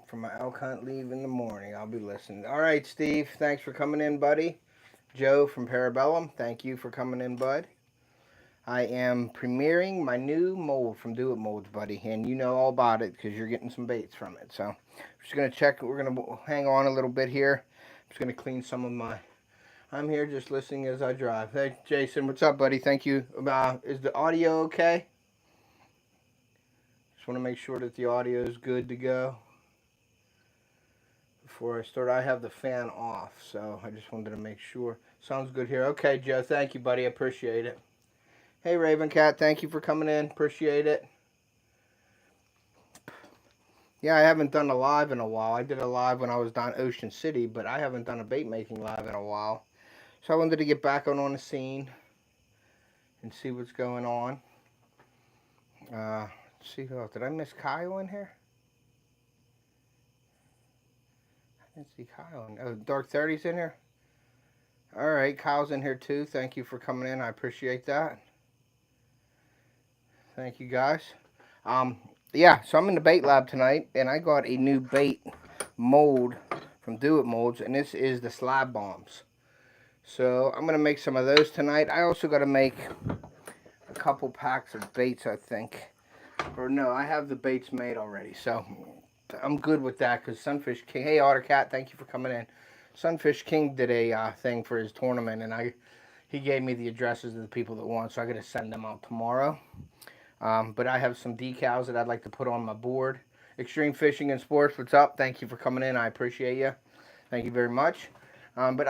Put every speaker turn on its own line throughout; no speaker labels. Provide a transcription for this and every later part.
from my elk hunt leave in the morning. I'll be listening. All right, Steve. Thanks for coming in, buddy. Joe from Parabellum. Thank you for coming in, bud. I am premiering my new mold from itMolds, buddy, and you know all about it because you're getting some baits from it. So, I'm just gonna check. We're gonna hang on a little bit here. I'm just gonna clean some of my. I'm here just listening as I drive. Hey, Jason, what's up, buddy? Thank you. Is the audio okay? Just want to make sure that the audio is good to go. Before I start, I have the fan off, so I just wanted to make sure. Sounds good here. Okay, Joe, thank you, buddy. I appreciate it. Hey, Raven Cat, thank you for coming in. Appreciate it. Yeah, I haven't done a live in a while. I did a live when I was down Ocean City, but I haven't done a bait making live in a while. So I wanted to get back on the scene and see what's going on. Let's see who else. Did I miss Kyle in here? I didn't see Kyle in. Oh, Dark 30's in here? All right, Kyle's in here too. Thank you for coming in. I appreciate that. Thank you, guys. Yeah, so I'm in the bait lab tonight, and I got a new bait mold from itMolds, and this is the Slab Bombs. So I'm going to make some of those tonight. I also got to make a couple packs of baits, I think. Or no, I have the baits made already, so I'm good with that because Sunfish King. Hey, Ottercat, thank you for coming in. Sunfish King did a thing for his tournament, and he gave me the addresses of the people that won, so I got to send them out tomorrow. But I have some decals that I'd like to put on my board. Extreme Fishing and Sports, what's up? Thank you for coming in. I appreciate you. Thank you very much. But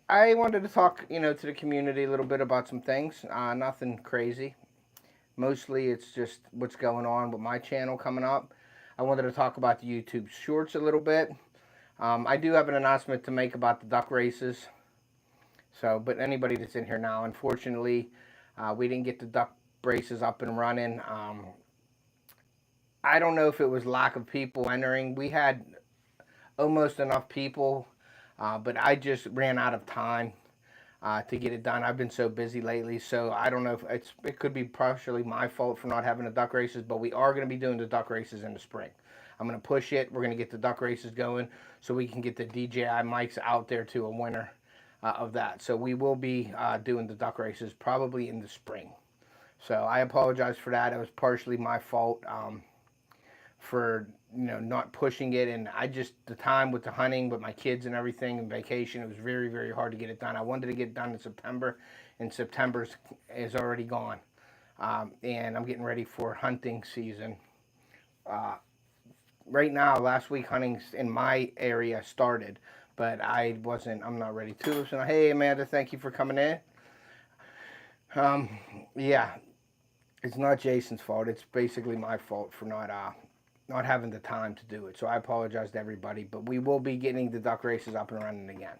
I wanted to talk, to the community a little bit about some things. Nothing crazy. Mostly it's just what's going on with my channel coming up. I wanted to talk about the YouTube Shorts a little bit. I do have an announcement to make about the duck races. So, but anybody that's in here now, unfortunately, we didn't get the duck races up and running. I don't know if it was lack of people entering. We had almost enough people, but I just ran out of time to get it done. I've been so busy lately, so I don't know if it could be partially my fault for not having the duck races, but we are going to be doing the duck races in the spring. I'm going to push it. We're going to get the duck races going so we can get the DJI mics out there to a winner of that. So we will be doing the duck races probably in the spring. So I apologize for that. It was partially my fault for not pushing it, and the time with the hunting with my kids and everything and vacation, it was very, very hard to get it done. I wanted to get it done in September, and September is already gone, and I'm getting ready for hunting season. Right now, last week hunting in my area started, but I'm not ready to. So hey, Amanda, thank you for coming in. Yeah. It's not Jason's fault. It's basically my fault for not having the time to do it. So I apologize to everybody. But we will be getting the duck races up and running again.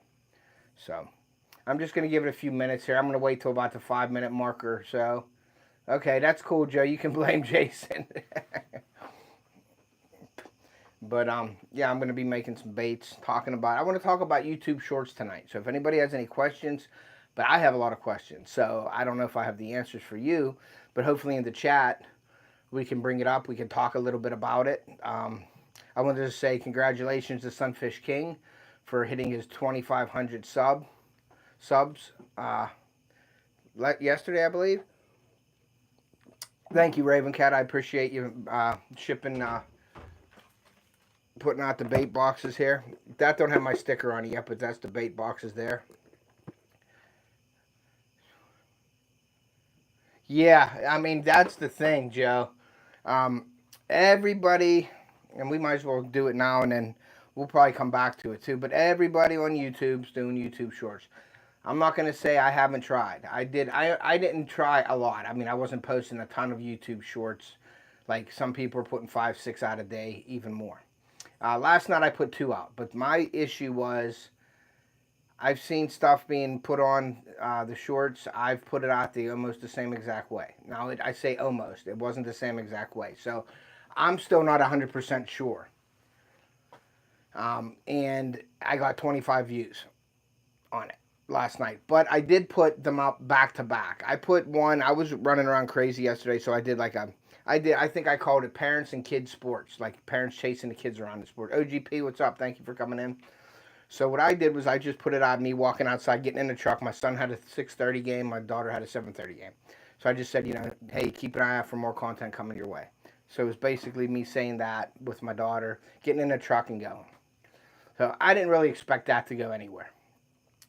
So I'm just going to give it a few minutes here. I'm going to wait till about the 5-minute marker or so. Okay, that's cool, Joe. You can blame Jason. But yeah, I'm going to be making some baits. I want to talk about YouTube Shorts tonight. So if anybody has any questions, but I have a lot of questions. So I don't know if I have the answers for you. But hopefully in the chat, we can bring it up. We can talk a little bit about it. I wanted to say congratulations to Sunfish King for hitting his 2,500 subs yesterday, I believe. Thank you, Raven Cat. I appreciate you shipping, putting out the bait boxes here. That don't have my sticker on it yet, but that's the bait boxes there. Yeah, I mean, that's the thing, Joe. Everybody, and we might as well do it now and then we'll probably come back to it too, but everybody on YouTube's doing YouTube Shorts. I'm not going to say I haven't tried. I didn't try a lot. I mean, I wasn't posting a ton of YouTube Shorts. Like some people are putting 5, 6 out a day, even more. Last night I put 2 out, but my issue was I've seen stuff being put on the shorts. I've put it out almost the same exact way. Now, I say almost. It wasn't the same exact way. So, I'm still not 100% sure. And I got 25 views on it last night. But I did put them up back to back. I put one. I was running around crazy yesterday, so I did like I did. I think I called it parents and kids sports, like parents chasing the kids around the sport. OGP, what's up? Thank you for coming in. So what I did was I just put it on me walking outside, getting in the truck. My son had a 6:30 game. My daughter had a 7:30 game. So I just said, hey, keep an eye out for more content coming your way. So it was basically me saying that with my daughter, getting in the truck and going. So I didn't really expect that to go anywhere.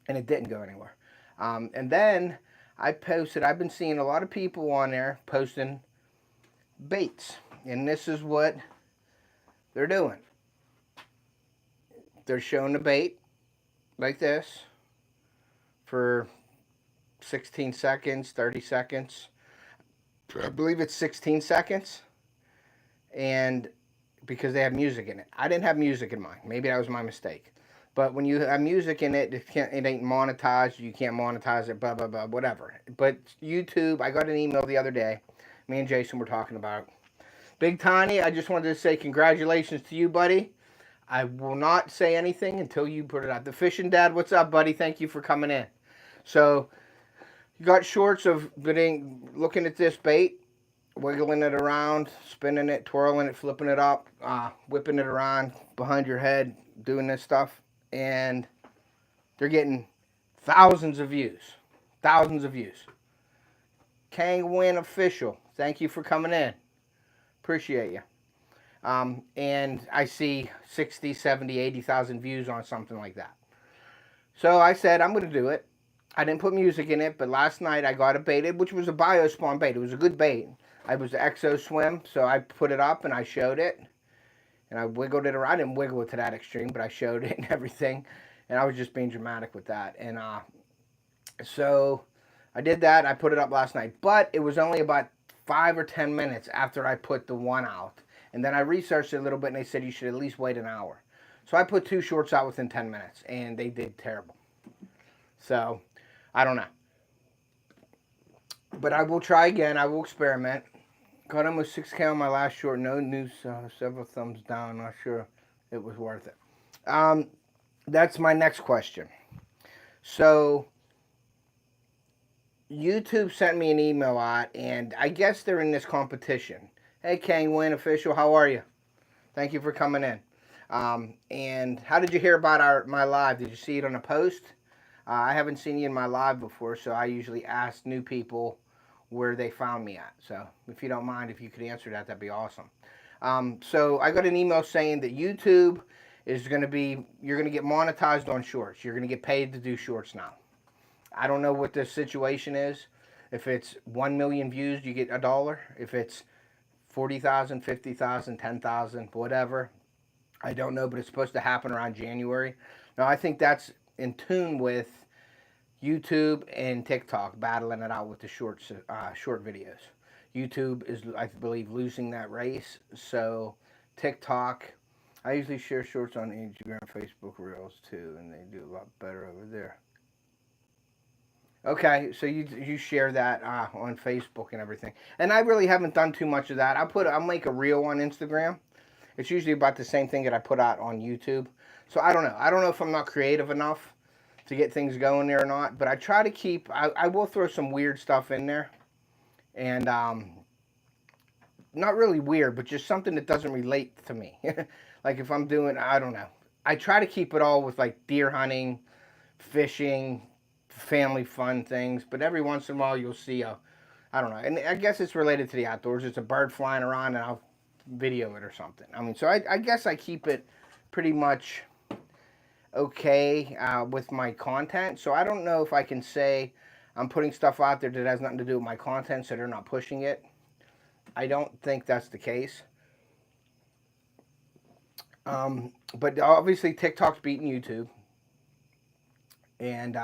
And it didn't go anywhere. And then I posted, I've been seeing a lot of people on there posting baits. And this is what they're doing. They're showing the bait like this for 16 seconds, 30 seconds. I believe it's 16 seconds. And because they have music in it. I didn't have music in mine. Maybe that was my mistake. But when you have music in it, it ain't monetized. You can't monetize it, blah, blah, blah, whatever. But YouTube, I got an email the other day. Me and Jason were talking about. Big Tiny, I just wanted to say congratulations to you, buddy. I will not say anything until you put it out. The Fishing Dad, what's up, buddy? Thank you for coming in. So, you got shorts of looking at this bait, wiggling it around, spinning it, twirling it, flipping it up, whipping it around behind your head, doing this stuff. And they're getting thousands of views. Thousands of views. Kang Win Official, thank you for coming in. Appreciate you. And I see 60, 70, 80,000 views on something like that. So I said, I'm going to do it. I didn't put music in it, but last night I got a bait, which was a biospawn bait. It was a good bait. I was Exo Swim, so I put it up and I showed it. And I wiggled it around. I didn't wiggle it to that extreme, but I showed it and everything. And I was just being dramatic with that. And so I did that. I put it up last night. But it was only about 5 or 10 minutes after I put the one out. And then I researched it a little bit, and they said you should at least wait an hour. So I put 2 shorts out within 10 minutes, and they did terrible. So I don't know. But I will try again. I will experiment. Got almost 6K on my last short. No news, several thumbs down. Not sure it was worth it. That's my next question. So YouTube sent me an email out, and I guess they're in this competition. Hey, Kang Win Official, how are you? Thank you for coming in. And how did you hear about my live? Did you see it on a post? I haven't seen you in my live before, so I usually ask new people where they found me at. So if you don't mind, if you could answer that, that'd be awesome. So I got an email saying that YouTube is going to be, you're going to get monetized on shorts. You're going to get paid to do shorts now. I don't know what the situation is. If it's 1 million views, you get $1. If it's 40,000, 50,000, 10,000, whatever. I don't know, but it's supposed to happen around January. Now, I think that's in tune with YouTube and TikTok battling it out with the short videos. YouTube is, I believe, losing that race. So TikTok, I usually share shorts on Instagram, Facebook Reels too, and they do a lot better over there. Okay, so you share that on Facebook and everything, and I really haven't done too much of that. I'll make a reel on Instagram. It's usually about the same thing that I put out on YouTube. So I don't know. I don't know if I'm not creative enough to get things going there or not, but I try to keep, I will throw some weird stuff in there, and not really weird, but just something that doesn't relate to me. Like if I'm doing, I don't know. I try to keep it all with like deer hunting, fishing, family fun things, but every once in a while you'll see I don't know, and I guess it's related to the outdoors. It's a bird flying around and I'll video it or something. I mean, so I guess I keep it pretty much okay with my content. So I don't know if I can say I'm putting stuff out there that has nothing to do with my content, so they're not pushing it. I don't think that's the case. But obviously TikTok's beating YouTube. And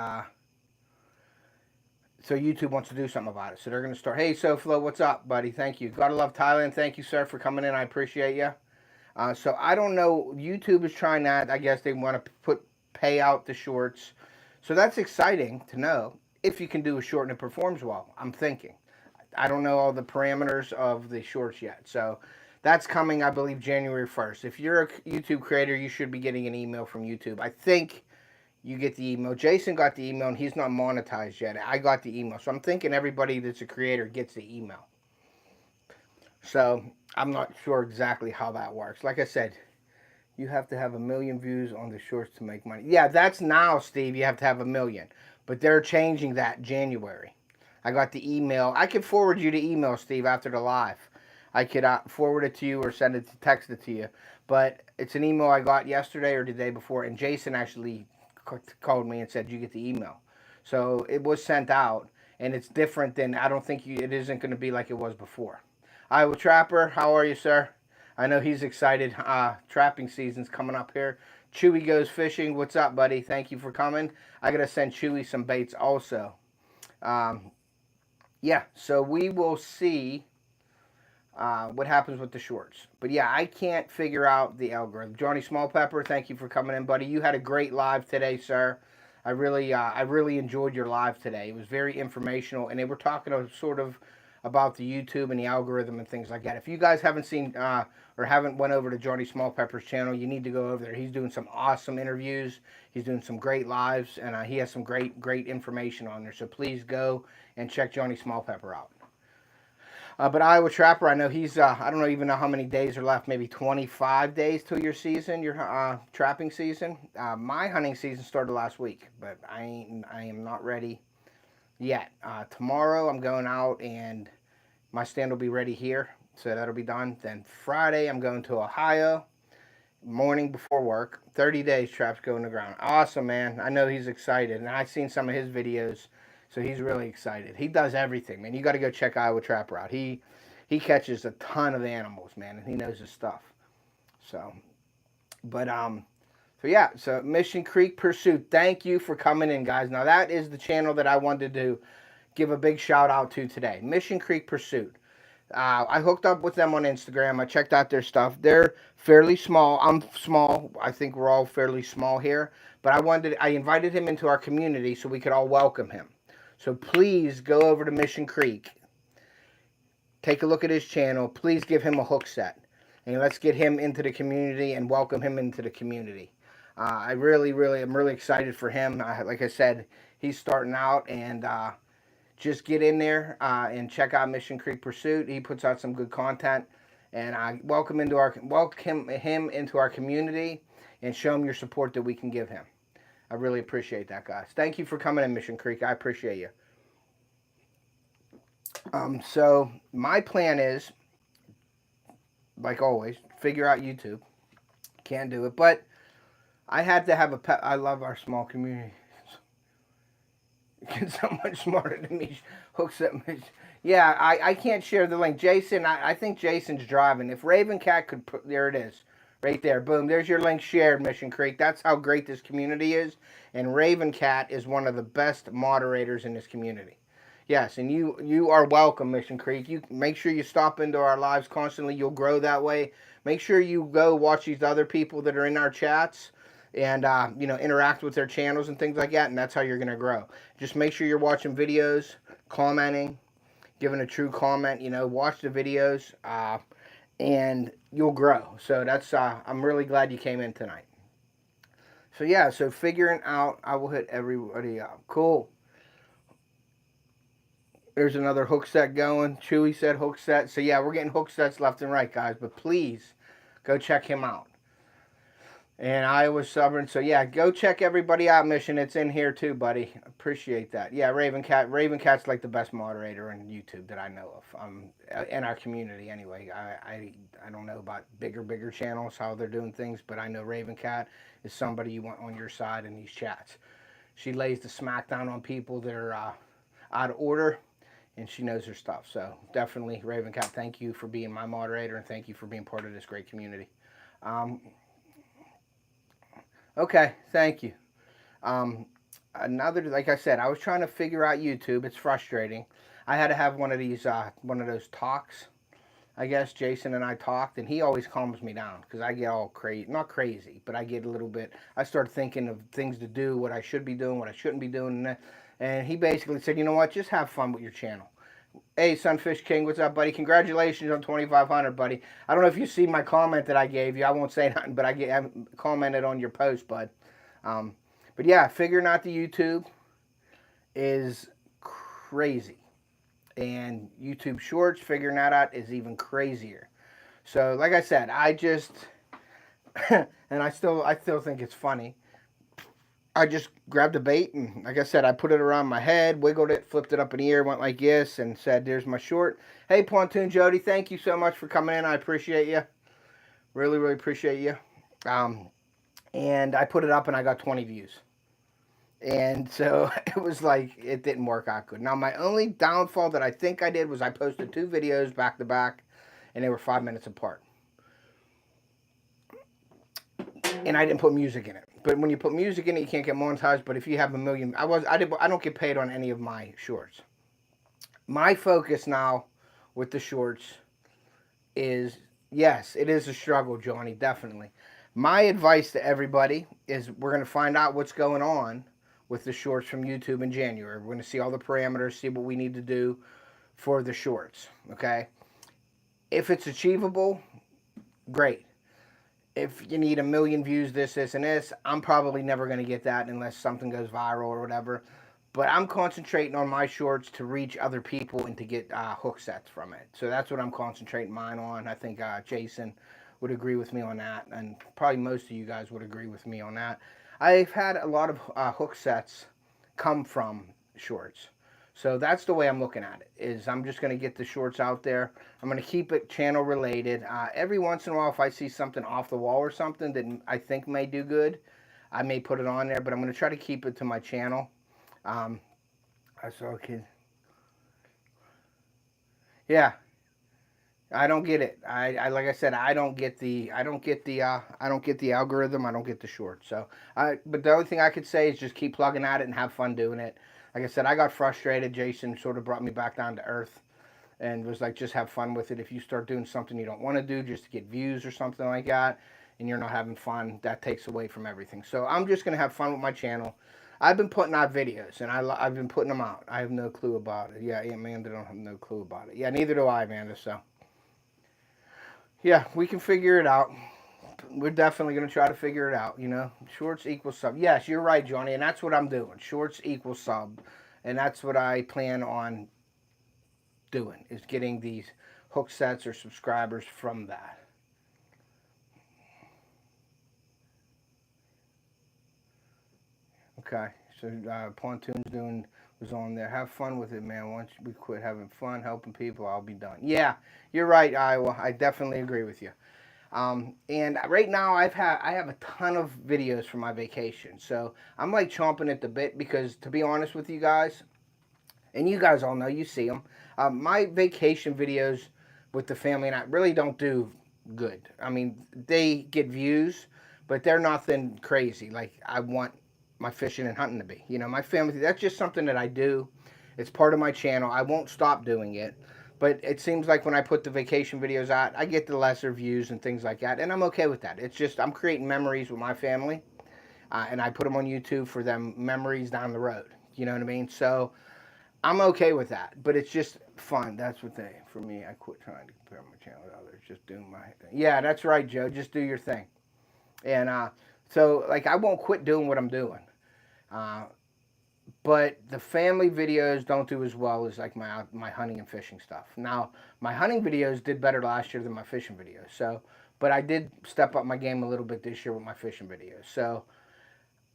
so YouTube wants to do something about it. So they're going to start. Hey, SoFlo, what's up, buddy? Thank you. Gotta love Thailand. Thank you, sir, for coming in. I appreciate you. So I don't know. YouTube is trying that. I guess they want to pay out the shorts. So that's exciting to know if you can do a short and it performs well. I'm thinking. I don't know all the parameters of the shorts yet. So that's coming, I believe, January 1st. If you're a YouTube creator, you should be getting an email from YouTube. I think you get the email. Jason got the email, and he's not monetized yet. I got the email. So I'm thinking everybody that's a creator gets the email. So I'm not sure exactly how that works. Like I said, you have to have 1 million views on the shorts to make money. Yeah, that's now, Steve. You have to have 1 million. But they're changing that January. I got the email. I could forward you the email, Steve, after the live. I could forward it to you or send it to text it to you. But it's an email I got yesterday or the day before, and Jason actually called me and said, "You get the email." So it was sent out, and it's different than, I don't think it isn't going to be like it was before. Iowa Trapper, how are you, sir? I know he's excited. Trapping season's coming up here. Chewy goes fishing. What's up, buddy? Thank you for coming. I gotta send Chewy some baits also. Um, yeah, so we will see what happens with the shorts. But yeah, I can't figure out the algorithm. Johnny Smallpepper, thank you for coming in, buddy. You had a great live today, sir. I really enjoyed your live today. It was very informational, and they were talking sort of about the YouTube and the algorithm and things like that. If you guys haven't seen or haven't went over to Johnny Smallpepper's channel, you need to go over there. He's doing some awesome interviews. He's doing some great lives, and he has some great information on there. So please go and check Johnny Smallpepper out. But Iowa Trapper, I know he's, I don't even know how many days are left, maybe 25 days till your season, your trapping season. My hunting season started last week, but I am not ready yet. Tomorrow I'm going out and my stand will be ready here, so that'll be done. Then Friday I'm going to Ohio, morning before work. 30 days traps go in the ground. Awesome, man. I know he's excited, and I've seen some of his videos. So he's really excited. He does everything, man. You got to go check Iowa Trapper out. He catches a ton of animals, man, and he knows his stuff. So, but so yeah. So Mission Creek Pursuit. Thank you for coming in, guys. Now that is the channel that I wanted to give a big shout out to today. Mission Creek Pursuit. I hooked up with them on Instagram. I checked out their stuff. They're fairly small. I'm small. I think we're all fairly small here. But I invited him into our community so we could all welcome him. So please go over to Mission Creek. Take a look at his channel. Please give him a hook set. And let's get him into the community and welcome him into the community. I am really excited for him. Like I said, he's starting out, and just get in there and check out Mission Creek Pursuit. He puts out some good content. And I welcome him into our community and show him your support that we can give him. I really appreciate that, guys. Thank you for coming in, Mission Creek. I appreciate you. So my plan is, like always, figure out YouTube. Can't do it, but I had to have a pet. I love our small community. It's so much smarter than me. Hooks up. Yeah, I can't share the link. Jason, I think Jason's driving. If Raven Cat could put, there it is. Right there. Boom. There's your link shared, Mission Creek. That's how great this community is. And Raven Cat is one of the best moderators in this community. Yes, and you are welcome, Mission Creek. You make sure you stop into our lives constantly. You'll grow that way. Make sure you go watch these other people that are in our chats and interact with their channels and things like that, and that's how you're going to grow. Just make sure you're watching videos, commenting, giving a true comment. Watch the videos. And you'll grow. So that's I'm really glad you came in tonight. So yeah, so figuring out, I will hit everybody up. Cool. There's another hook set going. Chewy said hook set. So yeah, we're getting hook sets left and right, guys. But please go check him out. And Iowa Stubborn. So yeah, go check everybody out, Mission. It's in here too, buddy. Appreciate that. Yeah, Raven Cat. Raven Cat's like the best moderator on YouTube that I know of. In our community anyway. I don't know about bigger channels, how they're doing things, but I know Raven Cat is somebody you want on your side in these chats. She lays the smackdown on people that are out of order, and she knows her stuff. So definitely, Raven Cat, thank you for being my moderator, and thank you for being part of this great community. Okay, thank you. Like I said, I was trying to figure out YouTube. It's frustrating. I had to have one of those talks. I guess Jason and I talked, and he always calms me down because I get all crazy. Not crazy, but I get a little bit. I start thinking of things to do, what I should be doing, what I shouldn't be doing, and he basically said, you know what, just have fun with your channel. Hey, Sunfish King, what's up, buddy? Congratulations on 2,500, buddy. I don't know if you see my comment that I gave you. I won't say nothing, but I commented on your post, bud. But yeah, figuring out the YouTube is crazy. And YouTube Shorts, figuring that out is even crazier. So, like I said, I just, and I still think it's funny. I just grabbed a bait and, like I said, I put it around my head, wiggled it, flipped it up in the air, went like this, and said, "There's my short." Hey, Pontoon Jody, thank you so much for coming in. I appreciate you. Really, really appreciate you. And I put it up and I got 20 views. And so it was like, it didn't work out good. Now, my only downfall that I think I did was I posted 2 videos back to back, and they were 5 minutes apart. And I didn't put music in it. But when you put music in it, you can't get monetized. But if you have a million, I don't get paid on any of my shorts. My focus now with the shorts is, yes, it is a struggle, Johnny, definitely. My advice to everybody is we're going to find out what's going on with the shorts from YouTube in January. We're going to see all the parameters, see what we need to do for the shorts, okay? If it's achievable, great. If you need 1 million views, this, and this, I'm probably never going to get that unless something goes viral or whatever. But I'm concentrating on my shorts to reach other people and to get hook sets from it. So that's what I'm concentrating mine on. I think Jason would agree with me on that, and probably most of you guys would agree with me on that. I've had a lot of hook sets come from shorts. So that's the way I'm looking at it, is I'm just going to get the shorts out there. I'm going to keep it channel related. Every once in a while, if I see something off the wall or something that I think may do good, I may put it on there, but I'm going to try to keep it to my channel. I saw a kid. Yeah, I don't get it. I like I said, I don't get the algorithm. I don't get the short. So but the only thing I could say is just keep plugging at it and have fun doing it. Like I said, I got frustrated. Jason sort of brought me back down to earth and was like, just have fun with it. If you start doing something you don't want to do just to get views or something like that, and you're not having fun, that takes away from everything. So I'm just going to have fun with my channel. I've been putting out videos, and I've been putting them out. I have no clue about it. Yeah, Amanda don't have no clue about it. Yeah, neither do I, Amanda, so. Yeah, we can figure it out. We're definitely going to try to figure it out, you know. Shorts equals sub. Yes, you're right, Johnny, and that's what I'm doing. Shorts equals sub, and that's what I plan on doing, is getting these hook sets or subscribers from that. Okay, so Pontoon's was on there. Have fun with it, man. Once we quit having fun, helping people, I'll be done. Yeah, you're right, Iowa. I definitely agree with you. And right now I have a ton of videos from my vacation. So I'm like chomping at the bit because, to be honest with you guys, and you guys all know, you see them, my vacation videos with the family and I really don't do good. I mean, they get views, but they're nothing crazy like I want my fishing and hunting to be. You know, my family, that's just something that I do. It's part of my channel. I won't stop doing it. But it seems like when I put the vacation videos out, I get the lesser views and things like that. And I'm okay with that. It's just I'm creating memories with my family. And I put them on YouTube for them memories down the road. You know what I mean? So I'm okay with that. But it's just fun. That's what for me, I quit trying to compare my channel to others. Just doing my thing. Yeah, that's right, Joe. Just do your thing. And so, like, I won't quit doing what I'm doing. But the family videos don't do as well as like my hunting and fishing stuff. Now, my hunting videos did better last year than my fishing videos. So, but I did step up my game a little bit this year with my fishing videos. So,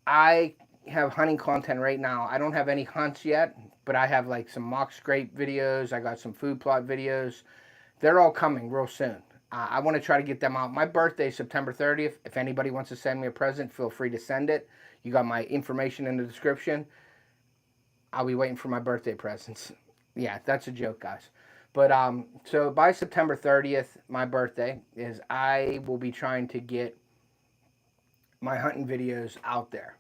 I have hunting content right now. I don't have any hunts yet, but I have like some mock scrape videos. I got some food plot videos. They're all coming real soon. I want to try to get them out. My birthday is September 30th. If anybody wants to send me a present, feel free to send it. You got my information in the description. I'll be waiting for my birthday presents. Yeah, that's a joke, guys. But so by September 30th, my birthday, is I will be trying to get my hunting videos out there.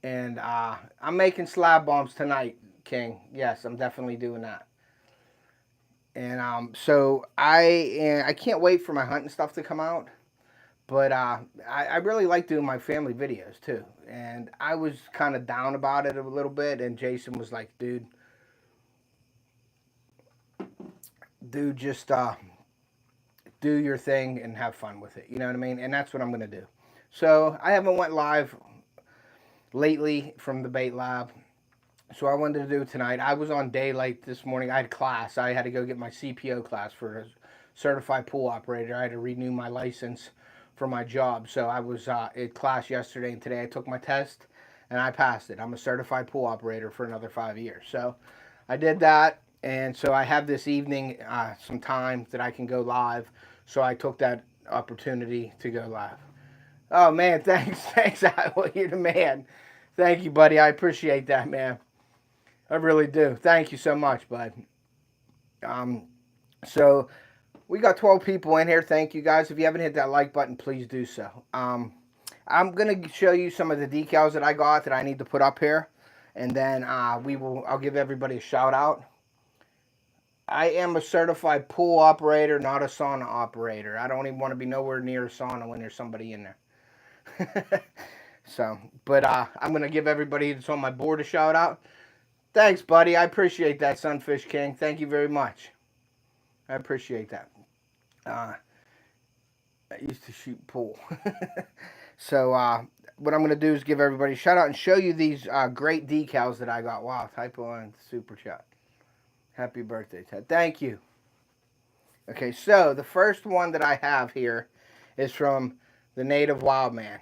And I'm making slab bombs tonight, King. Yes, I'm definitely doing that. And so I can't wait for my hunting stuff to come out. But I really like doing my family videos too. And I was kind of down about it a little bit. And Jason was like, dude, just do your thing and have fun with it. You know what I mean? And that's what I'm going to do. So I haven't went live lately from the bait lab. So I wanted to do tonight. I was on day late this morning. I had class. I had to go get my CPO class for a certified pool operator. I had to renew my license for my job. So I was at class yesterday and today. I took my test and I passed it. I'm a certified pool operator for another 5 years. So I did that. And so I have this evening some time that I can go live. So I took that opportunity to go live. Oh, man, thanks. Thanks, Iowa. You're the man. Thank you, buddy. I appreciate that, man. I really do. Thank you so much, bud. So we got 12 people in here. Thank you, guys. If you haven't hit that like button, please do so. I'm going to show you some of the decals that I got that I need to put up here. And then I'll give everybody a shout out. I am a certified pool operator, not a sauna operator. I don't even want to be nowhere near a sauna when there's somebody in there. So, but I'm going to give everybody that's on my board a shout out. Thanks, buddy. I appreciate that, Sunfish King. Thank you very much. I appreciate that. I used to shoot pool. So, what I'm going to do is give everybody a shout out and show you these great decals that I got. Wow, typo and super chat. Happy birthday, Ted. Thank you. Okay, so the first one that I have here is from the Native Wild Man.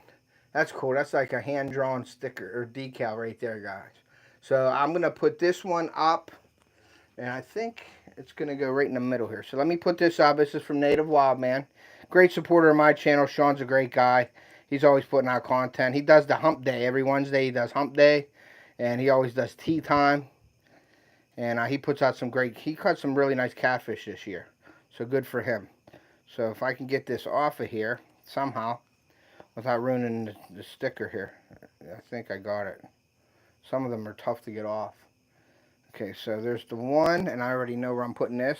That's cool. That's like a hand-drawn sticker or decal right there, guys. So I'm going to put this one up, and I think it's going to go right in the middle here. So let me put this up. This is from Native Wild Man. Great supporter of my channel. Sean's a great guy. He's always putting out content. He does the hump day. Every Wednesday he does hump day, and he always does tea time. And he puts out he caught some really nice catfish this year. So good for him. So if I can get this off of here somehow without ruining the sticker here. I think I got it. Some of them are tough to get off. Okay, so there's the one, and I already know where I'm putting this.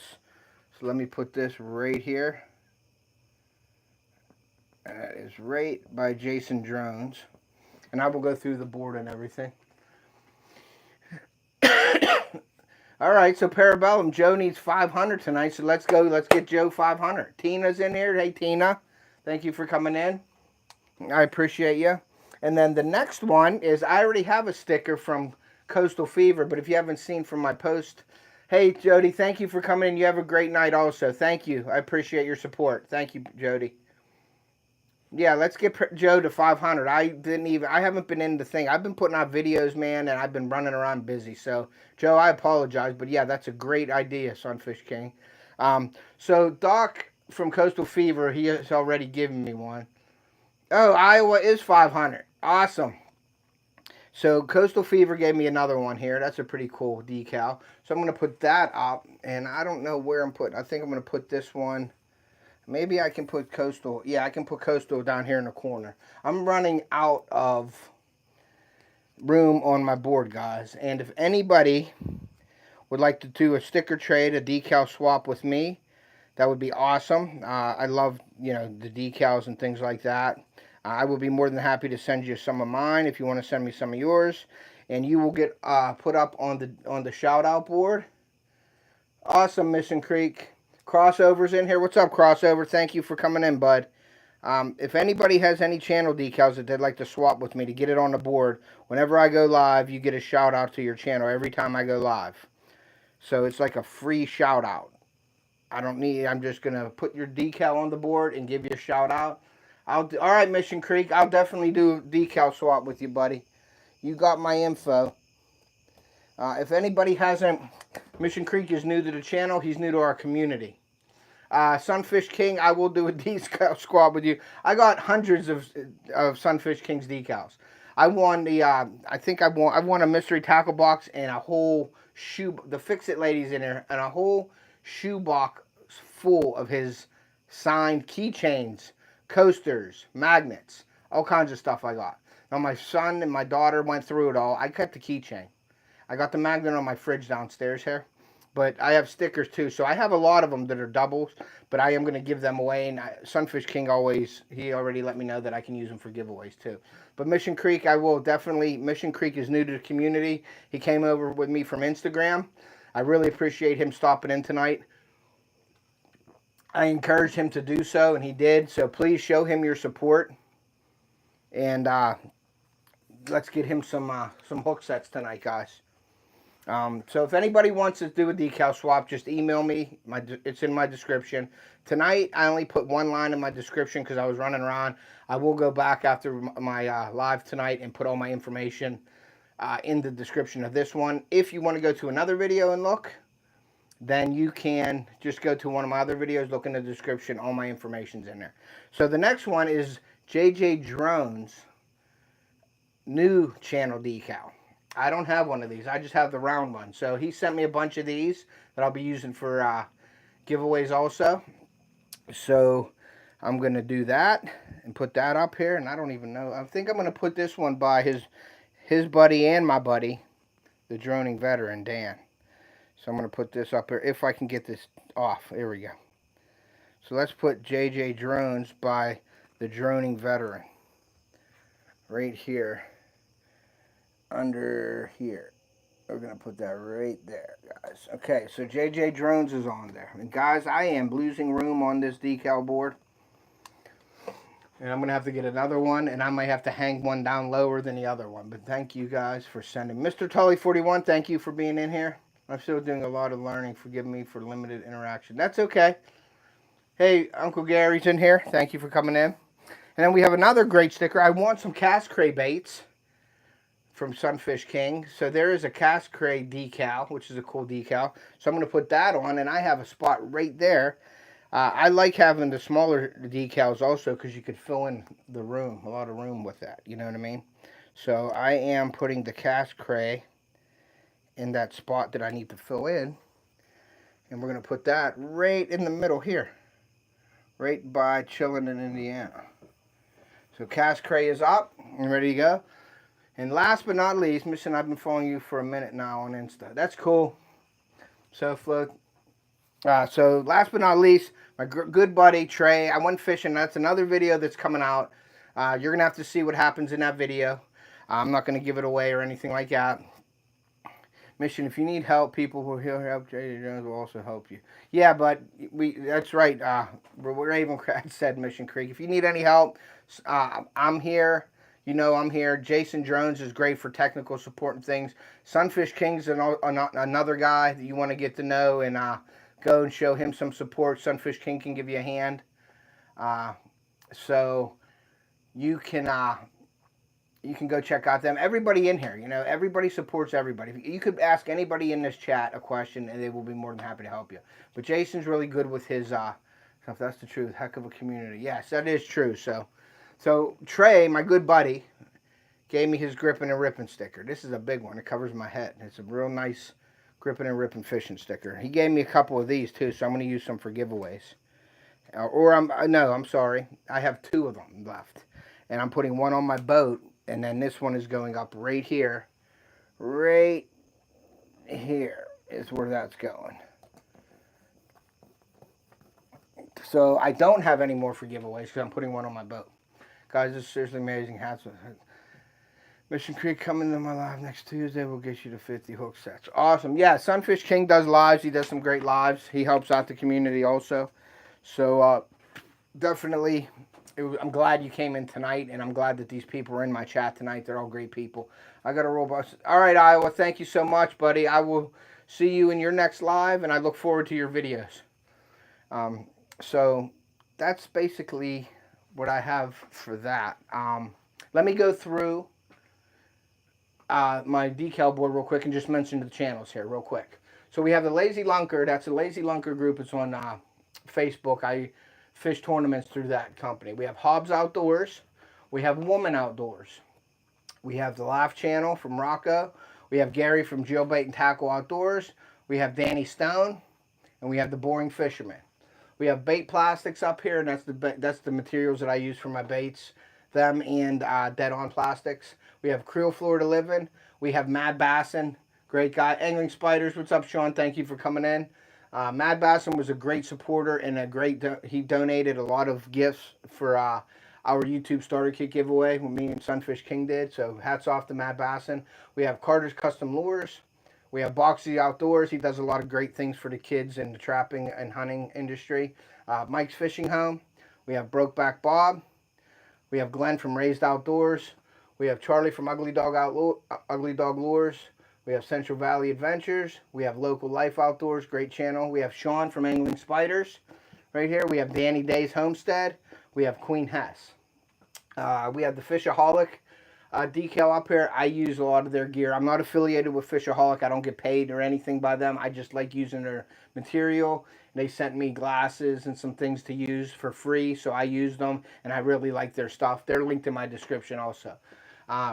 So let me put this right here. And that is right by Jason Drones. And I will go through the board and everything. All right, so Parabellum, Joe needs 500 tonight, so let's go. Let's get Joe 500. Tina's in here. Hey, Tina. Thank you for coming in. I appreciate you. And then the next one is I already have a sticker from Coastal Fever, but if you haven't seen from my post, hey, Jody, thank you for coming in. You have a great night also. Thank you. I appreciate your support. Thank you, Jody. Yeah, let's get Joe to 500. I haven't been in the thing. I've been putting out videos, man, and I've been running around busy. So, Joe, I apologize, but yeah, that's a great idea, Sunfish King. So Doc from Coastal Fever, he has already given me one. Oh, Iowa is 500. Awesome. So Coastal Fever gave me another one here. That's a pretty cool decal. So I'm going to put that up, and I don't know where I'm putting. I think I'm going to put this one. Maybe I can put Coastal. Yeah, I can put Coastal down here in the corner. I'm running out of room on my board, guys. And if anybody would like to do a sticker trade, a decal swap with me, that would be awesome. I love, the decals and things like that. I will be more than happy to send you some of mine if you want to send me some of yours. And you will get put up on the shout-out board. Awesome, Mission Creek. Crossover's in here. What's up, Crossover? Thank you for coming in, bud. If anybody has any channel decals that they'd like to swap with me to get it on the board, whenever I go live, you get a shout out to your channel every time I go live. So it's like a free shout out. I'm just going to put your decal on the board and give you a shout out. All right, Mission Creek. I'll definitely do a decal swap with you, buddy. You got my info. If anybody hasn't, Mission Creek is new to the channel. He's new to our community. Sunfish King, I will do a decal squad with you. I got hundreds of Sunfish King's decals. I won I won a mystery tackle box and a whole the Fix-It ladies in there, and a whole shoe box full of his signed keychains, coasters, magnets, all kinds of stuff I got. Now my son and my daughter went through it all. I kept the keychain. I got the magnet on my fridge downstairs here. But I have stickers too. So I have a lot of them that are doubles. But I am going to give them away. And Sunfish King he already let me know that I can use them for giveaways too. But Mission Creek, I will definitely. Mission Creek is new to the community. He came over with me from Instagram. I really appreciate him stopping in tonight. I encouraged him to do so, and he did. So please show him your support. And let's get him some hook sets tonight, guys. So if anybody wants to do a decal swap, just email me. It's in my description. Tonight, I only put one line in my description because I was running around. I will go back after my live tonight and put all my information in the description of this one. If you want to go to another video and look, then you can just go to one of my other videos, look in the description, all my information's in there. So the next one is JJ Drone's new channel decal. I don't have one of these. I just have the round one. So he sent me a bunch of these that I'll be using for giveaways also. So I'm going to do that and put that up here. And I don't even know. I think I'm going to put this one by his buddy and my buddy, the droning veteran, Dan. So I'm going to put this up here if I can get this off. There we go. So let's put JJ Drones by the droning veteran right here. Under here. We're going to put that right there, guys. Okay, so JJ Drones is on there. And guys, I am losing room on this decal board. And I'm going to have to get another one, and I might have to hang one down lower than the other one. But thank you guys for sending. Mr. Tully41, thank you for being in here. I'm still doing a lot of learning. Forgive me for limited interaction. That's okay. Hey, Uncle Gary's in here. Thank you for coming in. And then we have another great sticker. I want some cast cray baits from Sunfish King. So there is a cast cray decal, which is a cool decal. So I'm going to put that on, and I have a spot right there. I like having the smaller decals also because you could fill in the room, a lot of room with that. You know what I mean? So I am putting the cast cray in that spot that I need to fill in. And we're going to put that right in the middle here. Right by Chillin' in Indiana. So cast cray is up and ready to go. And last but not least, Mission, I've been following you for a minute now on Insta. That's cool. So, Flo. So last but not least, my good buddy, Trey. I went fishing. That's another video that's coming out. You're going to have to see what happens in that video. I'm not going to give it away or anything like that. Mission, if you need help, people who will help, JJ Jones will also help you. Yeah, but that's right. Ravencrest said Mission Creek. If you need any help, I'm here. You know I'm here. Jason Jones is great for technical support and things. Sunfish King's another guy that you want to get to know and go and show him some support. Sunfish King can give you a hand. So you can go check out them. Everybody in here, you know, everybody supports everybody. You could ask anybody in this chat a question and they will be more than happy to help you. But Jason's really good with his stuff. That's the truth. Heck of a community. Yes, that is true. So Trey, my good buddy, gave me his gripping and ripping sticker. This is a big one. It covers my head. It's a real nice gripping and ripping fishing sticker. He gave me a couple of these too, so I'm going to use some for giveaways. I'm sorry. I have two of them left. And I'm putting one on my boat, and then this one is going up right here. Right here is where that's going. So I don't have any more for giveaways because I'm putting one on my boat. Guys, this is seriously amazing. Hats. Mission Creek coming to my live next Tuesday. We'll get you to 50 hook sets. Awesome. Yeah, Sunfish King does lives. He does some great lives. He helps out the community also. So definitely, I'm glad you came in tonight, and I'm glad that these people are in my chat tonight. They're all great people. I got a robust. All right, Iowa. Thank you so much, buddy. I will see you in your next live, and I look forward to your videos. So that's basically what I have for that. Let me go through my decal board real quick and just mention the channels here real quick. So we have the Lazy Lunker. That's the Lazy Lunker group. It's on Facebook. I fish tournaments through that company. We have Hobbs Outdoors. We have Woman Outdoors. We have the Laugh Channel from Rocco. We have Gary from Jailbait and Tackle Outdoors. We have Danny Stone. And we have the Boring Fisherman. We have Bait Plastics up here, and that's the materials that I use for my baits. Them and Dead On Plastics. We have Creel Florida Living. We have Mad Bassin, great guy. Angling Spiders, what's up, Sean? Thank you for coming in. Mad Bassin was a great supporter and he donated a lot of gifts for our YouTube starter kit giveaway when me and Sunfish King did. So hats off to Mad Bassin. We have Carter's Custom Lures. We have Boxy Outdoors. He does a lot of great things for the kids in the trapping and hunting industry. Mike's Fishing Home. We have Brokeback Bob. We have Glenn from Raised Outdoors. We have Charlie from Ugly Dog Lures. We have Central Valley Adventures. We have Local Life Outdoors, great channel. We have Sean from Angling Spiders right here. We have Danny Day's Homestead. We have Queen Hess. We have the Fishaholic decal up here. I use a lot of their gear. I'm not affiliated with Fishaholic. I don't get paid or anything by them. I just like using their material. They sent me glasses and some things to use for free, so I used them, and I really like their stuff. They're linked in my description also.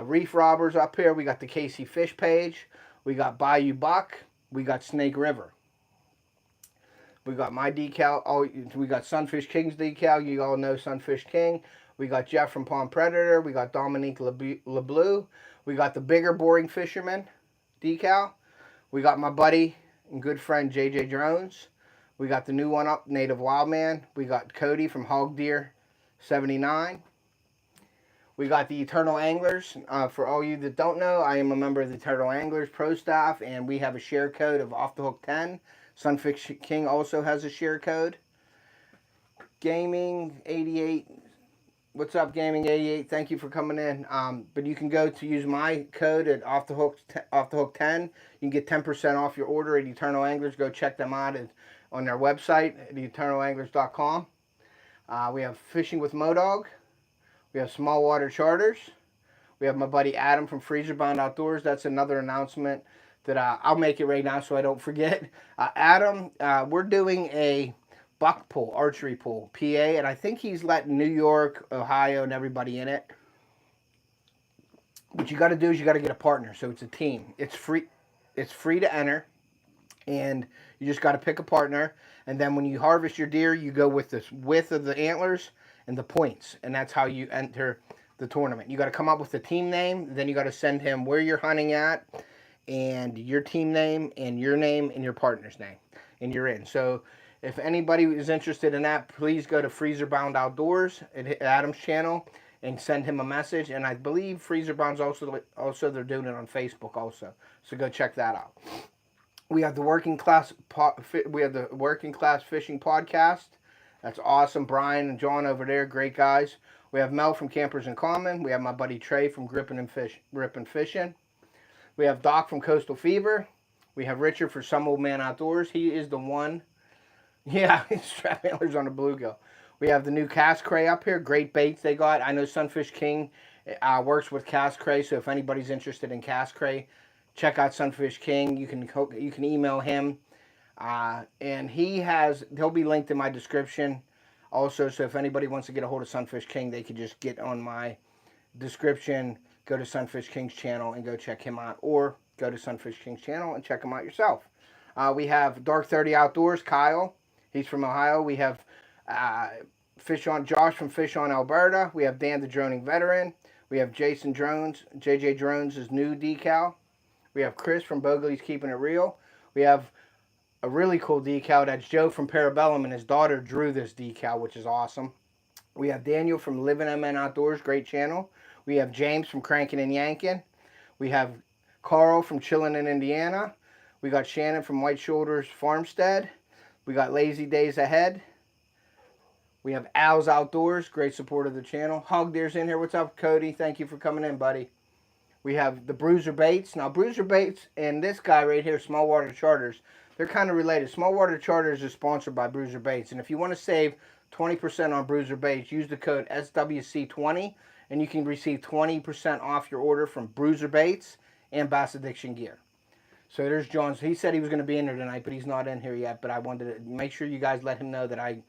Reef Robbers up here. We got the Casey Fish page. We got Bayou Buck. We got Snake River. We got my decal. Oh, we got Sunfish King's decal. You all know Sunfish King. We got Jeff from Pond Predator. We got Dominique LeBleu. We got the Bigger Boring Fisherman decal. We got my buddy and good friend JJ Drones. We got the new one up, Native Wildman. We got Cody from Hog Deer 79. We got the Eternal Anglers. For all you that don't know, I am a member of the Eternal Anglers Pro Staff, and we have a share code of Off the Hook 10. Sunfish King also has a share code. Gaming 88. What's up, Gaming 88? Thank you for coming in. But you can go to use my code at Off the Hook 10. You can get 10% off your order at Eternal Anglers. Go check them out on their website at eternalanglers.com. We have Fishing with Modog. We have Small Water Charters. We have my buddy Adam from Freezer Bound Outdoors. That's another announcement that I'll make it right now so I don't forget. Adam, we're doing a buck pool, archery pool, PA, and I think he's letting New York, Ohio, and everybody in it. What you got to do is you got to get a partner, so it's a team. It's free. It's free to enter, and you just got to pick a partner. And then when you harvest your deer, you go with the width of the antlers and the points, and that's how you enter the tournament. You got to come up with a team name, then you got to send him where you're hunting at, and your team name, and your partner's name, and you're in. So if anybody is interested in that, please go to Freezer Bound Outdoors at Adam's channel and send him a message. And I believe Freezer Bound's also they're doing it on Facebook also. So go check that out. We have the Working Class Fishing Podcast. That's awesome. Brian and John over there, great guys. We have Mel from Campers in Common. We have my buddy Trey from Grippin' Fishing. We have Doc from Coastal Fever. We have Richard for Some Old Man Outdoors. He is the one. Yeah, strap antlers on a bluegill. We have the new Cast Cray up here. Great baits they got. I know Sunfish King works with Cast Cray, so if anybody's interested in Cast Cray, check out Sunfish King. You can email him, and he'll be linked in my description also. So if anybody wants to get a hold of Sunfish King, they could just get on my description, go to Sunfish King's channel and go check him out, or go to Sunfish King's channel and check him out yourself. We have Dark 30 Outdoors, Kyle. He's from Ohio. We have Josh from Fish on Alberta. We have Dan the Droning Veteran. We have Jason Drones, JJ Drones' new decal. We have Chris from Bogley's Keeping It Real. We have a really cool decal. That's Joe from Parabellum, and his daughter drew this decal, which is awesome. We have Daniel from Living MN Outdoors, great channel. We have James from Crankin' and Yankin'. We have Carl from Chillin' in Indiana. We got Shannon from White Shoulders Farmstead. We got Lazy Days Ahead. We have Al's Outdoors, great support of the channel. Hog Deer's in here. What's up, Cody? Thank you for coming in, buddy. We have the Bruiser Baits. Now, Bruiser Baits and this guy right here, Small Water Charters, they're kind of related. Small Water Charters is sponsored by Bruiser Baits. And if you want to save 20% on Bruiser Baits, use the code SWC20, and you can receive 20% off your order from Bruiser Baits and Bass Addiction Gear. So there's John. He said he was going to be in there tonight, but he's not in here yet. But I wanted to make sure you guys let him know that I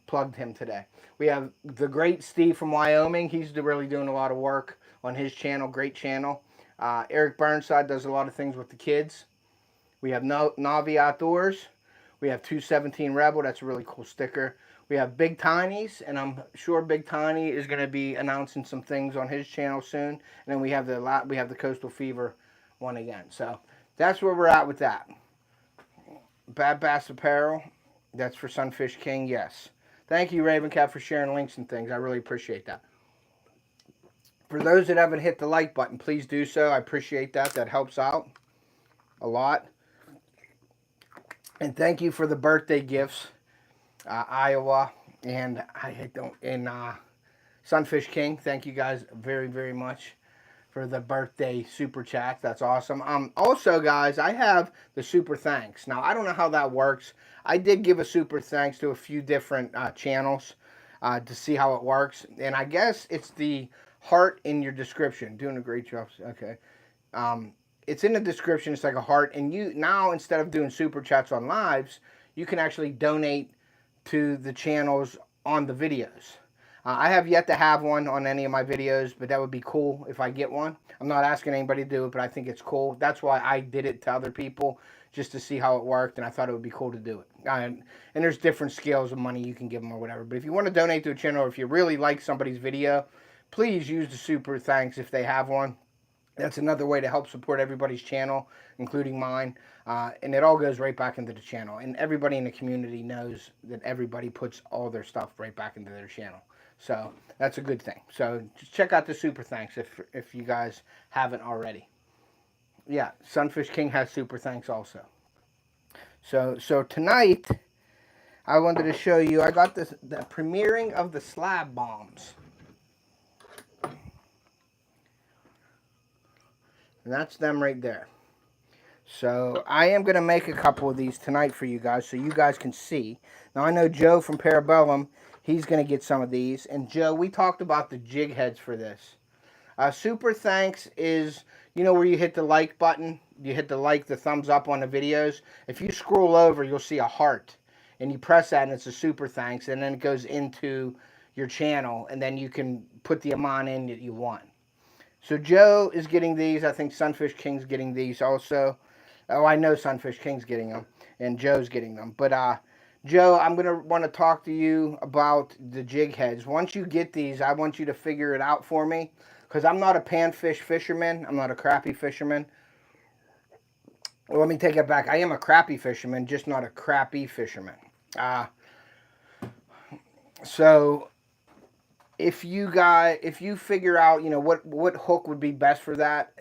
plugged him today. We have the great Steve from Wyoming. He's really doing a lot of work on his channel. Great channel. Eric Burnside does a lot of things with the kids. We have Navi Outdoors. We have 217 Rebel. That's a really cool sticker. We have Big Tiny's, and I'm sure Big Tiny is going to be announcing some things on his channel soon. And then we have the Coastal Fever one again. So that's where we're at with that. Bad Bass Apparel. That's for Sunfish King, yes. Thank you, Ravencat, for sharing links and things. I really appreciate that. For those that haven't hit the like button, please do so. I appreciate that. That helps out a lot. And thank you for the birthday gifts, Iowa and Sunfish King. Thank you guys very, very much for the birthday super chat. That's awesome. Also, guys, I have the super thanks. Now, I don't know how that works. I did give a super thanks to a few different channels to see how it works. And I guess it's the heart in your description. Doing a great job. Okay. It's in the description. It's like a heart. And you now, instead of doing super chats on lives, you can actually donate to the channels on the videos. I have yet to have one on any of my videos, but that would be cool if I get one. I'm not asking anybody to do it, but I think it's cool. That's why I did it to other people, just to see how it worked, and I thought it would be cool to do it. And there's different scales of money you can give them or whatever. But if you want to donate to a channel, or if you really like somebody's video, please use the super thanks if they have one. That's another way to help support everybody's channel, including mine. And it all goes right back into the channel. And everybody in the community knows that everybody puts all their stuff right back into their channel. So that's a good thing. So just check out the super thanks if you guys haven't already. Yeah, Sunfish King has super thanks also. So tonight, I wanted to show you, I got the premiering of the Slab Bombs. And that's them right there. So I am going to make a couple of these tonight for you guys so you guys can see. Now I know Joe from Parabellum, he's going to get some of these. And Joe, we talked about the jig heads for this. Super thanks is, you know where you hit the like button? You hit the thumbs up on the videos. If you scroll over, you'll see a heart. And you press that and it's a super thanks. And then it goes into your channel. And then you can put the amount in that you want. So Joe is getting these. I think Sunfish King's getting these also. Oh, I know Sunfish King's getting them. And Joe's getting them. But Joe, I'm going to want to talk to you about the jig heads. Once you get these, I want you to figure it out for me. Because I'm not a panfish fisherman. I'm not a crappie fisherman. Well, let me take it back. I am a crappie fisherman, just not a crappie fisherman. So if you figure out, you know, what hook would be best for that,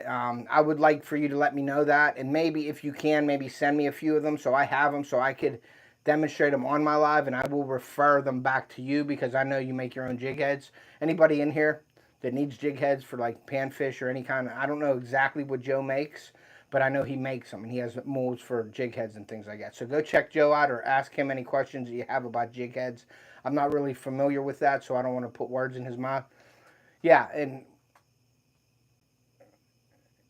I would like for you to let me know that. And maybe if you can, maybe send me a few of them so I have them so I could demonstrate them on my live, and I will refer them back to you because I know you make your own jig heads. Anybody in here that needs jig heads for like panfish or any kind of, I don't know exactly what Joe makes, but I know he makes them, and he has molds for jig heads and things like that. So go check Joe out or ask him any questions you have about jig heads. I'm not really familiar with that, so I don't want to put words in his mouth. Yeah, and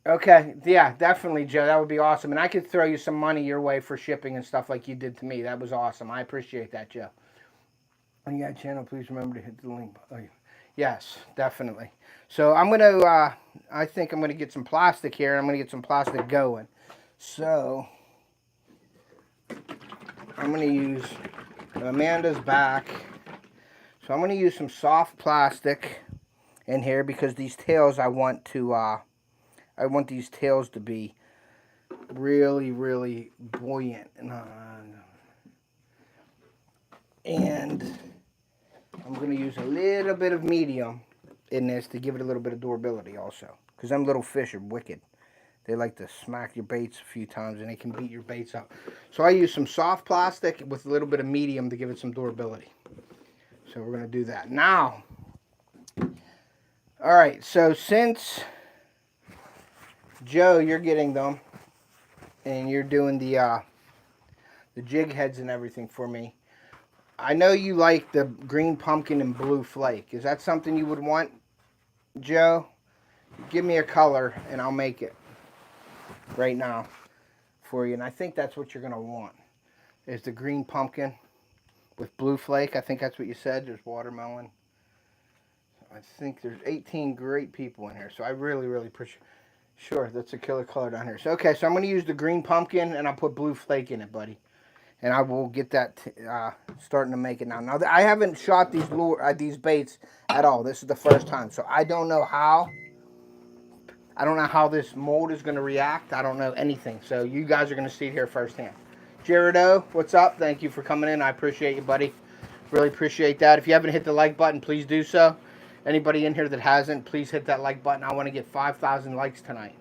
okay, yeah, definitely, Joe. That would be awesome. And I could throw you some money your way for shipping and stuff like you did to me. That was awesome. I appreciate that, Joe. When you got a channel, please remember to hit the link. Oh, yes, definitely. So I'm going to, I think I'm going to get some plastic here. I'm going to get some plastic going. So I'm going to use Amanda's back. So I'm going to use some soft plastic in here because these tails I want these tails to be really, really buoyant. And I'm going to use a little bit of medium in this to give it a little bit of durability also. Because them little fish are wicked. They like to smack your baits a few times and they can beat your baits up. So I use some soft plastic with a little bit of medium to give it some durability. So we're going to do that. Now, alright, so since Joe, you're getting them and you're doing the jig heads and everything for me, I know you like the green pumpkin and blue flake. Is that something you would want, Joe? Give me a color and I'll make it right now for you. And I think that's what you're going to want, is the green pumpkin with blue flake. I think that's what you said. There's watermelon. I think there's 18 great people in here. So I really, really appreciate it. Sure, that's a killer color down here. So, okay, so I'm going to use the green pumpkin and I'll put blue flake in it, buddy. And I will get that starting to make it now. Now, I haven't shot these baits at all. This is the first time. So I don't know how. I don't know how this mold is going to react. I don't know anything. So you guys are going to see it here firsthand. Jared O, what's up? Thank you for coming in. I appreciate you, buddy. Really appreciate that. If you haven't hit the like button, please do so. Anybody in here that hasn't, please hit that like button. I want to get 5,000 likes tonight.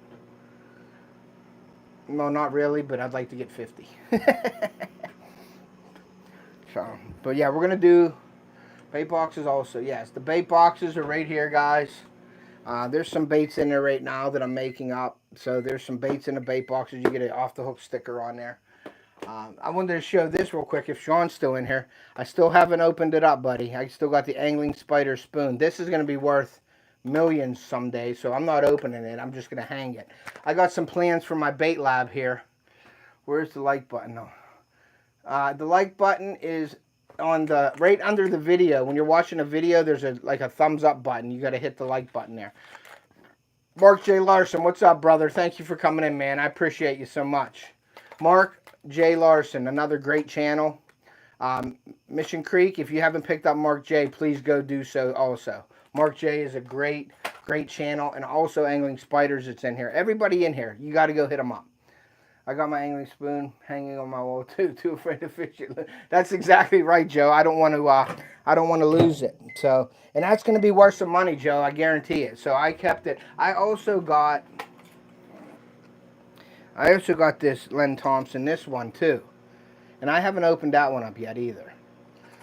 No, not really, but I'd like to get 50. So, but yeah, we're going to do bait boxes also. Yes, the bait boxes are right here, guys. There's some baits in there right now that I'm making up. So there's some baits in the bait boxes. You get an off the hook sticker on there. I wanted to show this real quick if Sean's still in here. I still haven't opened it up, buddy. I still got the angling spider spoon. This is going to be worth millions someday, so I'm not opening it. I'm just going to hang it. I got some plans for my bait lab here. Where's the like button? No. The like button is on the right under the video. When you're watching a video, there's like a thumbs up button. You got to hit the like button there. Mark J. Larson, what's up, brother? Thank you for coming in, man. I appreciate you so much. Mark J. Larson, another great channel. Mission Creek, if you haven't picked up Mark J, please go do so also. Mark J is a great channel, and also Angling Spiders that's in here. Everybody in here, you got to go hit them up. I got my angling spoon hanging on my wall too afraid to fish it. That's exactly right, Joe. I don't want to lose it. So, and that's going to be worth some money, Joe. I guarantee it. So I kept it. I also got this Len Thompson, this one too, and I haven't opened that one up yet either.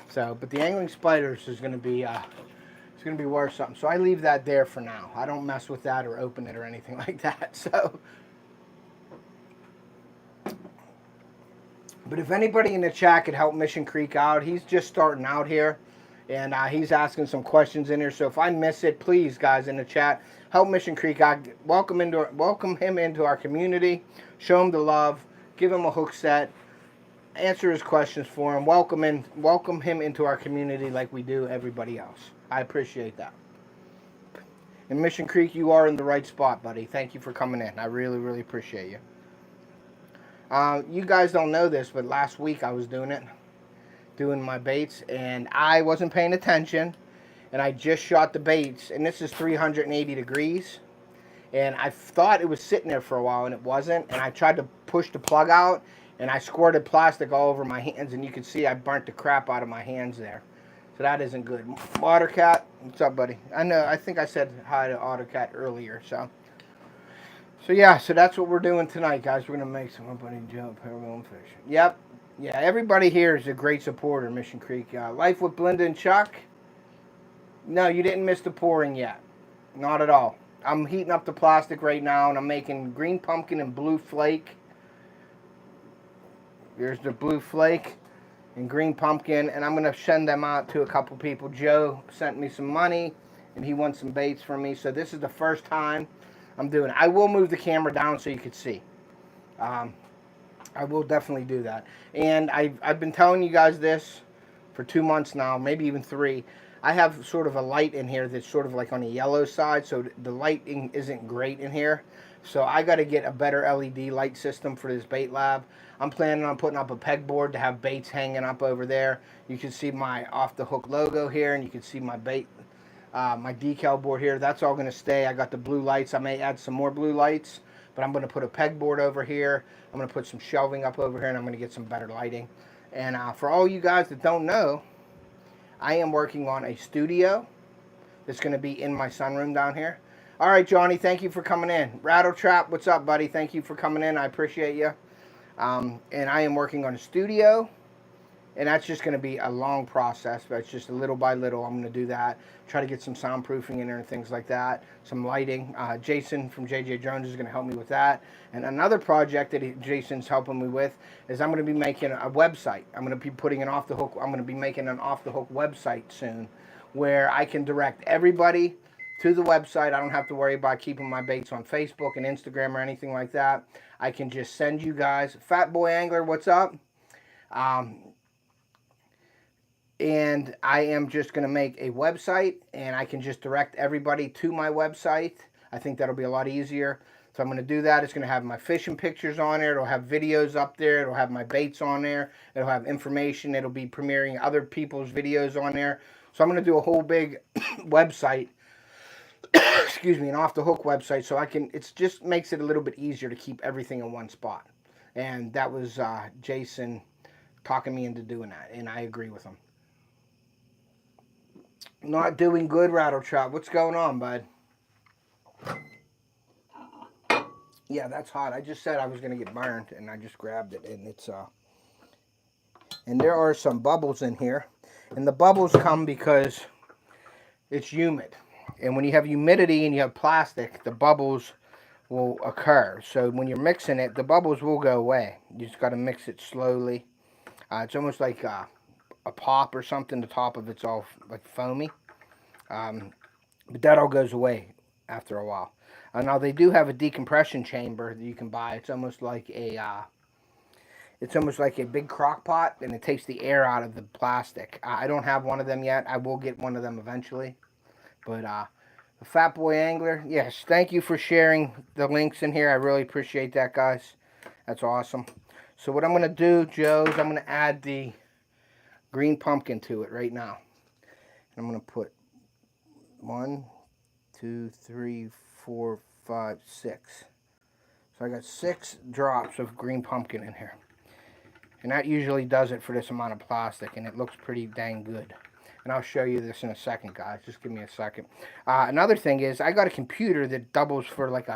So, but the Angling Spiders is going to be it's going to be worth something. So I leave that there for now. I don't mess with that or open it or anything like that. So. But if anybody in the chat could help Mission Creek out, he's just starting out here, and he's asking some questions in here. So if I miss it, please, guys, in the chat, help Mission Creek out. Welcome him into our community. Show him the love. Give him a hook set. Answer his questions for him. Welcome him into our community like we do everybody else. I appreciate that. And Mission Creek, you are in the right spot, buddy. Thank you for coming in. I really, really appreciate you. You guys don't know this, but last week I was doing my baits, and I wasn't paying attention, and I just shot the baits, and this is 380 degrees, and I thought it was sitting there for a while, and it wasn't, and I tried to push the plug out, and I squirted plastic all over my hands, and you can see I burnt the crap out of my hands there. So that isn't good. Ottercat, what's up, buddy? I think I said hi to Ottercat earlier, so yeah, so that's what we're doing tonight, guys. We're going to make somebody jump, parabellum fish. Yep. Yeah, everybody here is a great supporter, Mission Creek. Life with Belinda and Chuck. No, you didn't miss the pouring yet. Not at all. I'm heating up the plastic right now, and I'm making green pumpkin and blue flake. There's the blue flake and green pumpkin, and I'm going to send them out to a couple people. Joe sent me some money, and he wants some baits from me. So this is the first time I'm doing it. I will move the camera down so you can see. I will definitely do that. And I've been telling you guys this for 2 months now, maybe even 3. I have sort of a light in here that's sort of like on the yellow side, so the lighting isn't great in here. So I got to get a better LED light system for this bait lab. I'm planning on putting up a pegboard to have baits hanging up over there. You can see my off the hook logo here, and you can see my bait. My decal board here, that's all going to stay. I got the blue lights. I may add some more blue lights, but I'm going to put a pegboard over here. I'm going to put some shelving up over here, and I'm going to get some better lighting. And for all you guys that don't know, I am working on a studio that's going to be in my sunroom down here. All right, Johnny, thank you for coming in. Rattle Trap, what's up, buddy? Thank you for coming in. I appreciate you. And I am working on a studio. And that's just going to be a long process, but it's just a little by little. I'm going to do that. Try to get some soundproofing in there and things like that. Some lighting. Jason from JJ Jones is going to help me with that. And another project that Jason's helping me with is I'm going to be making a website. I'm going to be putting an off-the-hook. I'm going to be making an off-the-hook website soon, where I can direct everybody to the website. I don't have to worry about keeping my baits on Facebook and Instagram or anything like that. I can just send you guys. Fat Boy Angler, what's up? And I am just going to make a website, and I can just direct everybody to my website. I think that'll be a lot easier. So I'm going to do that. It's going to have my fishing pictures on there. It'll have videos up there. It'll have my baits on there. It'll have information. It'll be premiering other people's videos on there. So I'm going to do a whole big website. Excuse me, an off-the-hook website. So it just makes it a little bit easier to keep everything in one spot. And that was Jason talking me into doing that, and I agree with him. Not doing good, Rattle Trap. What's going on, bud? Yeah, that's hot. I just said I was going to get burned, and I just grabbed it, and it's and there are some bubbles in here, and the bubbles come because it's humid. And when you have humidity and you have plastic, the bubbles will occur. So when you're mixing it, the bubbles will go away. You just got to mix it slowly. It's almost like a pop or something. The top of it's all like foamy. But that all goes away after a while. Now they do have a decompression chamber that you can buy. It's almost like a big crock pot, and it takes the air out of the plastic. I don't have one of them yet. I will get one of them eventually. But the Fat Boy Angler, yes, thank you for sharing the links in here. I really appreciate that, guys. That's awesome. So what I'm going to do, Joe, is I'm going to add the green pumpkin to it right now. And I'm going to put 1, 2, 3, 4, 5, 6. So I got 6 drops of green pumpkin in here. And that usually does it for this amount of plastic, and it looks pretty dang good. And I'll show you this in a second, guys. Just give me a second. Another thing is, I got a computer that doubles for like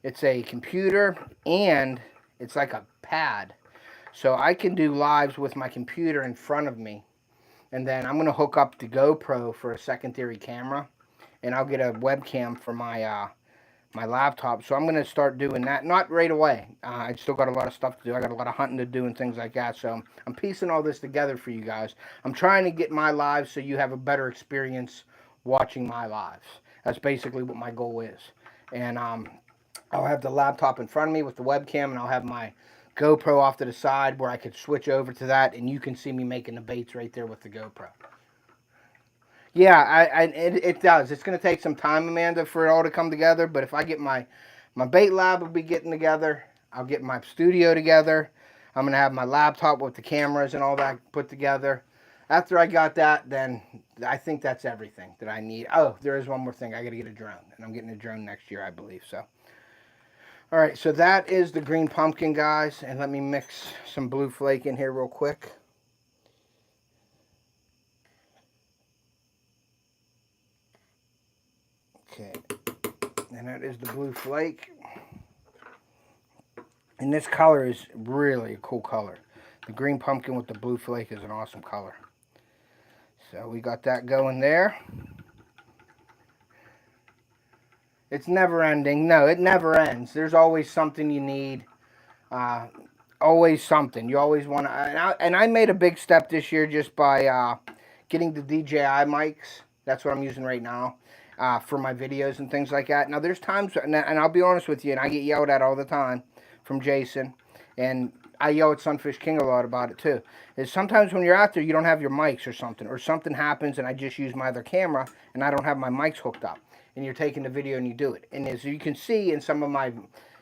it's a computer and it's like a pad. So I can do lives with my computer in front of me. And then I'm going to hook up the GoPro for a secondary camera. And I'll get a webcam for my my laptop. So I'm going to start doing that. Not right away. I still got a lot of stuff to do. I got a lot of hunting to do and things like that. So I'm piecing all this together for you guys. I'm trying to get my lives so you have a better experience watching my lives. That's basically what my goal is. And I'll have the laptop in front of me with the webcam, and I'll have my GoPro off to the side where I could switch over to that, and you can see me making the baits right there with the GoPro. Yeah, it does. It's going to take some time, Amanda, for it all to come together. But if I get my bait lab will be getting together. I'll get my studio together. I'm going to have my laptop with the cameras and all that put together. After I got that, then I think that's everything that I need. Oh, there is one more thing. I got to get a drone. And I'm getting a drone next year, I believe. So, all right. So that is the green pumpkin, guys. And let me mix some blue flake in here real quick. Okay, and that is the blue flake. And this color is really a cool color. The green pumpkin with the blue flake is an awesome color. So we got that going there. It's never ending. No, it never ends. There's always something you need. Always something. You always want to. And I made a big step this year just by getting the DJI mics. That's what I'm using right now. For my videos and things like that. Now, there's times, and I'll be honest with you, and I get yelled at all the time from Jason, and I yell at Sunfish King a lot about it too, is sometimes when you're out there, you don't have your mics or something happens, and I just use my other camera, and I don't have my mics hooked up, and you're taking the video and you do it. And as you can see in some of my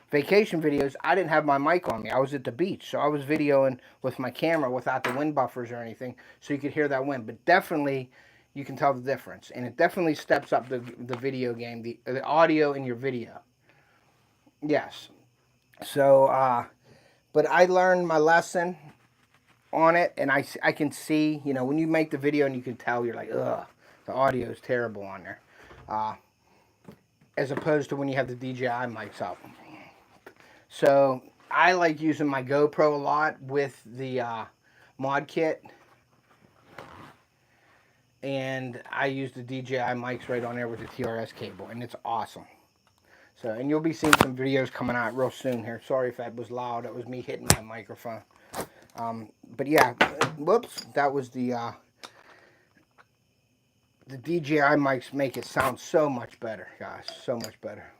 vacation videos, I didn't have my mic on me. I was at the beach, so I was videoing with my camera without the wind buffers or anything, so you could hear that wind. But definitely, you can tell the difference, and it definitely steps up the video game, the audio in your video. Yes. So, but I learned my lesson on it, and I can see, you know, when you make the video and you can tell, you're like, ugh, the audio is terrible on there. As opposed to when you have the DJI mics up. So, I like using my GoPro a lot with the mod kit. And I use the DJI mics right on there with the TRS cable, and it's awesome. So, and you'll be seeing some videos coming out real soon here. Sorry if that was loud. That was me hitting my microphone. But yeah, whoops, that was the DJI mics make it sound so much better, guys. So much better.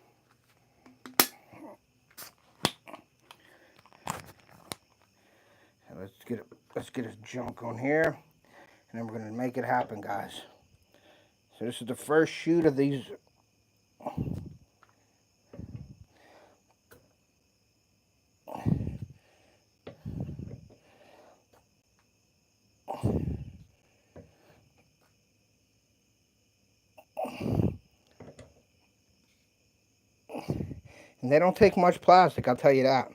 Let's get his junk on here. And then we're going to make it happen, guys. So this is the first shoot of these. And they don't take much plastic, I'll tell you that.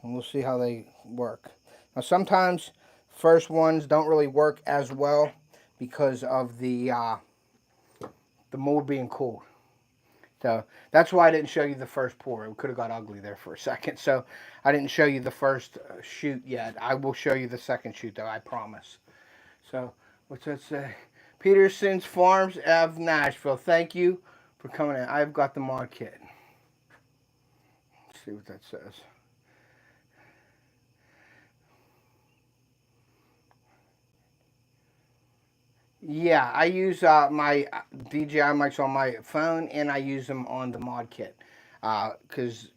And we'll see how they work. Now sometimes first ones don't really work as well because of the mold being cold. So that's why I didn't show you the first pour. It could have got ugly there for a second. So I didn't show you the first shoot yet. I will show you the second shoot though, I promise. So what's that say? Peterson's Farms of Nashville. Thank you for coming in. I've got the mod kit. Let's see what that says. Yeah, I use my DJI mics on my phone, and I use them on the mod kit because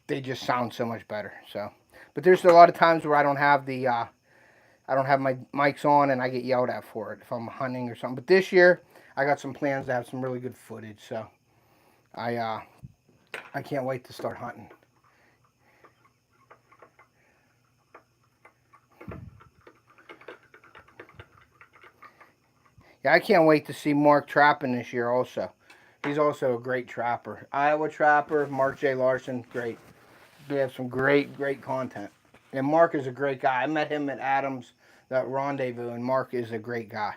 they just sound so much better. So, but there's a lot of times where I don't have the I don't have my mics on, and I get yelled at for it if I'm hunting or something. But this year, I got some plans to have some really good footage, so I can't wait to start hunting. Yeah, I can't wait to see Mark trapping this year also. He's also a great trapper. Iowa trapper, Mark J. Larson, great. We have some great content. And Mark is a great guy. I met him at Adams, that rendezvous, and Mark is a great guy.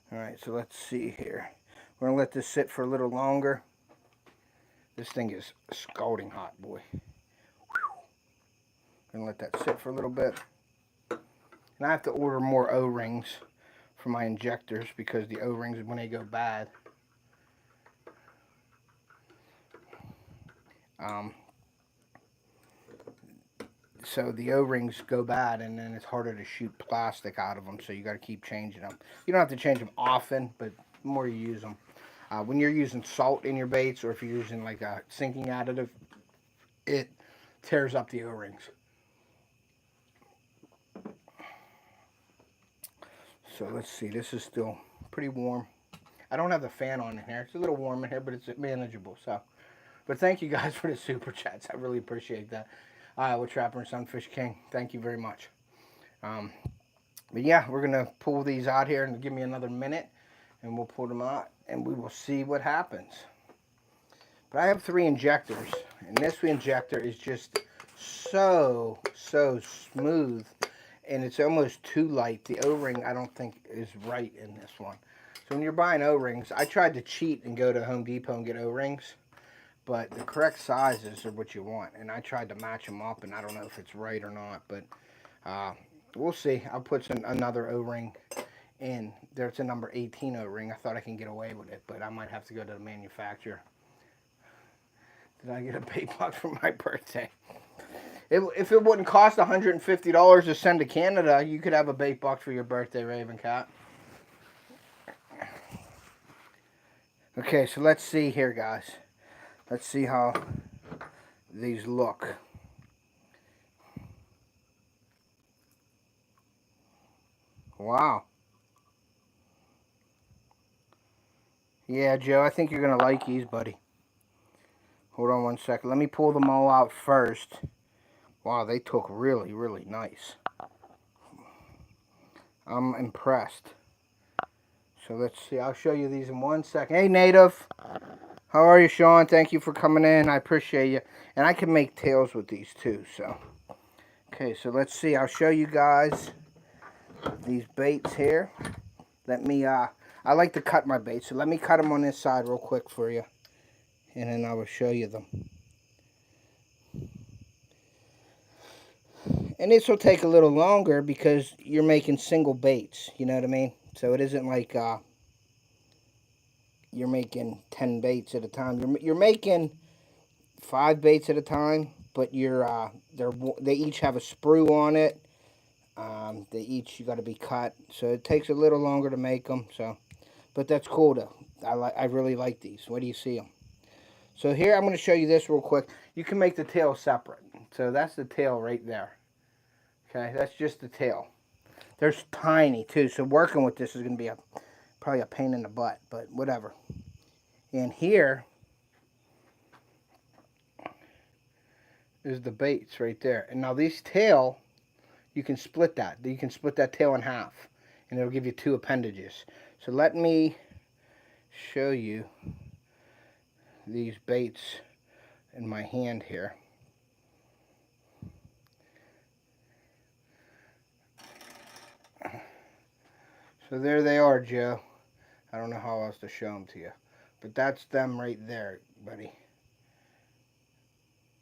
Alright, so let's see here. We're going to let this sit for a little longer. This thing is scalding hot, boy. Gonna let that sit for a little bit. And I have to order more O-rings for my injectors because the O-rings, when they go bad, so the O-rings go bad, and then it's harder to shoot plastic out of them, so you got to keep changing them. You don't have to change them often, but the more you use them. When you're using salt in your baits, or if you're using like a sinking additive, it tears up the O-rings. So let's see, this is still pretty warm. I don't have the fan on in here. It's a little warm in here, but it's manageable. So, but thank you guys for the super chats. I really appreciate that. Iowa Trapper and Sunfish King, thank you very much. But yeah, we're gonna pull these out here and give me another minute, and we'll pull them out, and we will see what happens. But I have 3 injectors, and this injector is just so smooth, and it's almost too light. The O-ring I don't think is right in this one. So when you're buying O-rings, I tried to cheat and go to Home Depot and get O-rings, but the correct sizes are what you want, and I tried to match them up, and I don't know if it's right or not, but we'll see. I'll put another O-ring in. There's a number 18 O-ring. I thought I can get away with it, but I might have to go to the manufacturer. Did I get a bait box for my birthday? If it wouldn't cost $150 to send to Canada, you could have a bait box for your birthday, Raven Cat. Okay, so let's see here, guys. Let's see how these look. Wow. Yeah, Joe, I think you're going to like these, buddy. Hold on one second. Let me pull them all out first. Wow, they took really nice. I'm impressed. So let's see. I'll show you these in 1 second. Hey, Native. How are you, Sean? Thank you for coming in. I appreciate you. And I can make tails with these too, so. Okay, so let's see. I'll show you guys these baits here. Let me, I like to cut my baits, so let me cut them on this side real quick for you. And then I will show you them. And this will take a little longer because you're making single baits, you know what I mean? So it isn't like you're making 10 baits at a time. You're making 5 baits at a time, but they each have a sprue on it. You got to be cut, so it takes a little longer to make them. So, but that's cool though. I really like these. Where do you see them? So here I'm going to show you this real quick. You can make the tail separate. So that's the tail right there. Okay, that's just the tail. They're tiny too, so working with this is going to be probably a pain in the butt, but whatever. And here is the baits right there. And now these tail, you can split that. You can split that tail in half, and it'll give you 2 appendages. So let me show you these baits in my hand here. So So there they are, Joe. I don't know how else to show them to you. But that's them right there, buddy.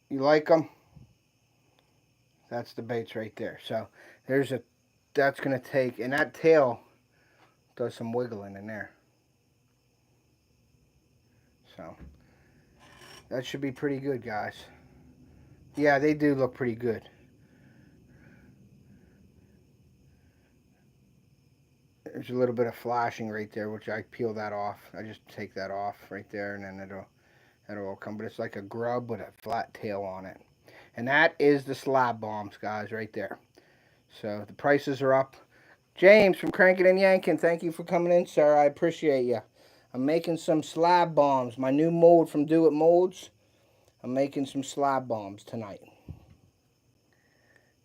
You like them? That's the baits right there. So that's going to take, and that tail does some wiggling in there. So that should be pretty good, guys. Yeah, they do look pretty good. There's a little bit of flashing right there, which I peel that off. I just take that off right there, and then it'll all come. But it's like a grub with a flat tail on it. And that is the Slab Bombs, guys, right there. So the prices are up. James from Crankin' and Yankin', thank you for coming in, sir. I appreciate you. I'm making some Slab Bombs, my new mold from itMolds. I'm making some Slab Bombs tonight.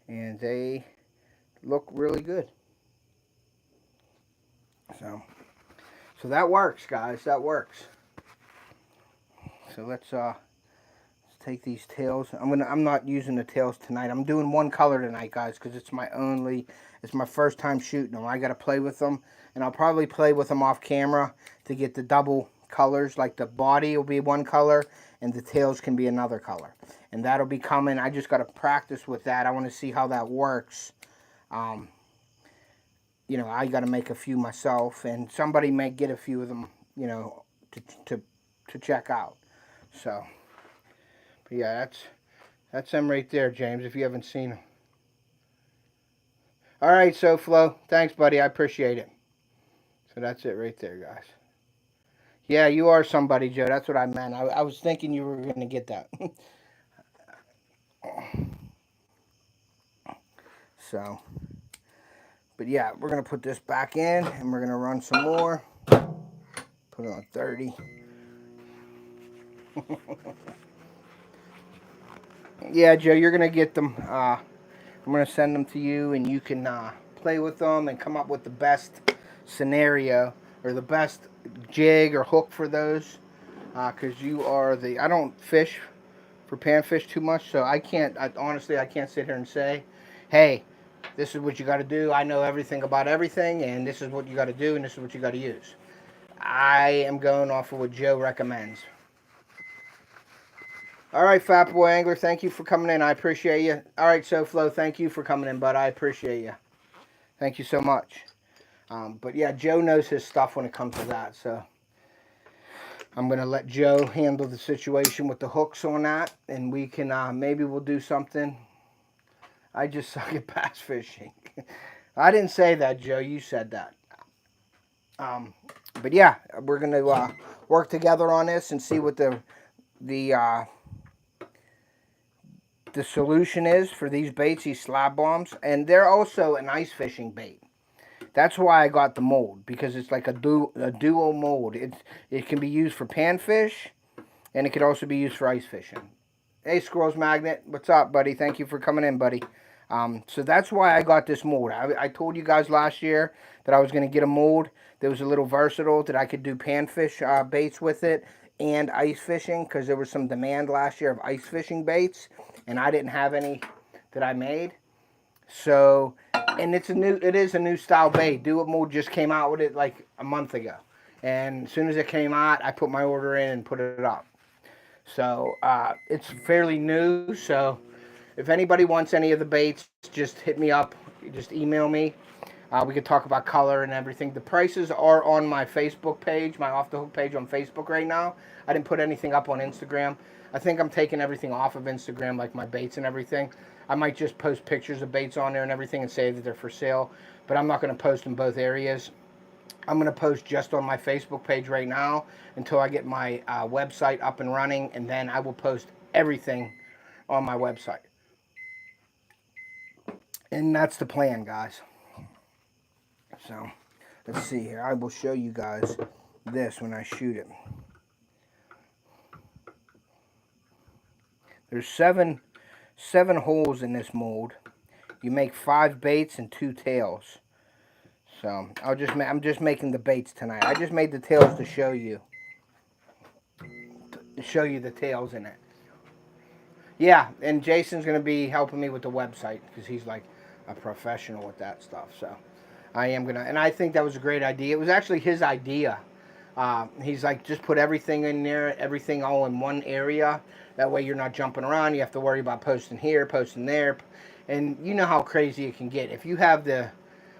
And they look really good. So that works, guys. That works. So let's take these tails. I'm not using the tails tonight. I'm doing one color tonight, guys, because it's my first time shooting them. I got to play with them, and I'll probably play with them off camera to get the double colors. Like the body will be one color, and the tails can be another color. And that'll be coming. I just got to practice with that. I want to see how that works. You know, I got to make a few myself, and somebody may get a few of them, you know, to check out. So, but yeah, that's them right there, James, if you haven't seen them. All right, so Flo, thanks, buddy. I appreciate it. So that's it right there, guys. Yeah, you are somebody, Joe. That's what I meant. I was thinking you were going to get that. So, but yeah, we're going to put this back in, and we're going to run some more. Put it on 30. Yeah, Joe, you're going to get them. I'm going to send them to you, and you can play with them and come up with the best scenario or the best jig or hook for those. Because you are I don't fish for panfish too much, so honestly, I can't sit here and say, hey, this is what you got to do. I know everything about everything, and this is what you got to do, and this is what you got to use. I am going off of what Joe recommends. All right, Fat Boy Angler, thank you for coming in. I appreciate you. All right, So Flo, thank you for coming in, bud. I appreciate you. Thank you so much. But yeah, Joe knows his stuff when it comes to that, so I'm going to let Joe handle the situation with the hooks on that, and we can, maybe we'll do something. I just suck at bass fishing. I didn't say that, Joe. You said that. But yeah, we're going to work together on this and see what the solution is for these baits, these Slab Bombs. And they're also an ice fishing bait. That's why I got the mold, because it's like a dual mold. It can be used for panfish, and it could also be used for ice fishing. Hey, Squirrels Magnet, what's up, buddy? Thank you for coming in, buddy. So that's why I got this mold. I told you guys last year that I was going to get a mold that was a little versatile, that I could do panfish baits with it and ice fishing, because there was some demand last year of ice fishing baits, and I didn't have any that I made. So, and it is a new style bait. itMolds just came out with it like a month ago, and as soon as it came out, I put my order in and put it up. So it's fairly new. So if anybody wants any of the baits, just hit me up. Just email me. We could talk about color and everything. The prices are on my Facebook page, my Off the Hook page on Facebook right now. I didn't put anything up on Instagram. I think I'm taking everything off of Instagram, like my baits and everything. I might just post pictures of baits on there and everything and say that they're for sale, but I'm not going to post in both areas. I'm going to post just on my Facebook page right now until I get my website up and running, and then I will post everything on my website. And that's the plan, guys. So, let's see here. I will show you guys this when I shoot it. There's seven holes in this mold. You make 5 baits and 2 tails. So I'm just making the baits tonight. I just made the tails to show you the tails in it. Yeah, and Jason's gonna be helping me with the website because he's like a professional with that stuff. So I am gonna, and I think that was a great idea. It was actually his idea. He's like, just put everything in there, everything all in one area. That way you're not jumping around. You have to worry about posting here, posting there. And you know how crazy it can get. If you have the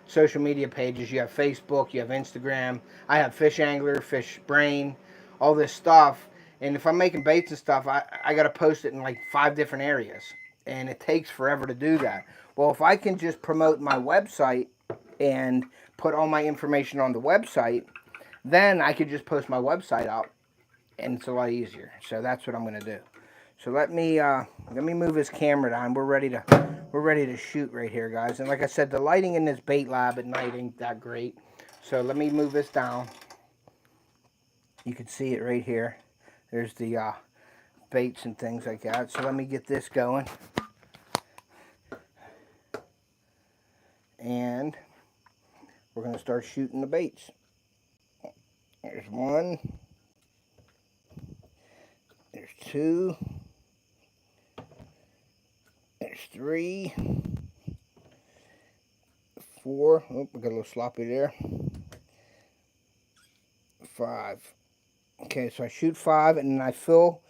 social media pages, you have Facebook, you have Instagram. I have Fish Angler, Fish Brain, all this stuff. And if I'm making baits and stuff, I got to post it in like 5 different areas. And it takes forever to do that. Well, if I can just promote my website and put all my information on the website, then I could just post my website up, and it's a lot easier. So that's what I'm going to do. So let me move this camera down. We're ready to shoot right here, guys. And like I said, the lighting in this bait lab at night ain't that great. So let me move this down. You can see it right here. There's the baits and things like that. So let me get this going. And we're going to start shooting the baits. There's 1. There's 2. There's 3. 4. Oh, we got a little sloppy there. 5. Okay, so I shoot 5, and then I fill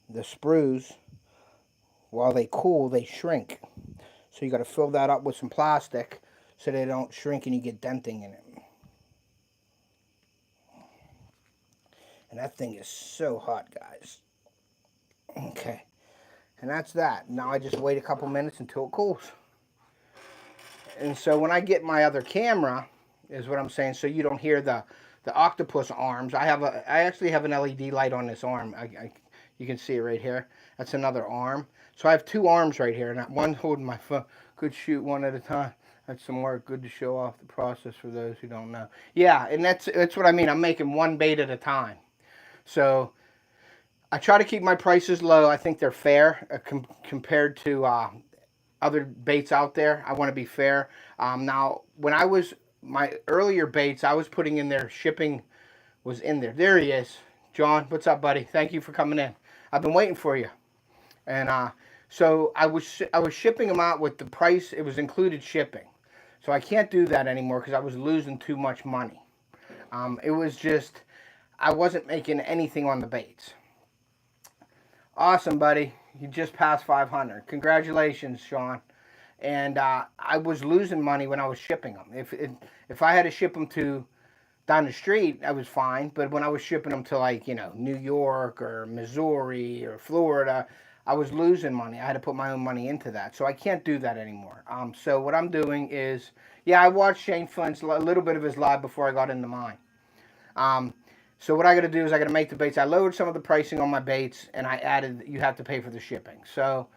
the sprues. While they cool, they shrink. So you got to fill that up with some plastic so they don't shrink and you get denting in it. And that thing is so hot, guys. Okay. And that's that. Now I just wait a couple minutes until it cools. And so when I get my other camera, is what I'm saying, so you don't hear the octopus arms. I actually have an LED light on this arm. You can see it right here. That's another arm. So I have 2 arms right here, and one holding my phone. Could shoot one at a time. That's some work. Good to show off the process for those who don't know. Yeah, and that's what I mean. I'm making one bait at a time. So I try to keep my prices low. I think they're fair compared to other baits out there. I want to be fair. Now, when I was my earlier baits, I was putting in there, shipping was in there. There he is. John, what's up, buddy? Thank you for coming in. I've been waiting for you. And so I was shipping them out with the price. It was included shipping. So I can't do that anymore because I was losing too much money. It was just, I wasn't making anything on the baits. Awesome, buddy. You just passed 500. Congratulations, Sean. And I was losing money when I was shipping them. If I had to ship them to down the street, I was fine. But when I was shipping them to, like, you know, New York or Missouri or Florida, I was losing money. I had to put my own money into that. So I can't do that anymore. So what I'm doing is, yeah, I watched Shane Flint's a little bit of his live before I got into mine. So what I got to do is I got to make the baits. I lowered some of the pricing on my baits, and I added, you have to pay for the shipping. So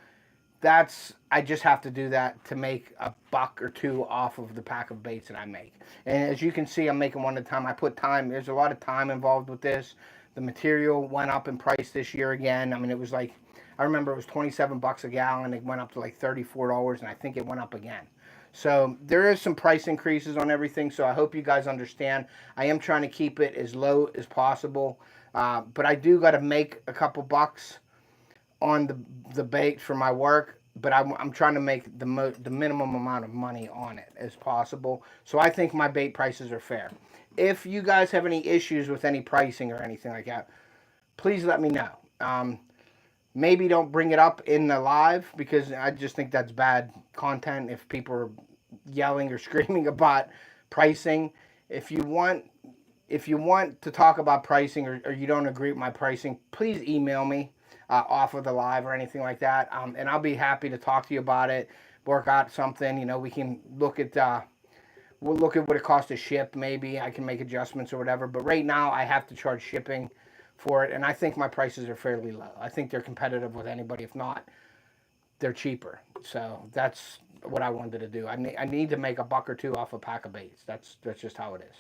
I just have to do that to make $1 or $2 off of the pack of baits that I make. And as you can see, I'm making one at a time. I put time. There's a lot of time involved with this. The material went up in price this year again. I mean, it was like, I remember it was 27 bucks a gallon. It went up to like $34, and I think it went up again. So there is some price increases on everything, so I hope you guys understand. I am trying to keep it as low as possible, but I do got to make a couple bucks on the bait for my work, but I'm trying to make the minimum amount of money on it as possible. So I think my bait prices are fair. If you guys have any issues with any pricing or anything like that, please let me know. Maybe don't bring it up in the live because I just think that's bad content if people are yelling or screaming about pricing. If you want to talk about pricing or you don't agree with my pricing, please email me off of the live or anything like that, and I'll be happy to talk to you about it, work out something. You know, we can look at we'll look at what it costs to ship. Maybe I can make adjustments or whatever. But right now I have to charge shipping for it, and I think my prices are fairly low. I think they're competitive with anybody. If not, they're cheaper. So that's what I wanted to do. I need to make $1 or $2 off a pack of baits. That's just how it is.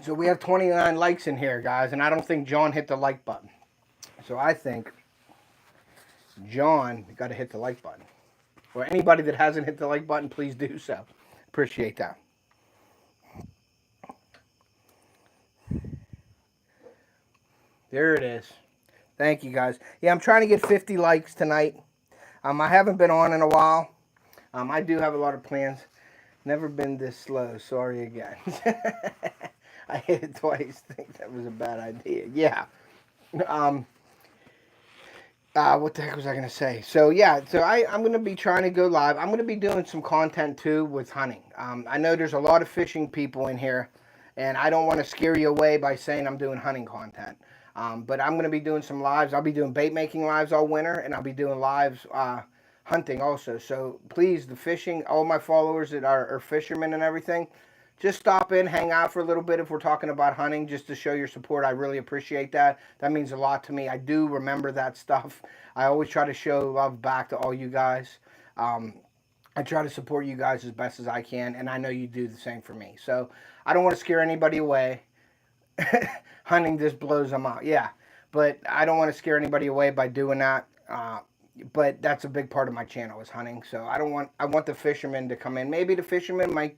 So we have 29 likes in here, guys, and I don't think John hit the like button. So I think John got to hit the like button. Or anybody that hasn't hit the like button, please do so. Appreciate that. There it is. Thank you, guys. Yeah, I'm trying to get 50 likes tonight. I haven't been on in a while. I do have a lot of plans. Never been this slow. Sorry again. I hit it twice. Think that was a bad idea. Yeah. Um, what the heck was I going to say? So, yeah, so I'm going to be trying to go live. I'm going to be doing some content, too, with hunting. I know there's a lot of fishing people in here, and I don't want to scare you away by saying I'm doing hunting content. But I'm going to be doing some lives. I'll be doing bait making lives all winter, and I'll be doing lives hunting also. So, please, the fishing, all my followers that are fishermen and everything, just stop in, hang out for a little bit if we're talking about hunting, just to show your support. I really appreciate that. That means a lot to me. I do remember that stuff. I always try to show love back to all you guys. I try to support you guys as best as I can, and I know you do the same for me. So I don't want to scare anybody away. Hunting just blows them out. Yeah, but I don't want to scare anybody away by doing that. But that's a big part of my channel is hunting. So I want the fishermen to come in. Maybe the fishermen might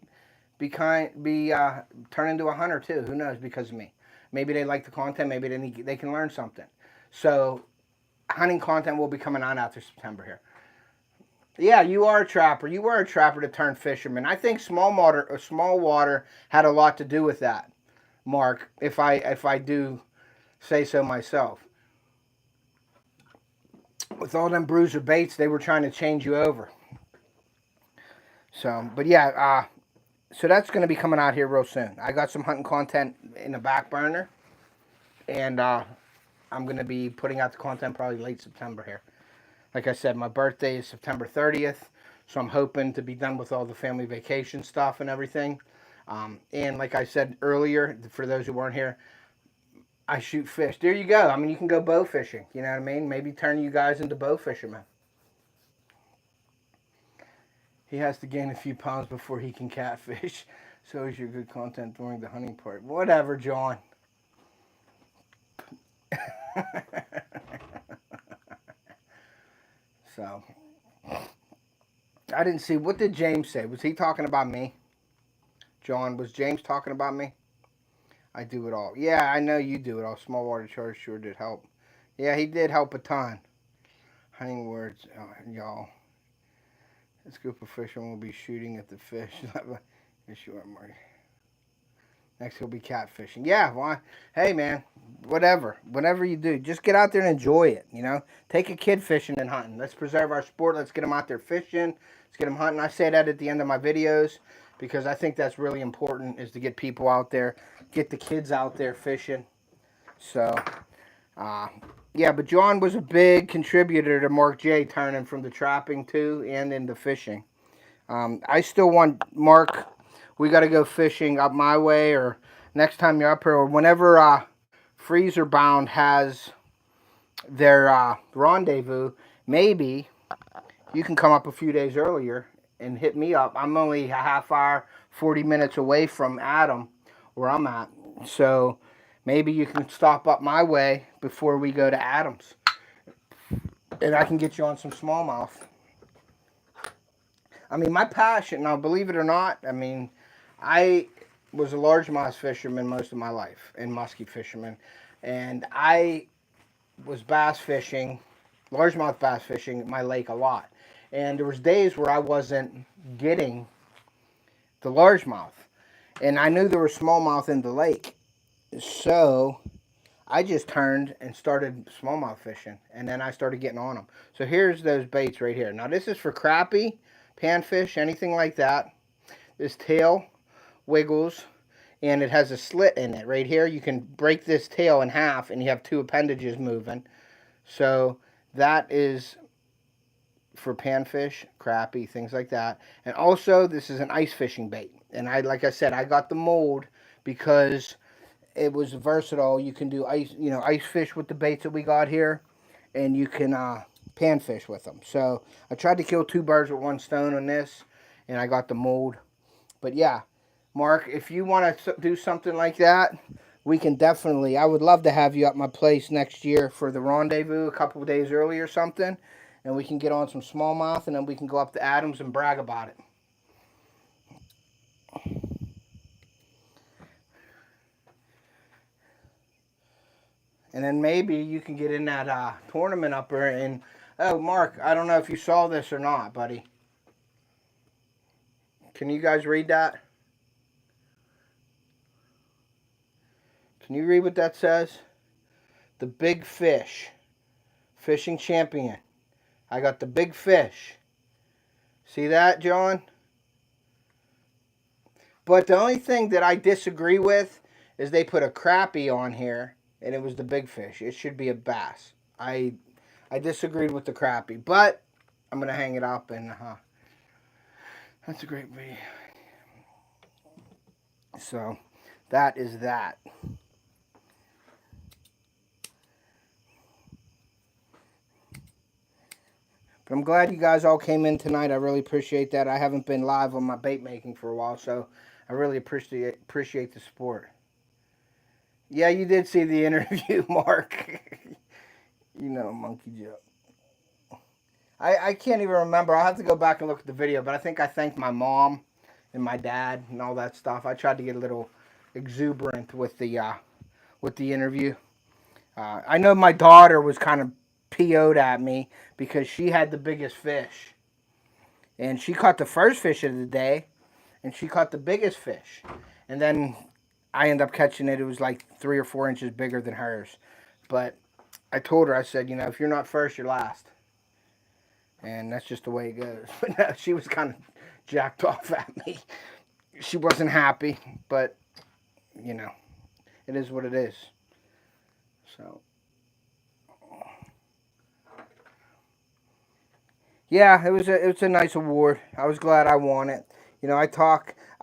turn into a hunter too. Who knows? Because of me. Maybe they like the content. Maybe they can learn something. So hunting content will be coming on after September here. Yeah, you are a trapper. You were a trapper to turn fisherman. I think small water had a lot to do with that, Mark. If I do say so myself. With all them bruiser baits, they were trying to change you over. So, but yeah, so that's going to be coming out here real soon. I got some hunting content in the back burner, and I'm going to be putting out the content probably late September here. Like I said, my birthday is September 30th, so I'm hoping to be done with all the family vacation stuff and everything. And like I said earlier, for those who weren't here, I shoot fish. There you go. I mean, you can go bow fishing. You know what I mean? Maybe turn you guys into bow fishermen. He has to gain a few pounds before he can catfish. So is your good content during the hunting part. Whatever, John. So, I didn't see. What did James say? Was he talking about me? John, was James talking about me? I do it all. Yeah, I know you do it all. Small water charge sure did help. Yeah, he did help a ton. Hunting words, y'all. This group of fishermen will be shooting at the fish. Next he'll be catfishing. Yeah, well, hey man, whatever you do, just get out there and enjoy it. You know, take a kid fishing and hunting. Let's preserve our sport. Let's get them out there fishing. Let's get them hunting. I say that at the end of my videos because I think that's really important, is to get people out there, get the kids out there fishing. So, yeah, but John was a big contributor to Mark J turning from the trapping too and into fishing. I still want Mark. We got to go fishing up my way, or next time you're up here, or whenever Freezer Bound has their rendezvous, maybe you can come up a few days earlier and hit me up. I'm only a half hour, 40 minutes away from Adam, where I'm at. So maybe you can stop up my way before we go to Adam's, and I can get you on some smallmouth. I mean, my passion, now believe it or not, I mean, I was a largemouth fisherman most of my life, and muskie fisherman, and I was bass fishing, largemouth bass fishing at my lake a lot. And there was days where I wasn't getting the largemouth, and I knew there was smallmouth in the lake. So I just turned and started smallmouth fishing, and then I started getting on them. So here's those baits right here. Now this is for crappie, panfish, anything like that. This tail wiggles, and it has a slit in it right here. You can break this tail in half, and you have two appendages moving. So that is for panfish, crappie, things like that. And also, this is an ice fishing bait. And like I said, I got the mold because it was versatile. You can do ice fish with the baits that we got here, and you can panfish with them. So I tried to kill two birds with one stone on this, and I got the mold. But yeah, Mark, if you want to do something like that, we can definitely. I would love to have you at my place next year for the rendezvous a couple of days early or something, and we can get on some smallmouth, and then we can go up to Adams and brag about it. And then maybe you can get in that tournament up there. And, oh, Mark, I don't know if you saw this or not, buddy. Can you guys read that? Can you read what that says? The big fish. Fishing champion. I got the big fish. See that, John? But the only thing that I disagree with is they put a crappie on here, and it was the big fish. It should be a bass. I disagreed with the crappie, but I'm going to hang it up, and that's a great video. So, that is that. But I'm glad you guys all came in tonight. I really appreciate that. I haven't been live on my bait making for a while, so I really appreciate the support. Yeah, you did see the interview, Mark. You know, Monkey Joe. I can't even remember. I'll have to go back and look at the video, but I think I thanked my mom and my dad and all that stuff. I tried to get a little exuberant with the interview. I know my daughter was kind of PO'd at me because she had the biggest fish. And she caught the first fish of the day, and she caught the biggest fish. And then I ended up catching it. It was like 3 or 4 inches bigger than hers. But I told her, I said, you know, if you're not first, you're last. And that's just the way it goes. But no, she was kind of jacked off at me. She wasn't happy, but, you know, it is what it is. So, yeah, it was a nice award. I was glad I won it. You know, I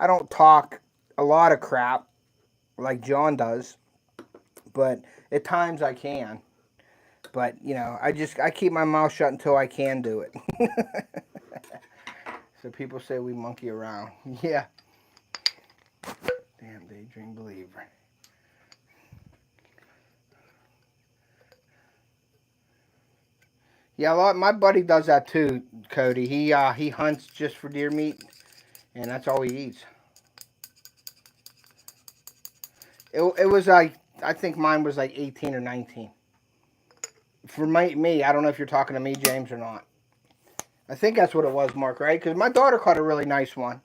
don't talk a lot of crap like John does, but at times I can. But, you know, I keep my mouth shut until I can do it. So people say we monkey around. Yeah. Damn daydream believer. Yeah, my buddy does that too, Cody. He hunts just for deer meat, and that's all he eats. It was like, I think mine was like 18 or 19. For me, I don't know if you're talking to me, James, or not. I think that's what it was, Mark, right? Because my daughter caught a really nice one.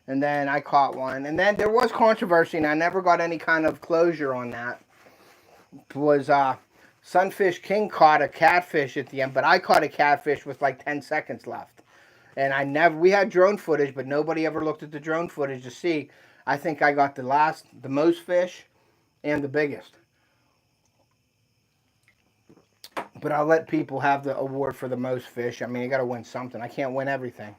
And then I caught one. And then there was controversy, and I never got any kind of closure on that. It was Sunfish King caught a catfish at the end, but I caught a catfish with like 10 seconds left. And we had drone footage, but nobody ever looked at the drone footage to see. I think I got the most fish and the biggest. But I'll let people have the award for the most fish. I mean, you got to win something. I can't win everything.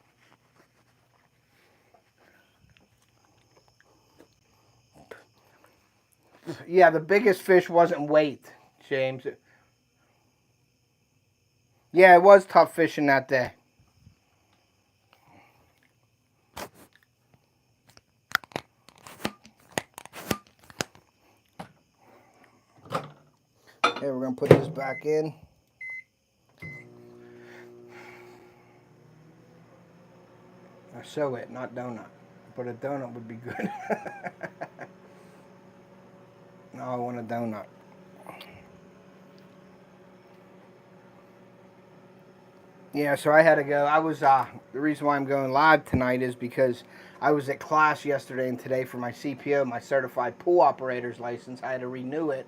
Yeah, the biggest fish wasn't weight, James. Yeah, it was tough fishing that day. Okay, we're going to put this back in. I sew it, not donut. But a donut would be good. No, I want a donut. Yeah, so I had to go. I was, the reason why I'm going live tonight is because I was at class yesterday and today for my CPO, my Certified Pool Operator's License. I had to renew it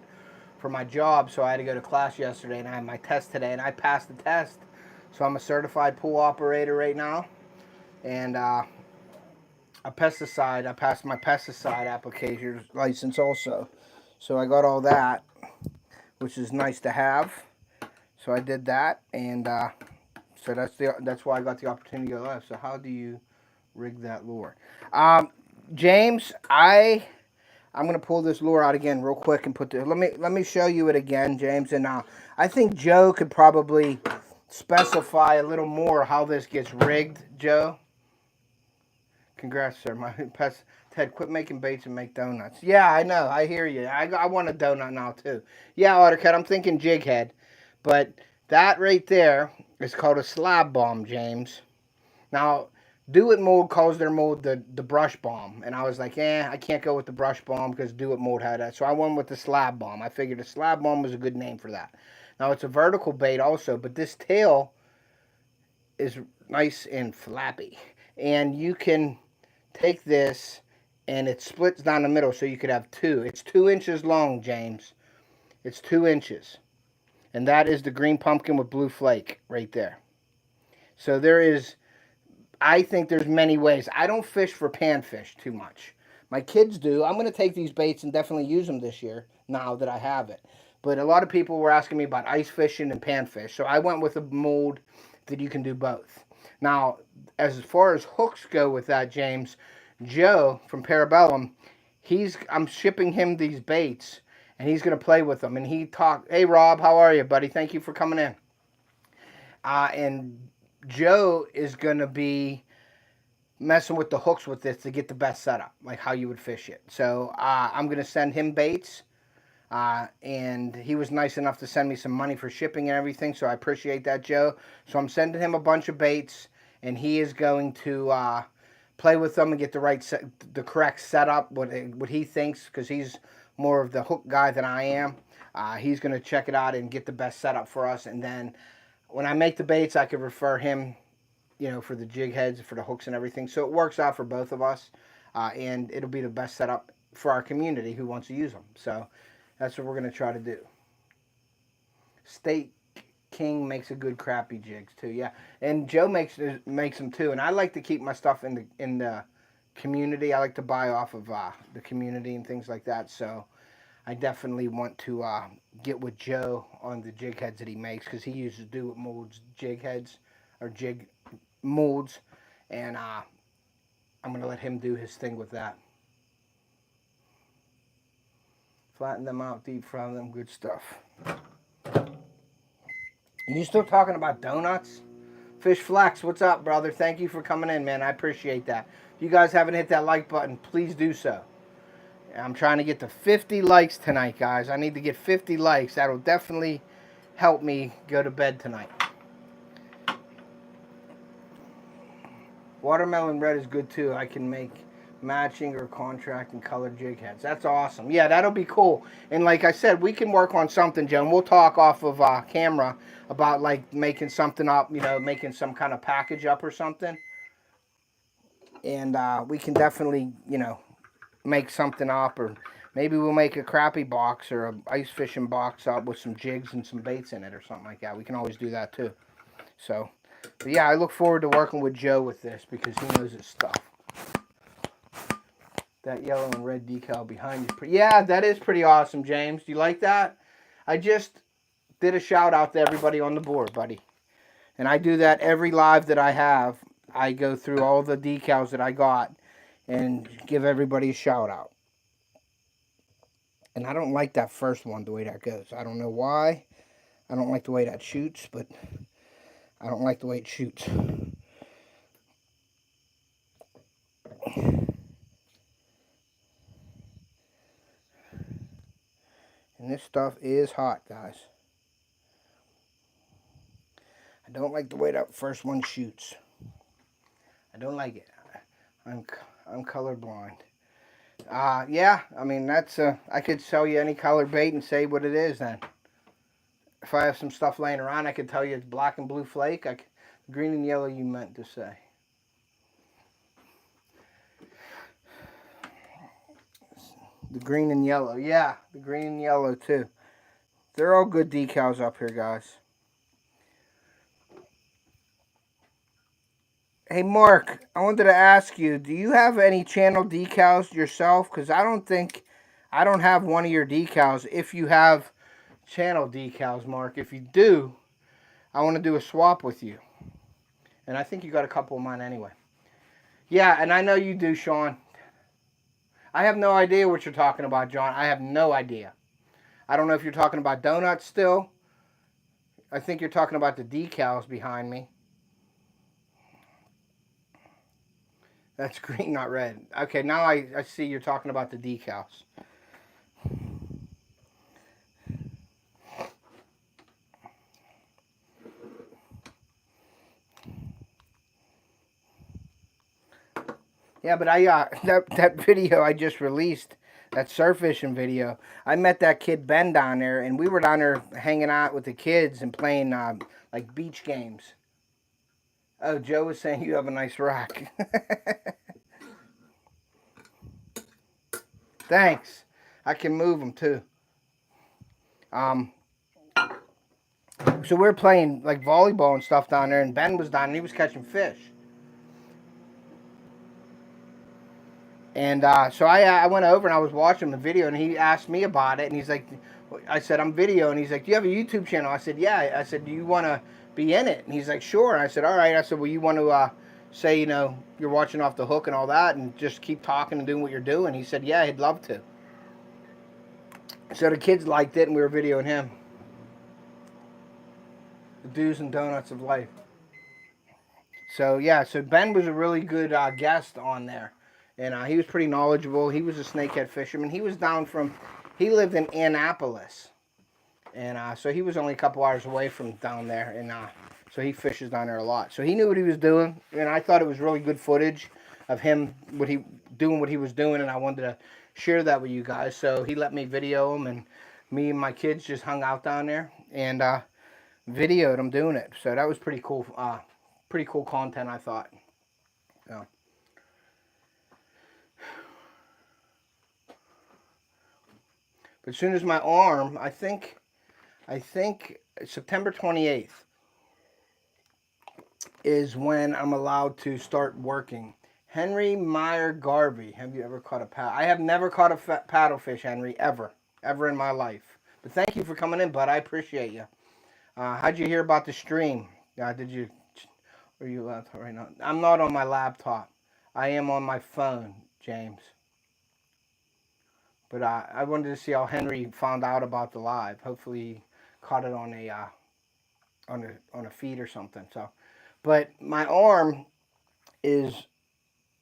for my job, so I had to go to class yesterday, and I had my test today, and I passed the test. So I'm a Certified Pool Operator right now. And I passed my pesticide application license also. So I got all that, which is nice to have. So I did that, and so that's why I got the opportunity to go live. So how do you rig that lure? James, I'm gonna pull this lure out again real quick and put let me show you it again, James. And I think Joe could probably specify a little more how this gets rigged, Joe. Congrats, sir. Ted, quit making baits and make donuts. Yeah, I know. I hear you. I want a donut now, too. Yeah, Autocat, I'm thinking jig head. But that right there is called a slab bomb, James. Now, Do It Mold calls their mold the brush bomb. And I was like, I can't go with the brush bomb because Do It Mold had that. So I went with the slab bomb. I figured the slab bomb was a good name for that. Now, it's a vertical bait also, but this tail is nice and flappy. And you can take this, and it splits down the middle so you could have two. It's 2 inches long, James. It's 2 inches. And that is the green pumpkin with blue flake right there. So there is, I think there's many ways. I don't fish for panfish too much. My kids do. I'm going to take these baits and definitely use them this year now that I have it. But a lot of people were asking me about ice fishing and panfish. So I went with a mold that you can do both. Now, as far as hooks go with that, James, Joe from Parabellum, I'm shipping him these baits, and he's going to play with them. And he talked, hey, Rob, how are you, buddy? Thank you for coming in. And Joe is going to be messing with the hooks with this to get the best setup, like how you would fish it. So I'm going to send him baits. And he was nice enough to send me some money for shipping and everything, so I appreciate that, Joe. So I'm sending him a bunch of baits, and he is going to play with them and get the correct setup, what he thinks, because he's more of the hook guy than I am. He's going to check it out and get the best setup for us, and then when I make the baits, I could refer him, for the jig heads, for the hooks and everything. So it works out for both of us, and it'll be the best setup for our community who wants to use them. So that's what we're going to try to do. State King makes a good crappie jigs too, yeah. And Joe makes them too. And I like to keep my stuff in the community. I like to buy off of the community and things like that. So I definitely want to get with Joe on the jig heads that he makes, because he uses itMolds jig heads or jig molds, and I'm going to let him do his thing with that. Flatten them out, deep fry them, good stuff. You still talking about donuts? Fish Flex, what's up, brother? Thank you for coming in, man. I appreciate that. If you guys haven't hit that like button, please do so. I'm trying to get to 50 likes tonight, guys. I need to get 50 likes. That'll definitely help me go to bed tonight. Watermelon red is good, too. I can make matching or contract and colored jig heads. That's awesome. Yeah, that'll be cool. And like I said, we can work on something, Joe. And we'll talk off of camera about like making something up, making some kind of package up or something. And we can definitely, make something up, or maybe we'll make a crappie box or a ice fishing box up with some jigs and some baits in it or something like that. We can always do that too. So, but yeah, I look forward to working with Joe with this, because he knows his stuff. That yellow and red decal behind you. Yeah, that is pretty awesome, James. Do you like that? I just did a shout out to everybody on the board, buddy. And I do that every live that I have. I go through all the decals that I got and give everybody a shout out. And I don't like that first one, the way that goes. I don't know why. I don't like the way that shoots, but I don't like the way it shoots. And this stuff is hot, guys. I don't like the way that first one shoots. I don't like it. I'm colorblind. Yeah, I mean, that's, I could sell you any colored bait and say what it is then. If I have some stuff laying around, I could tell you it's black and blue flake. Green and yellow you meant to say. The green and yellow. Yeah, the green and yellow too. They're all good decals up here, guys. Hey, Mark, I wanted to ask you, do you have any channel decals yourself? Because I don't have one of your decals. If you have channel decals, Mark, if you do, I want to do a swap with you. And I think you got a couple of mine anyway. Yeah, and I know you do, Sean. I have no idea what you're talking about, John. I have no idea. I don't know if you're talking about donuts still. I think you're talking about the decals behind me. That's green, not red. Okay, now I see you're talking about the decals. Yeah, but that video I just released, that surf fishing video, I met that kid Ben down there, and we were down there hanging out with the kids and playing like beach games. Oh, Joe was saying you have a nice rack. Thanks. I can move them too. So we were playing like volleyball and stuff down there, and Ben was down and he was catching fish. And so I went over and I was watching the video, and he asked me about it, and he's like, I said, I'm video, and he's like, do you have a YouTube channel? I said, yeah. I said, do you want to be in it? And he's like, sure. And I said, all right. I said, well, you want to say, you know, you're watching Off the Hook and all that, and just keep talking and doing what you're doing? He said, yeah, he'd love to. So the kids liked it, and we were videoing him. The do's and donuts of life. So yeah, so Ben was a really good guest on there. And he was pretty knowledgeable. He was a snakehead fisherman. He was down from, he lived in Annapolis. And so he was only a couple hours away from down there. And so he fishes down there a lot. So he knew what he was doing. And I thought it was really good footage of him, doing what he was doing. And I wanted to share that with you guys. So he let me video him. And me and my kids just hung out down there and videoed him doing it. So that was pretty cool. Pretty cool content, I thought. So. But as soon as my arm, I think September 28th is when I'm allowed to start working. Henry Meyer Garvey. Have you ever caught a paddle? I have never caught a paddlefish, Henry, ever in my life. But thank you for coming in, bud. I appreciate you. How'd you hear about the stream? Did you? Are you laptop right now? I'm not on my laptop. I am on my phone, James. But I wanted to see how Henry found out about the live. Hopefully, he caught it on a feed or something. So, but my arm is,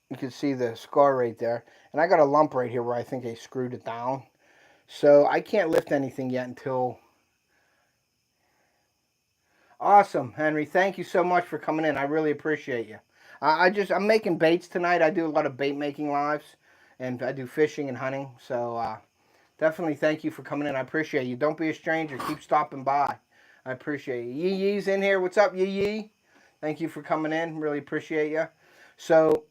you can see the scar right there, and I got a lump right here where I think they screwed it down. So I can't lift anything yet until. Awesome, Henry. Thank you so much for coming in. I really appreciate you. I'm making baits tonight. I do a lot of bait making lives, and I do fishing and hunting. So definitely thank you for coming in. I appreciate you. Don't be a stranger. Keep stopping by. I appreciate you. Yee Yee's in here. What's up, Yee Yee? Thank you for coming in. Really appreciate you. So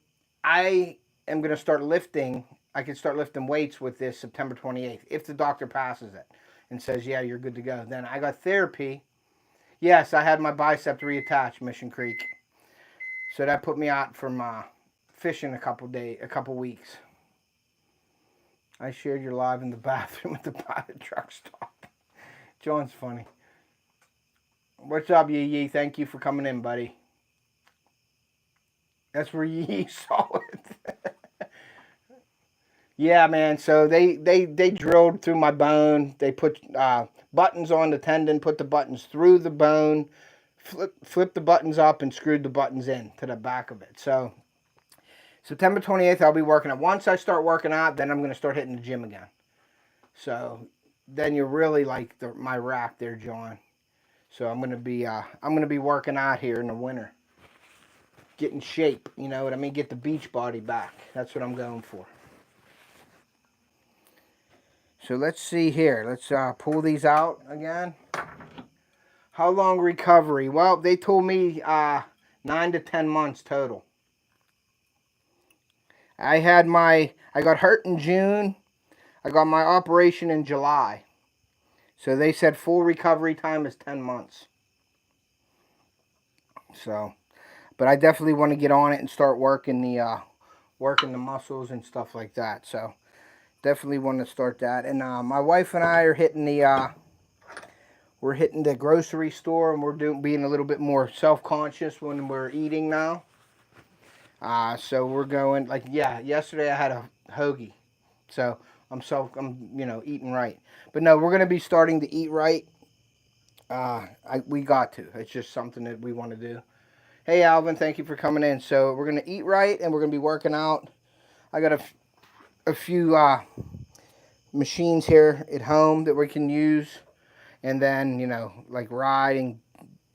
I am going to start lifting. I can start lifting weights with this September 28th if the doctor passes it and says, yeah, you're good to go. Then I got therapy. Yes, I had my bicep reattached, Mission Creek. So that put me out from fishing a couple weeks. I shared your live in the bathroom at the pilot truck stop. John's funny. What's up, Yee Yee? Thank you for coming in, buddy. That's where Yee Yee saw it. Yeah, man. So they drilled through my bone. They put buttons on the tendon, put the buttons through the bone, flip the buttons up, and screwed the buttons in to the back of it. So September 28th, I'll be working out. Once I start working out, then I'm going to start hitting the gym again. So then you're really like my rack there, John. So I'm going to be working out here in the winter, getting shape. You know what I mean? Get the beach body back. That's what I'm going for. So let's see here. Let's pull these out again. How long recovery? Well, they told me 9 to 10 months total. I got hurt in June. I got my operation in July. So they said full recovery time is 10 months. So, but I definitely want to get on it and start working the muscles and stuff like that. So definitely want to start that. And my wife and I are hitting we're hitting the grocery store, and we're being a little bit more self-conscious when we're eating now. So we're going, like, yeah, yesterday I had a hoagie. So I'm eating right. But no, we're going to be starting to eat right. We got to. It's just something that we want to do. Hey, Alvin, thank you for coming in. So we're going to eat right, and we're going to be working out. I got a few machines here at home that we can use. And then, like riding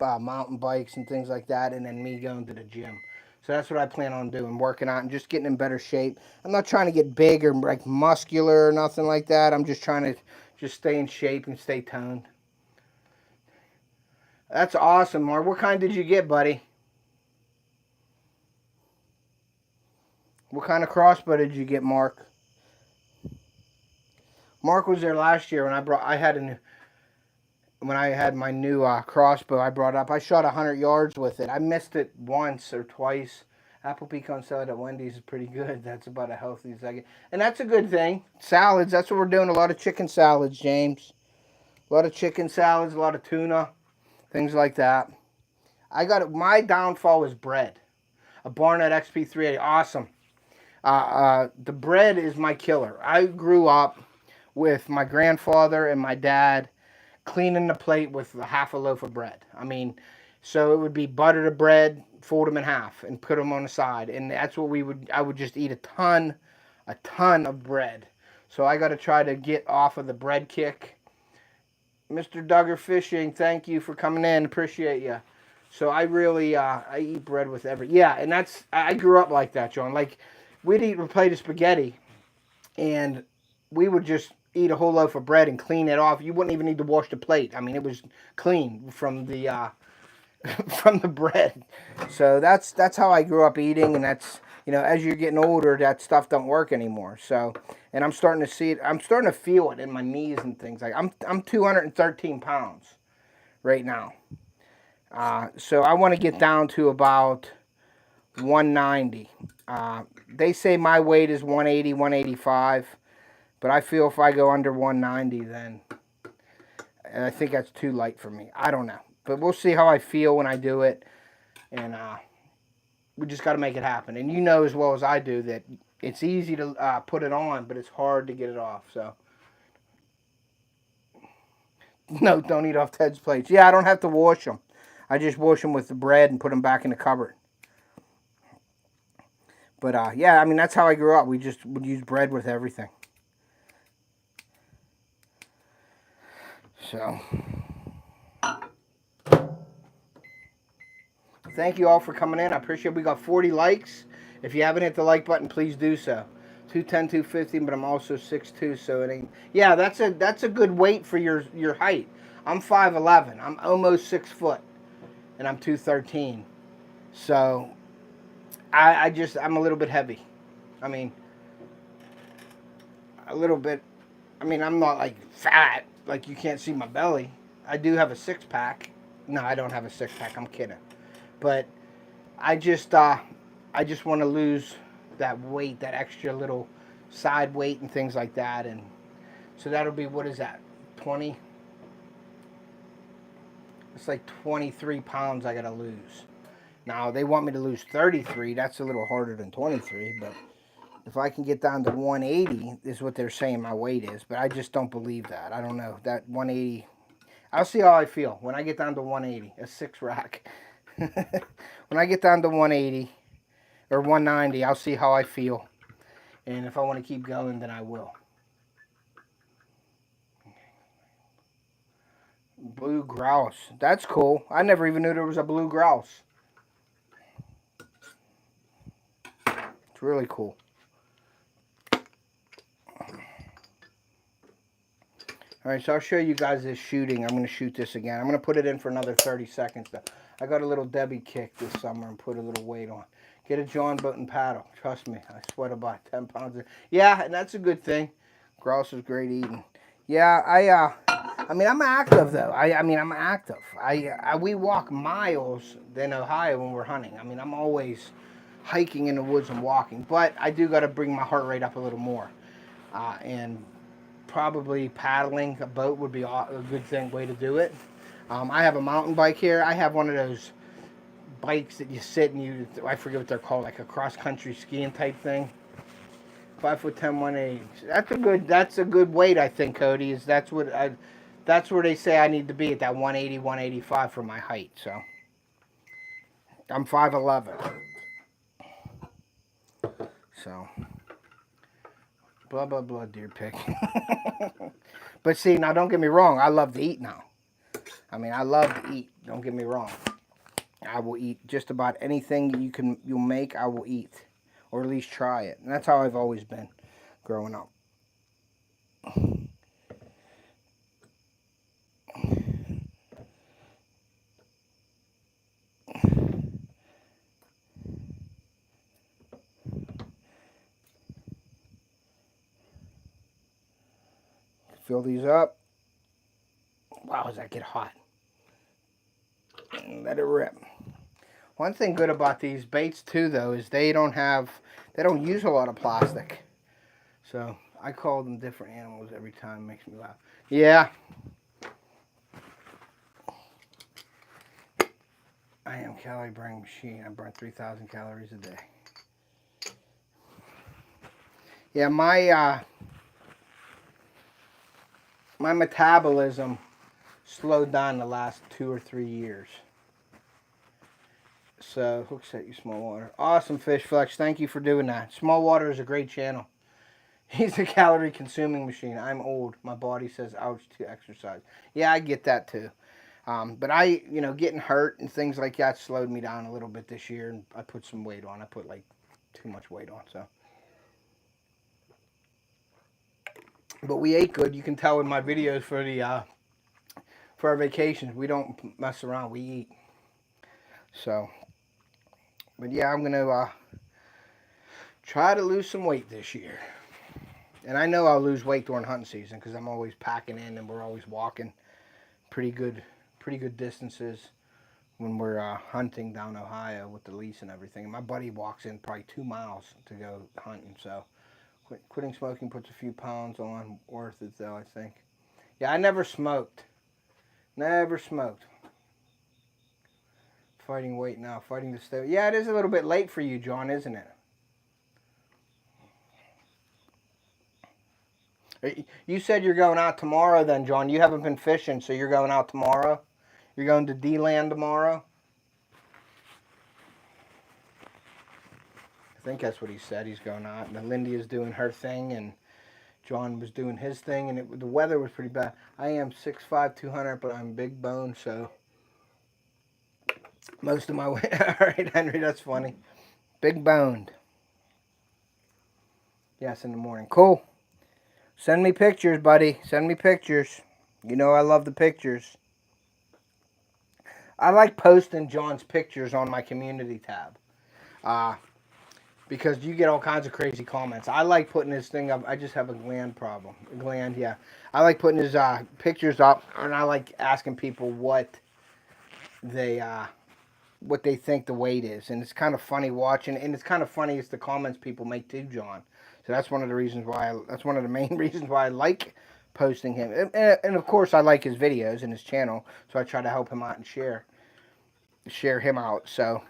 mountain bikes and things like that. And then me going to the gym. So that's what I plan on doing, working out and just getting in better shape. I'm not trying to get big or like muscular or nothing like that. I'm just trying to just stay in shape and stay toned. That's awesome, Mark. What kind did you get, buddy? What kind of crossbow did you get, Mark? Mark was there last year when when I had my new crossbow I brought up. I shot 100 yards with it. I missed it once or twice. Apple pecan salad at Wendy's is pretty good. That's about as healthy as I get. And that's a good thing. Salads, that's what we're doing. A lot of chicken salads, James. A lot of chicken salads, a lot of tuna, things like that. My downfall was bread. A Barnett XP380, awesome. The bread is my killer. I grew up with my grandfather and my dad cleaning the plate with half a loaf of bread. I mean, so it would be butter the bread, fold them in half, and put them on the side. And that's what I would just eat a ton of bread. So I got to try to get off of the bread kick. Mr. Duggar Fishing, thank you for coming in. Appreciate you. So I really, I eat bread with yeah, and I grew up like that, John. Like, we'd eat a plate of spaghetti, and we would just eat a whole loaf of bread and clean it off. You wouldn't even need to wash the plate. I mean, it was clean from the from the bread. So that's how I grew up eating, and that's, you know, as you're getting older, that stuff don't work anymore. So, and I'm starting to see it. I'm starting to feel it in my knees and things. Like I'm 213 pounds right now. So I want to get down to about 190. They say my weight is 180, 185, but I feel if I go under 190, then I think that's too light for me. I don't know, but we'll see how I feel when I do it, and we just got to make it happen. And you know as well as I do that it's easy to put it on, but it's hard to get it off. So no, don't eat off Ted's plates. Yeah, I don't have to wash them. I just wash them with the bread and put them back in the cupboard. But yeah, I mean, that's how I grew up. We just would use bread with everything. So, thank you all for coming in. I appreciate it. We got 40 likes. If you haven't hit the like button, please do so. 210, 250, but I'm also 6'2", so it ain't. Yeah, that's a good weight for your height. I'm 5'11". I'm almost 6 foot, and I'm 213. So I'm a little bit heavy. I mean, a little bit. I mean, I'm not like fat, like you can't see my belly. I do have a six pack. No, I don't have a six pack. I'm kidding. But I just want to lose that weight, that extra little side weight and things like that. And so that'll be, what is that? 20? It's like 23 pounds I got to lose. Now, they want me to lose 33. That's a little harder than 23, but if I can get down to 180 is what they're saying my weight is, but I just don't believe that. I don't know. That 180, I'll see how I feel when I get down to 180, a 6 rack. When I get down to 180 or 190, I'll see how I feel. And if I want to keep going, then I will. Blue grouse. That's cool. I never even knew there was a blue grouse. It's really cool. Alright, so I'll show you guys this shooting. I'm going to shoot this again. I'm going to put it in for another 30 seconds though. I got a little Debbie kick this summer and put a little weight on. Get a John boat and paddle. Trust me, I sweat about 10 pounds. Yeah, and that's a good thing. Grouse is great eating. Yeah, I mean, I'm active though. I mean, I'm active. We walk miles in Ohio when we're hunting. I mean, I'm always hiking in the woods and walking, but I do got to bring my heart rate up a little more. And probably paddling a boat would be a good way to do it. I have a mountain bike here. I have one of those bikes that you sit and I forget what they're called, like a cross-country skiing type thing. 5'10", 180. That's a good weight, I think, Cody. That's where they say I need to be at, that 180, 185 for my height. So I'm 5'11". So blah blah blah, deer pick. But see, now don't get me wrong. I love to eat now. I mean, I love to eat. Don't get me wrong. I will eat just about anything you'll make. I will eat, or at least try it. And that's how I've always been growing up. fill these up. Wow, does that get hot? And let it rip. One thing good about these baits too, though, is they don't use a lot of plastic. So I call them different animals every time. It makes me laugh. Yeah. I am a calorie burning machine. I burn 3,000 calories a day. Yeah, my metabolism slowed down the last 2 or 3 years. So, hook set you small water. Awesome, Fish Flex. Thank you for doing that. Small water is a great channel. He's a calorie consuming machine. I'm old. My body says ouch to exercise. Yeah, I get that too. But I, getting hurt and things like that slowed me down a little bit this year, and I put some weight on. I put like too much weight on, so. But we ate good. You can tell in my videos for our vacations. We don't mess around. We eat. So, but yeah, I'm gonna try to lose some weight this year. And I know I'll lose weight during hunting season because I'm always packing in and we're always walking pretty good distances when we're hunting down Ohio with the lease and everything. And my buddy walks in probably 2 miles to go hunting. So quitting smoking puts a few pounds on. Worth it though, I think. Yeah, I never smoked. Never smoked. Fighting weight now. Fighting to stay. Yeah, it is a little bit late for you, John, isn't it? You said you're going out tomorrow then, John. You haven't been fishing, so you're going out tomorrow? You're going to D-Land tomorrow? I think that's what he said. He's going out. And Lindy is doing her thing, and John was doing his thing, and the weather was pretty bad. I am 6'5", 200, but I'm big bone, so most of my weight. All right, Henry, that's funny. Big boned. Yes, in the morning. Cool. Send me pictures, buddy. Send me pictures. You know I love the pictures. I like posting John's pictures on my community tab. Because you get all kinds of crazy comments. I like putting his thing up. I just have a gland problem. Yeah. I like putting his pictures up, and I like asking people what they think the weight is. And it's kind of funny watching, and it's kind of funny it's the comments people make too, John. So that's one of the reasons why. That's one of the main reasons why I like posting him. And of course, I like his videos and his channel, so I try to help him out and share him out. So,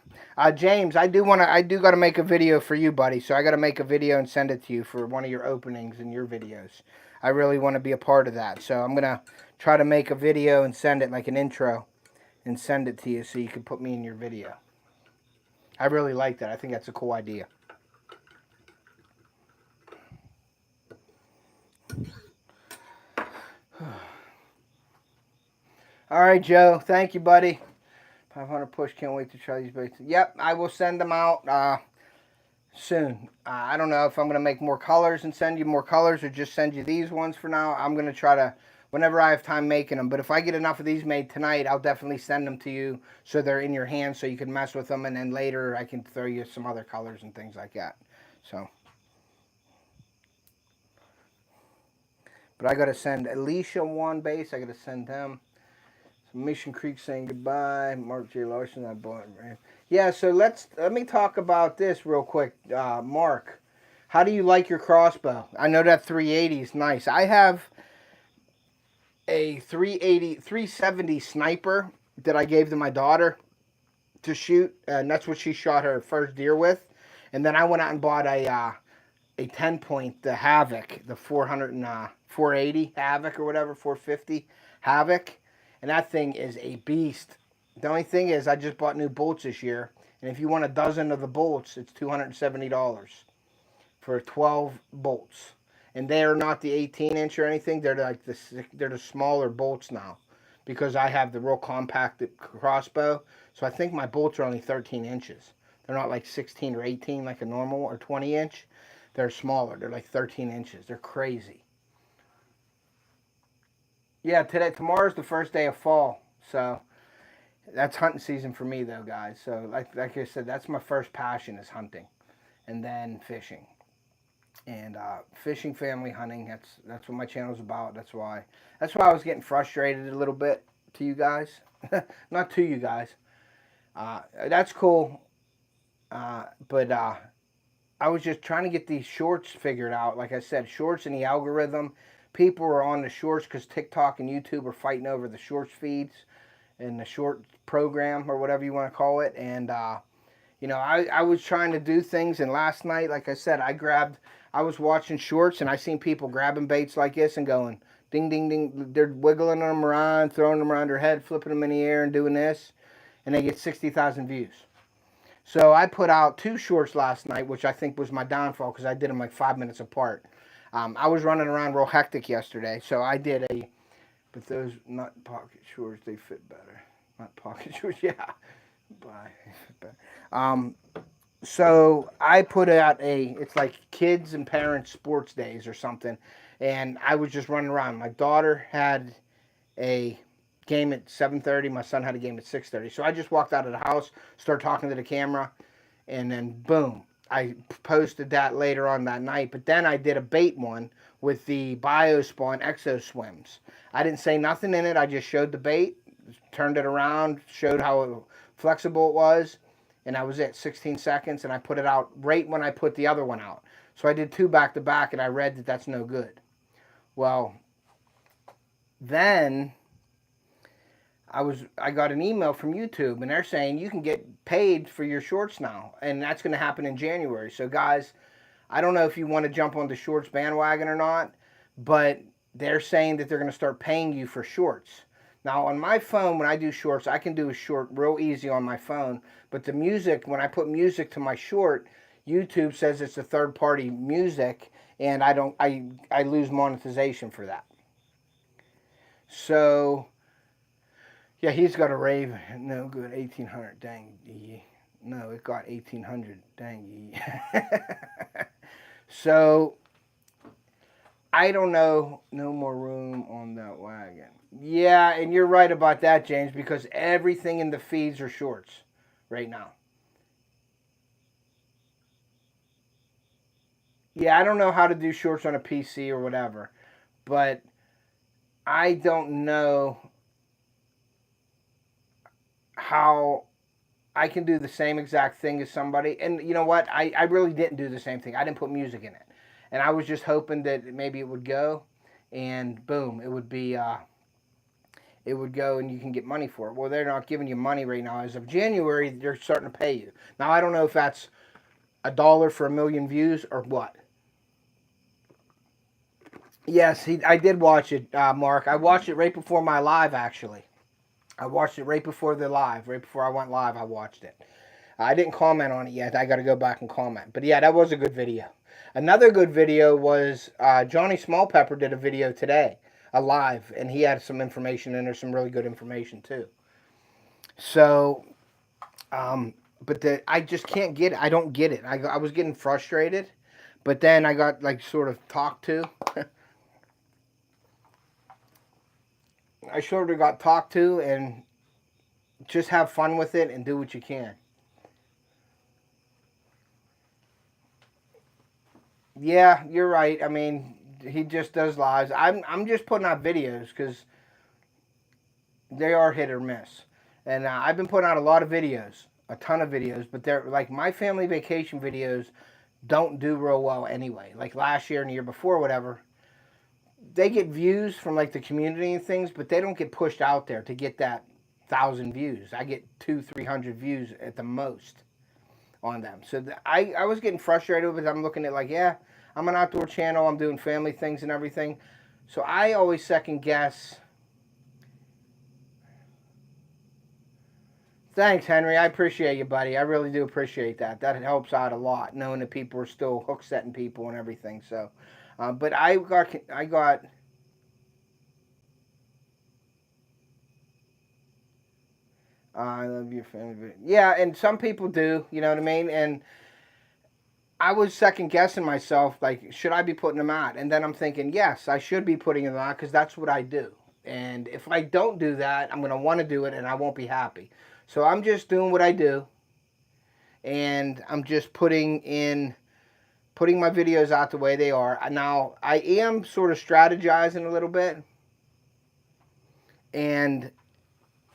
James, I do got to make a video for you, buddy. So I got to make a video and send it to you for one of your openings in your videos. I really want to be a part of that. So I'm gonna try to make a video and send it like an intro, and send it to you so you can put me in your video. I really like that. I think that's a cool idea. All right, Joe. Thank you, buddy. 500 push. Can't wait to try these baits. Yep, I will send them out soon. I don't know if I'm going to make more colors and send you more colors or just send you these ones for now. I'm going to try to, whenever I have time, making them. But if I get enough of these made tonight, I'll definitely send them to you so they're in your hands so you can mess with them. And then later I can throw you some other colors and things like that. So. But I got to send Alicia one base. I got to send them. Mission Creek saying goodbye. Mark J. Larson, I bought it. Yeah, so let me talk about this real quick. Mark, how do you like your crossbow? I know that 380 is nice. I have a 370 sniper that I gave to my daughter to shoot, and that's what she shot her first deer with. And then I went out and bought a 10-point, the Havoc, the 480 Havoc or whatever, 450 Havoc. And that thing is a beast. The only thing is, I just bought new bolts this year. And if you want a dozen of the bolts, it's $270 for 12 bolts. And they're not the 18-inch or anything. They're like they're the smaller bolts now. Because I have the real compact crossbow. So I think my bolts are only 13 inches. They're not like 16 or 18 like a normal or 20-inch. They're smaller. They're like 13 inches. They're crazy. Yeah, tomorrow's the first day of fall, so that's hunting season for me, though, guys. So, like I said, that's my first passion is hunting, and then fishing. and fishing, family, hunting. That's what my channel's about. That's why I was getting frustrated a little bit to you guys, not to you guys. That's cool, but I was just trying to get these shorts figured out. Like I said, shorts and the algorithm. People are on the shorts because TikTok and YouTube are fighting over the shorts feeds and the short program or whatever you want to call it. And I was trying to do things, and last night, like I said, I was watching shorts, and I seen people grabbing baits like this and going, ding, ding, ding. They're wiggling them around, throwing them around their head, flipping them in the air and doing this, and they get 60,000 views. So I put out 2 shorts last night, which I think was my downfall because I did them like 5 minutes apart. I was running around real hectic yesterday, so I did but those not pocket shorts, they fit better. Not pocket shorts, yeah. Bye. So I put out it's like kids and parents sports days or something, and I was just running around. My daughter had a game at 7:30. My son had a game at 6:30. So I just walked out of the house, started talking to the camera, and then boom, I posted that later on that night. But then I did a bait one with the BioSpawn Exo Swims. I didn't say nothing in it. I just showed the bait, turned it around, showed how flexible it was, and that was it. 16 seconds, and I put it out right when I put the other one out. So I did 2 back to back, and I read that that's no good. Well, then I got an email from YouTube, and they're saying you can get paid for your shorts now, and that's going to happen in January. So guys, I don't know if you want to jump on the shorts bandwagon or not, but they're saying that they're going to start paying you for shorts. Now on my phone, when I do shorts, I can do a short real easy on my phone, but the music, when I put music to my short, YouTube says it's a third-party music, and I lose monetization for that. So yeah, he's got a rave. No good. 1,800. Dang. No, it got 1,800. Dang. So, I don't know. No more room on that wagon. Yeah, and you're right about that, James, because everything in the feeds are shorts right now. Yeah, I don't know how to do shorts on a PC or whatever, but I don't know how I can do the same exact thing as somebody. And you know what? I really didn't do the same thing. I didn't put music in it. And I was just hoping that maybe it would go, and boom, it would go and you can get money for it. Well, they're not giving you money right now. As of January, they're starting to pay you. Now, I don't know if that's $1 for 1,000,000 views or what. Yes, I did watch it, Mark. I watched it right before my live, actually. I watched it right before the live. Right before I went live, I watched it. I didn't comment on it yet. I got to go back and comment. But yeah, that was a good video. Another good video was Johnny Smallpepper did a video today, a live, and he had some information in there, some really good information too. So, but I just can't get it. I don't get it. I was getting frustrated, but then I got like sort of talked to. I sort of got talked to, and just have fun with it and do what you can. Yeah, you're right. I mean, he just does lives. I'm just putting out videos because they are hit or miss. And I've been putting out a lot of videos, a ton of videos, but they're like my family vacation videos don't do real well anyway. Like last year and the year before, whatever, they get views from like the community and things, but they don't get pushed out there to get that 1,000 views. I get 200-300 views at the most on them. So I was getting frustrated because I'm looking at like, yeah, I'm an outdoor channel. I'm doing family things and everything. So I always second guess. Thanks, Henry. I appreciate you, buddy. I really do appreciate that. That helps out a lot, knowing that people are still hook setting people and everything. So, but I got. I love your family. Yeah, and some people do. You know what I mean? And I was second guessing myself, like, should I be putting them out? And then I'm thinking, yes, I should be putting them out because that's what I do. And if I don't do that, I'm going to want to do it and I won't be happy. So I'm just doing what I do. And I'm just putting in putting my videos out the way they are. Now, I am sort of strategizing a little bit, and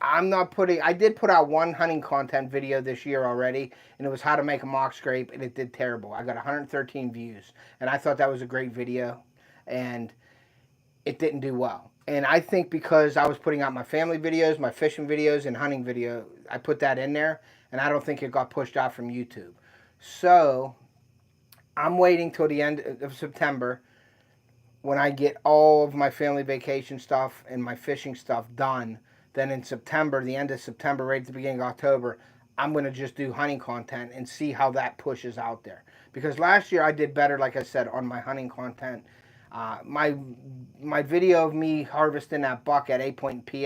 I'm not putting, I did put out one hunting content video this year already, and it was how to make a mock scrape, and it did terrible. I got 113 views, and I thought that was a great video, and it didn't do well. And I think because I was putting out my family videos, my fishing videos, and hunting video, I put that in there, and I don't think it got pushed out from YouTube. So I'm waiting till the end of September when I get all of my family vacation stuff and my fishing stuff done. Then in September, the end of September, right at the beginning of October, I'm going to just do hunting content and see how that pushes out there. Because last year I did better, like I said, on my hunting content. My video of me harvesting that buck at 8 Point PA,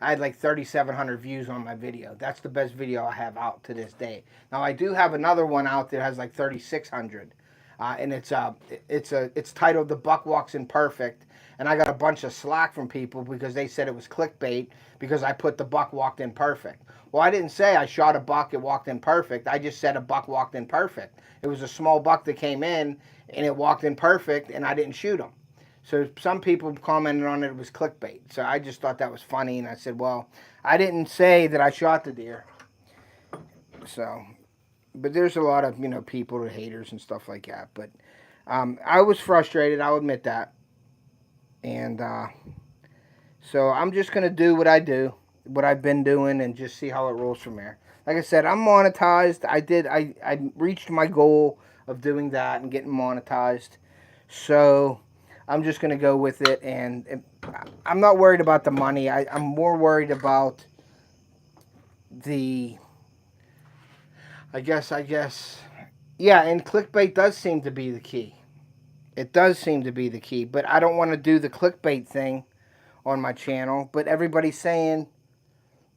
I had like 3,700 views on my video. That's the best video I have out to this day. Now I do have another one out that has like 3,600, and it's titled "The Buck Walks in Perfect." And I got a bunch of slack from people because they said it was clickbait because I put the buck walked in perfect. Well, I didn't say I shot a buck, it walked in perfect. I just said a buck walked in perfect. It was a small buck that came in, and it walked in perfect, and I didn't shoot him. So some people commented on it was clickbait. So I just thought that was funny, and I said, well, I didn't say that I shot the deer. So, but there's a lot of, people, haters and stuff like that. But I was frustrated, I'll admit that. And so I'm just going to do what I do, what I've been doing, and just see how it rolls from there. Like I said, I'm monetized. I reached my goal of doing that and getting monetized. So I'm just going to go with it. And I'm not worried about the money. I'm more worried about the, I guess, yeah, and clickbait does seem to be the key. It does seem to be the key, but I don't want to do the clickbait thing on my channel. But everybody's saying,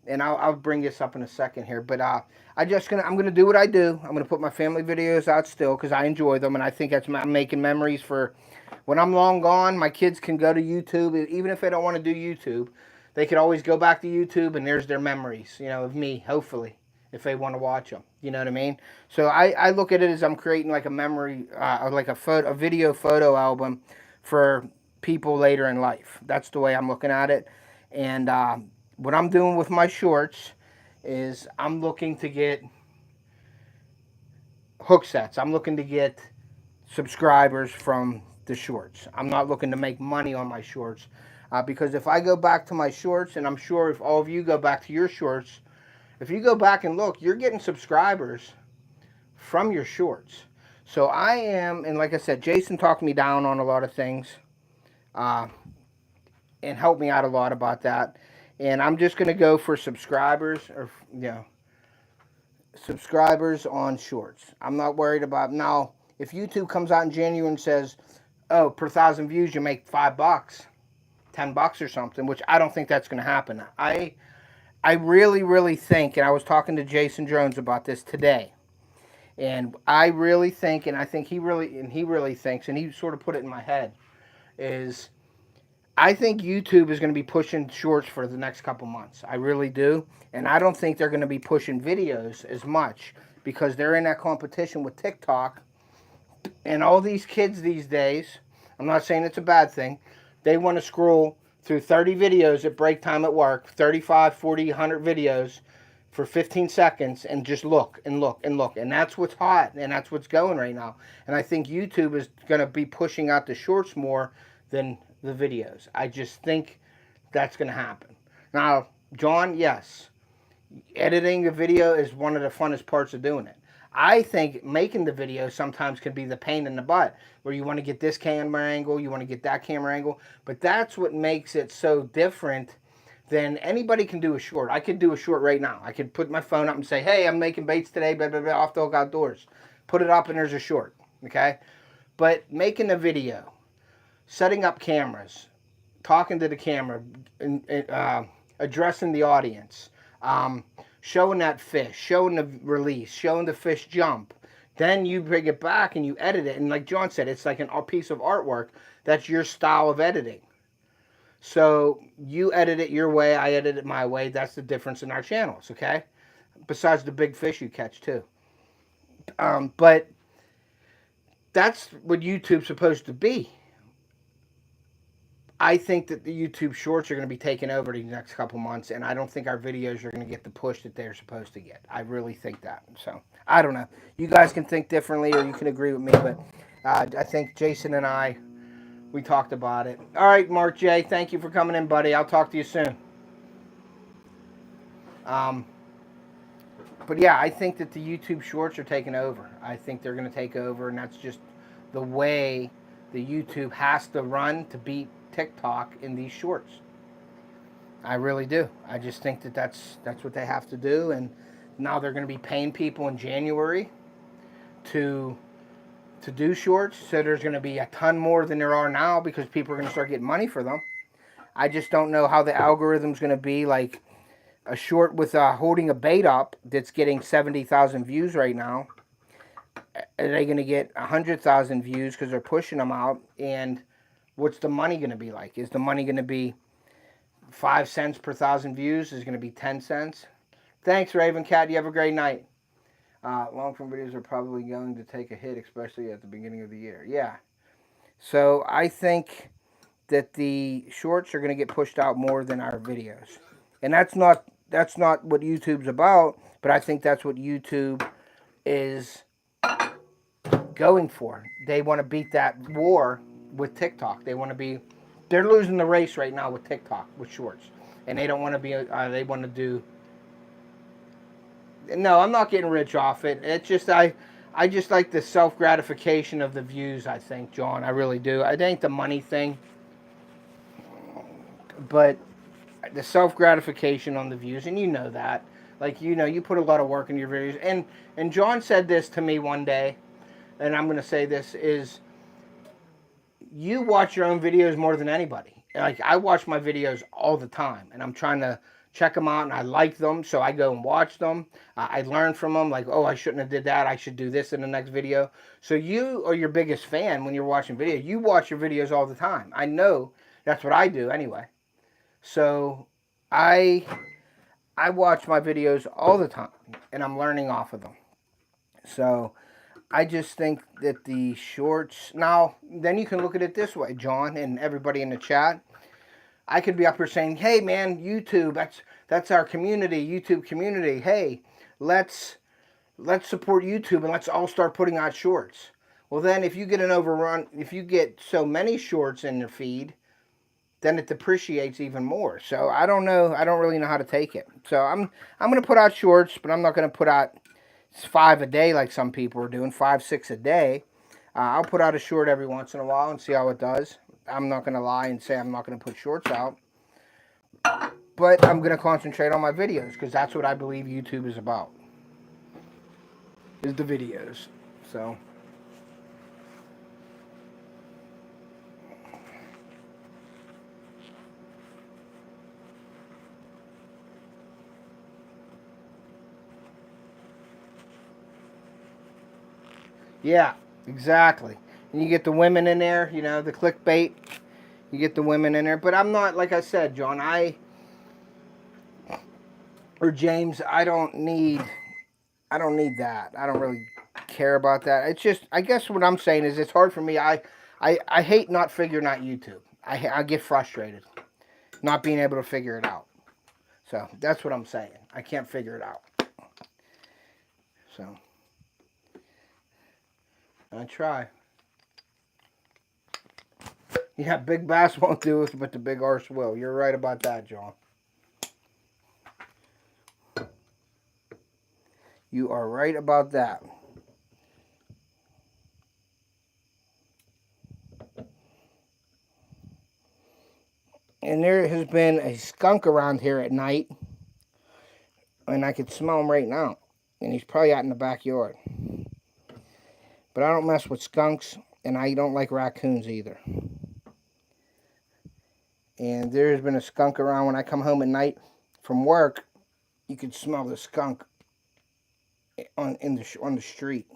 and I'll bring this up in a second here, but I'm gonna do what I do. I'm gonna put my family videos out still because I enjoy them, and I think I'm making memories for when I'm long gone. My kids can go to YouTube, even if they don't want to do YouTube, they could always go back to YouTube, and there's their memories, of me, hopefully, if they want to watch them. You know what I mean? So I look at it as I'm creating like a memory, like a video photo album for people later in life. That's the way I'm looking at it. And what I'm doing with my shorts is I'm looking to get hook sets. I'm looking to get subscribers from the shorts. I'm not looking to make money on my shorts because if I go back to my shorts, and I'm sure if all of you go back to your shorts, if you go back and look, you're getting subscribers from your shorts. So I am, and like I said, Jason talked me down on a lot of things and helped me out a lot about that. And I'm just going to go for subscribers, or subscribers on shorts. I'm not worried about, now, if YouTube comes out in January and says, oh, per 1,000 views you make $5, $10 or something, which I don't think that's going to happen. I really, really think, and I was talking to Jason Jones about this today, and I really think, and I think he really thinks, and he sort of put it in my head, is I think YouTube is going to be pushing shorts for the next couple months. I really do, and I don't think they're going to be pushing videos as much because they're in that competition with TikTok, and all these kids these days, I'm not saying it's a bad thing, they want to scroll through 30 videos at break time at work, 35, 40, 100 videos for 15 seconds and just look and look and look. And that's what's hot, and that's what's going right now. And I think YouTube is going to be pushing out the shorts more than the videos. I just think that's going to happen. Now, John, yes, editing the video is one of the funnest parts of doing it. I think making the video sometimes can be the pain in the butt, where you want to get this camera angle, you want to get that camera angle, but that's what makes it so different than anybody can do a short. I could do a short right now. I could put my phone up and say, hey, I'm making baits today, blah, blah, blah, off the hook outdoors. Put it up and there's a short, okay? But making a video, setting up cameras, talking to the camera, addressing the audience, showing that fish, showing the release, showing the fish jump. Then you bring it back and you edit it. And like John said, it's like a piece of artwork. That's your style of editing. So you edit it your way, I edit it my way. That's the difference in our channels, okay? Besides the big fish you catch too. But that's what YouTube's supposed to be. I think that the YouTube Shorts are going to be taking over the next couple months, and I don't think our videos are going to get the push that they're supposed to get. I really think that. So, I don't know. You guys can think differently, or you can agree with me, but I think Jason and I, we talked about it. All right, Mark J., thank you for coming in, buddy. I'll talk to you soon. But yeah, I think that the YouTube Shorts are taking over. I think they're going to take over, and that's just the way the YouTube has to run to beat TikTok in these shorts. I really do. I just think that that's what they have to do, and now they're going to be paying people in January to do shorts. So there's going to be a ton more than there are now because people are going to start getting money for them. I just don't know how the algorithm's going to be. Like a short with holding a bait up that's getting 70,000 views right now. Are they going to get 100,000 views because they're pushing them out? And what's the money going to be like? Is the money going to be 5 cents per 1,000 views? Is it going to be 10 cents? Thanks, Raven Cat. You have a great night. Long form videos are probably going to take a hit, especially at the beginning of the year. Yeah. So I think that the shorts are going to get pushed out more than our videos. And that's not what YouTube's about, but I think that's what YouTube is going for. They want to beat that war with TikTok. They're losing the race right now with TikTok, with shorts. And they don't want to be, they want to do, no, I'm not getting rich off it. It's just, I just like the self-gratification of the views, I think, John. I really do. It ain't the money thing, but the self-gratification on the views, and you know that. Like, you put a lot of work in your videos. And John said this to me one day, and I'm going to say this, is you watch your own videos more than anybody. Like, I watch my videos all the time, and I'm trying to check them out, and I like them, so I go and watch them. I learn from them, like, oh, I shouldn't have did that. I should do this in the next video. So you are your biggest fan when you're watching videos. You watch your videos all the time. I know that's what I do anyway. So I watch my videos all the time, and I'm learning off of them. So I just think that the shorts, now, then you can look at it this way, John, and everybody in the chat. I could be up here saying, hey, man, YouTube, that's our community, YouTube community. Hey, let's support YouTube, and let's all start putting out shorts. Well, then if you get an overrun, if you get so many shorts in your feed, then it depreciates even more. So I don't know. I don't really know how to take it. So I'm going to put out shorts, but I'm not going to put out 5 a day like some people are doing, 5, 6 a day. I'll put out a short every once in a while and see how it does. I'm not going to lie and say I'm not going to put shorts out. But I'm going to concentrate on my videos because that's what I believe YouTube is about, is the videos. So yeah, exactly. And you get the women in there, the clickbait. You get the women in there. But I'm not, like I said, John, or James, I don't need that. I don't really care about that. It's just, I guess what I'm saying is it's hard for me. I hate not figuring out YouTube. I get frustrated not being able to figure it out. So that's what I'm saying. I can't figure it out. So I try. Yeah, Big Bass won't do it, but the Big Arse will. You're right about that, John. You are right about that. And there has been a skunk around here at night, and I could smell him right now. And he's probably out in the backyard. But I don't mess with skunks, and I don't like raccoons either. And there's been a skunk around when I come home at night from work. You could smell the skunk on the street.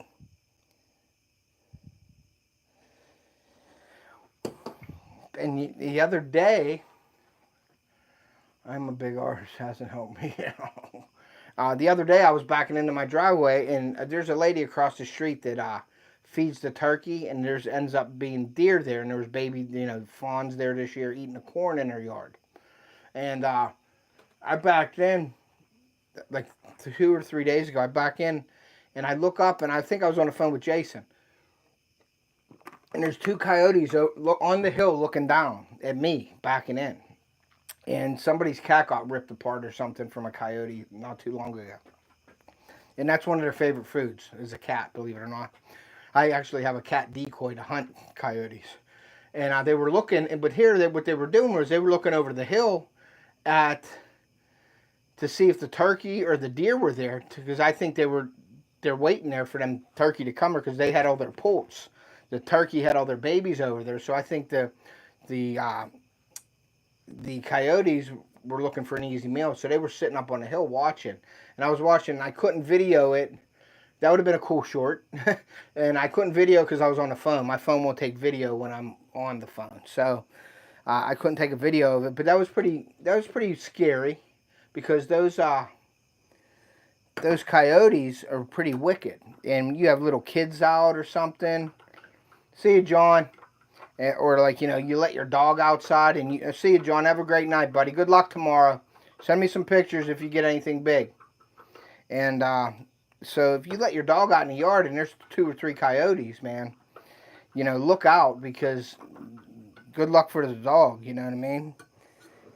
And the other day, I'm a big arse, hasn't helped me at all. The other day, I was backing into my driveway, and there's a lady across the street that feeds the turkey, and there's ends up being deer there, and there was baby, fawns there this year eating the corn in their yard. And I backed in, like 2 or 3 days ago. I back in, and I look up, and I think I was on the phone with Jason. And there's 2 coyotes on the hill looking down at me, backing in. And somebody's cat got ripped apart or something from a coyote not too long ago. And that's one of their favorite foods, is a cat, believe it or not. I actually have a cat decoy to hunt coyotes. And they were looking, but here what they were doing was they were looking over the hill to see if the turkey or the deer were there, because I think they're waiting there for them turkey to come, because they had all their poults. The turkey had all their babies over there, so I think the coyotes were looking for an easy meal, so they were sitting up on the hill watching. And I was watching, and I couldn't video it. That would have been a cool short. And I couldn't video because I was on the phone. My phone won't take video when I'm on the phone, so I couldn't take a video of it. But that was pretty scary, because those coyotes are pretty wicked. And you have little kids out or something. See you, John. Or like, you let your dog outside, and see you, John. Have a great night, buddy. Good luck tomorrow. Send me some pictures if you get anything big. And so if you let your dog out in the yard and there's 2 or 3 coyotes, man, look out, because good luck for the dog, you know what I mean?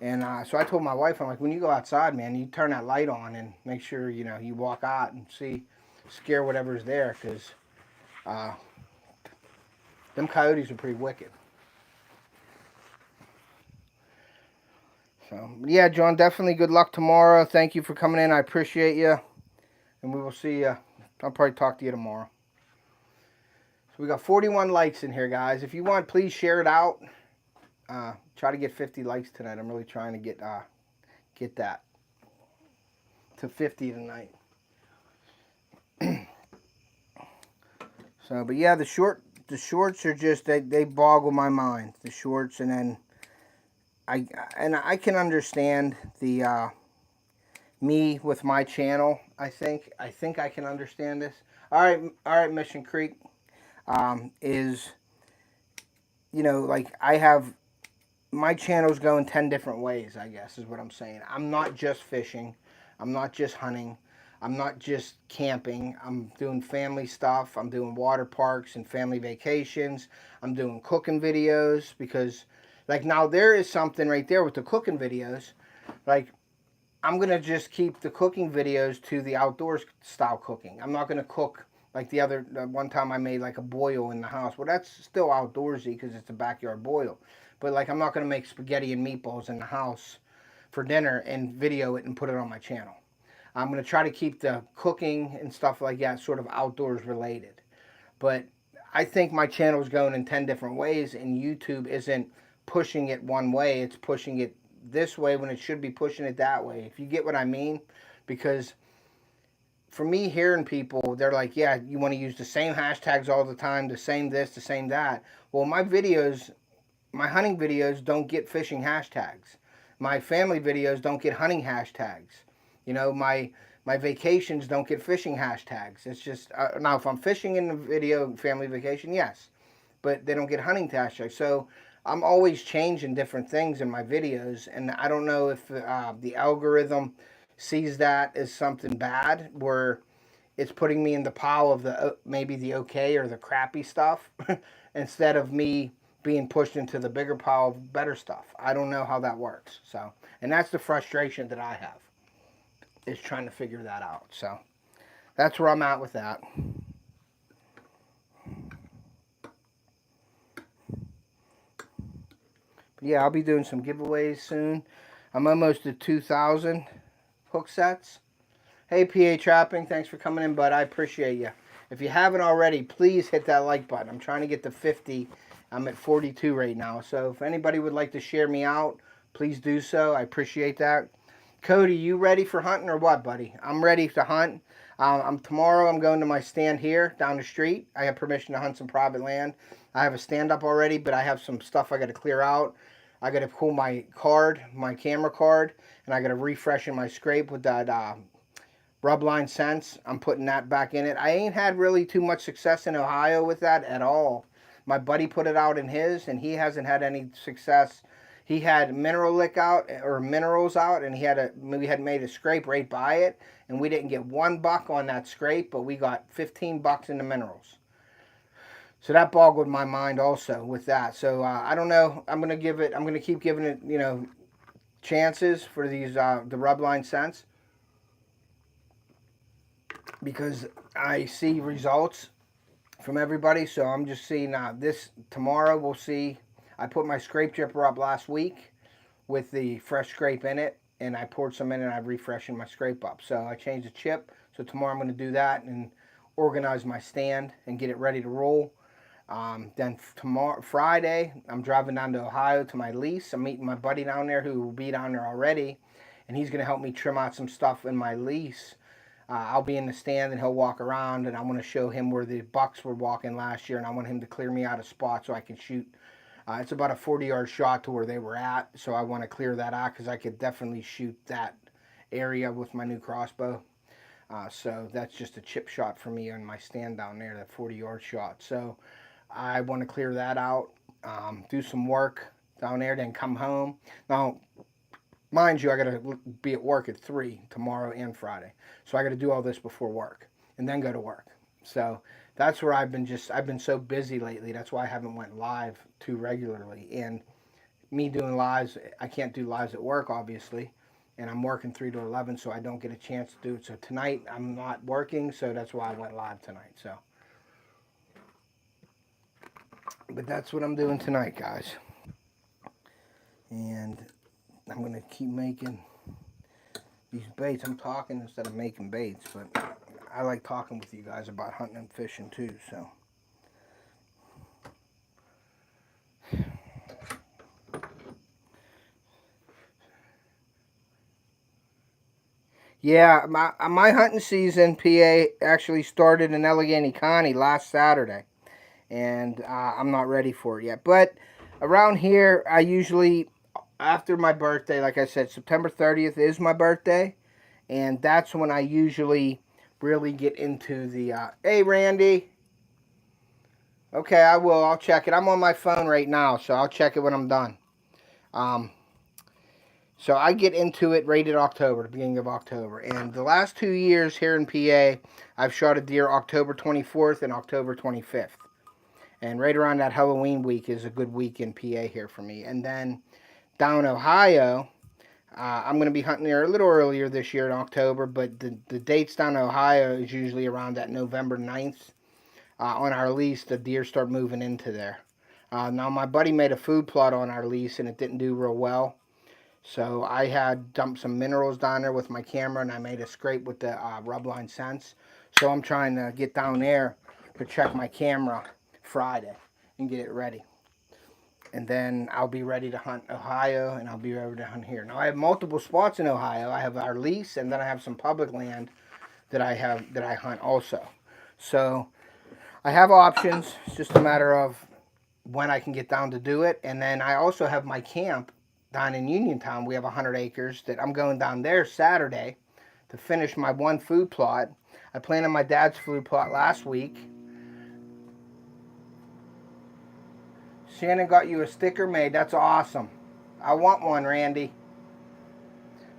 And so I told my wife, I'm like, when you go outside, man, you turn that light on and make sure, you walk out and scare whatever's there, because them coyotes are pretty wicked. So, yeah, John, definitely good luck tomorrow. Thank you for coming in. I appreciate you. And we will see you. I'll probably talk to you tomorrow. So we got 41 likes in here, guys. If you want, please share it out. Try to get 50 likes tonight. I'm really trying to get that to 50 tonight. So, but yeah, the shorts are just, they boggle my mind. The shorts, and then I can understand the me with my channel. I think I can understand this. All right, Mission Creek is, like, I have my channel's going 10 different ways, I guess, is what I'm saying. I'm not just fishing. I'm not just hunting. I'm not just camping. I'm doing family stuff. I'm doing water parks and family vacations. I'm doing cooking videos, because, like, now there is something right there with the cooking videos. Like, I'm going to just keep the cooking videos to the outdoors style cooking. I'm not going to cook like the one time I made like a boil in the house. Well, that's still outdoorsy because it's a backyard boil. But, like, I'm not going to make spaghetti and meatballs in the house for dinner and video it and put it on my channel. I'm going to try to keep the cooking and stuff like that sort of outdoors related. But I think my channel is going in 10 different ways, and YouTube isn't pushing it one way. It's pushing it this way when it should be pushing it that way, if you get what I mean. Because for me, hearing people, they're like, yeah, you want to use the same hashtags all the time, the same this, the same that. Well, my hunting videos don't get fishing hashtags. My family videos don't get hunting hashtags. My vacations don't get fishing hashtags. It's just, now if I'm fishing in the video, family vacation, yes. But they don't get hunting hashtags. So I'm always changing different things in my videos. And I don't know if the algorithm sees that as something bad, where it's putting me in the pile of maybe the okay or the crappy stuff instead of me being pushed into the bigger pile of better stuff. I don't know how that works. So, and that's the frustration that I have, is trying to figure that out. So that's where I'm at with that. But yeah, I'll be doing some giveaways soon. I'm almost at 2,000 hook sets. Hey, PA Trapping, thanks for coming in, bud. I appreciate you. If you haven't already, please hit that like button. I'm trying to get to 50. I'm at 42 right now. So if anybody would like to share me out, please do so. I appreciate that. Cody, you ready for hunting or what, buddy? I'm ready to hunt. Tomorrow I'm going to my stand here down the street. I have permission to hunt some private land. I have a stand up already, but I have some stuff I got to clear out. I got to pull my card, my camera card, and I got to refresh in my scrape with that rubline scents. I'm putting that back in it. I ain't had really too much success in Ohio with that at all. My buddy put it out in his, and he hasn't had any success. He had mineral lick out or minerals out, and we had made a scrape right by it, and we didn't get $1 on that scrape, but we got $15 in the minerals. So that boggled my mind also with that. So I don't know. I'm gonna keep giving it, chances for these the rubline scents, because I see results from everybody. So I'm just seeing this tomorrow. We'll see. I put my scrape dripper up last week with the fresh scrape in it, and I poured some in and I'm refreshing my scrape up. So I changed the chip. So tomorrow I'm going to do that and organize my stand and get it ready to roll. Then Friday, I'm driving down to Ohio to my lease. I'm meeting my buddy down there who will be down there already, and he's going to help me trim out some stuff in my lease. I'll be in the stand and he'll walk around, and I want to show him where the bucks were walking last year, and I want him to clear me out a spot so I can shoot. It's about a 40-yard shot to where they were at, so I want to clear that out because I could definitely shoot that area with my new crossbow. So that's just a chip shot for me on my stand down there, that 40-yard shot. So I want to clear that out, do some work down there, then come home. Now, mind you, I got to be at work at 3 tomorrow and Friday. So I got to do all this before work and then go to work. So that's where I've been so busy lately. That's why I haven't went live too regularly. And me doing lives, I can't do lives at work, obviously. And I'm working 3 to 11, so I don't get a chance to do it. So tonight, I'm not working, so that's why I went live tonight. So, but that's what I'm doing tonight, guys. And I'm going to keep making these baits. I'm talking instead of making baits, but I like talking with you guys about hunting and fishing too, so. Yeah, my hunting season, PA, actually started in Allegheny County last Saturday, and I'm not ready for it yet. But around here, I usually, after my birthday, like I said, September 30th is my birthday, and that's when I usually really get into the, hey, Randy. Okay, I will. I'll check it. I'm on my phone right now, so I'll check it when I'm done. So I get into it right at October, the beginning of October. And the last 2 years here in PA, I've shot a deer October 24th and October 25th. And right around that Halloween week is a good week in PA here for me. And then down Ohio, I'm going to be hunting there a little earlier this year in October, but the dates down Ohio is usually around that November 9th. On our lease, the deer start moving into there. Now, my buddy made a food plot on our lease, and it didn't do real well. So I had dumped some minerals down there with my camera, and I made a scrape with the rubline scents. So I'm trying to get down there to check my camera Friday and get it ready. And then I'll be ready to hunt Ohio, and I'll be ready to hunt here. Now I have multiple spots in Ohio. I have our lease, and then I have some public land that I hunt also. So I have options. It's just a matter of when I can get down to do it. And then I also have my camp down in Uniontown. We have 100 acres that I'm going down there Saturday to finish my one food plot. I planted my dad's food plot last week. Shannon got you a sticker made. That's awesome. I want one, Randy.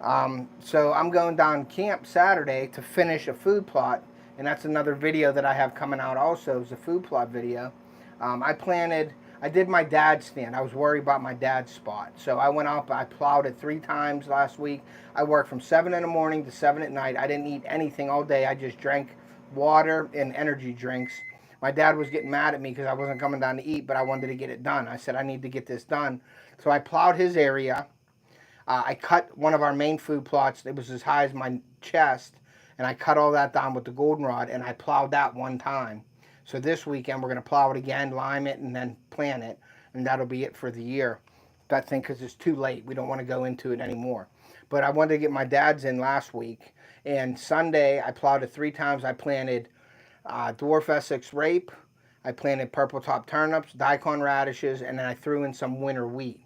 So I'm going down camp Saturday to finish a food plot, and that's another video that I have coming out also, is a food plot video. I did my dad's stand. I was worried about my dad's spot. So I went up, I plowed it 3 times last week. I worked from 7 in the morning to 7 at night. I didn't eat anything all day. I just drank water and energy drinks. My dad was getting mad at me because I wasn't coming down to eat, but I wanted to get it done. I said, I need to get this done. So I plowed his area. I cut one of our main food plots. It was as high as my chest. And I cut all that down with the goldenrod, and I plowed that one time. So this weekend we're going to plow it again, lime it, and then plant it. And that'll be it for the year. That thing, because it's too late. We don't want to go into it anymore. But I wanted to get my dad's in last week. And Sunday I plowed it 3 times. I planted dwarf Essex rape. I planted purple top turnips, daikon radishes, and then I threw in some winter wheat.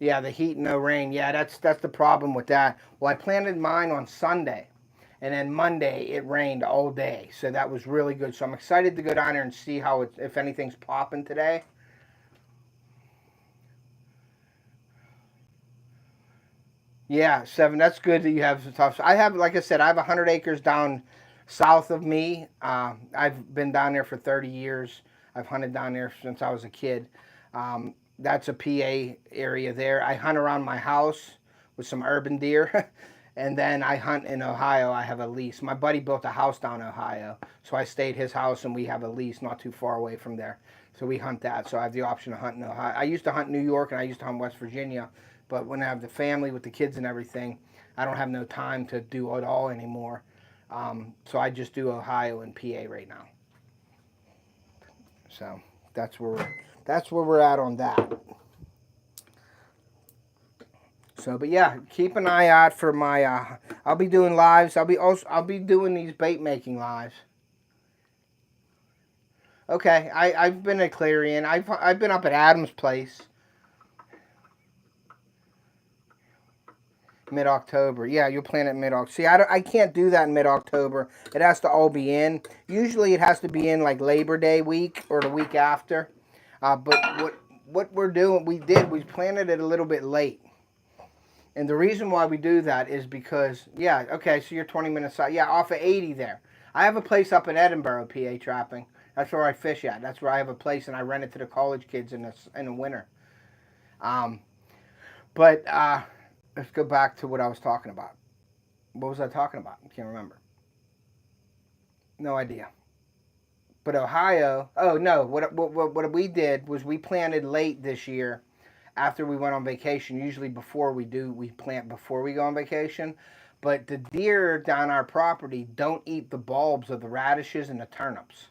Yeah, the heat and no rain. Yeah, that's the problem with that. Well, I planted mine on Sunday. And then Monday, it rained all day. So that was really good. So I'm excited to go down there and see how it, if anything's popping today. Yeah, 7. That's good that you have some stuff. So I have, like I said, I have 100 acres down south of me. I've been down there for 30 years. I've hunted down there since I was a kid. That's a PA area there. I hunt around my house with some urban deer. And then I hunt in Ohio. I have a lease. My buddy built a house down in Ohio. So I stayed at his house and we have a lease not too far away from there. So we hunt that. So I have the option to hunt in Ohio. I used to hunt New York and I used to hunt West Virginia. But when I have the family with the kids and everything, I don't have no time to do it all anymore. So I just do Ohio and PA right now. So that's where we're at on that. So, but yeah, keep an eye out for my. I'll be doing lives. I'll be doing these bait making lives. Okay, I've been at Clarion. I've been up at Adam's place. Mid-October. Yeah, you'll plan it mid-October. See, I can't do that in mid-October. It has to all be in. Usually it has to be in like Labor Day week or the week after. But what we're doing, we planted it a little bit late. And the reason why we do that is because, yeah, okay, so you're 20 minutes out. Yeah, off of 80 there. I have a place up in Edinburgh, PA trapping. That's where I fish at. That's where I have a place, and I rent it to the college kids in the winter. But let's go back to what I was talking about. What was I talking about? I can't remember. No idea. But Ohio, oh no, what we did was we planted late this year after we went on vacation. Usually we plant before we go on vacation. But the deer down our property don't eat the bulbs of the radishes and the turnips.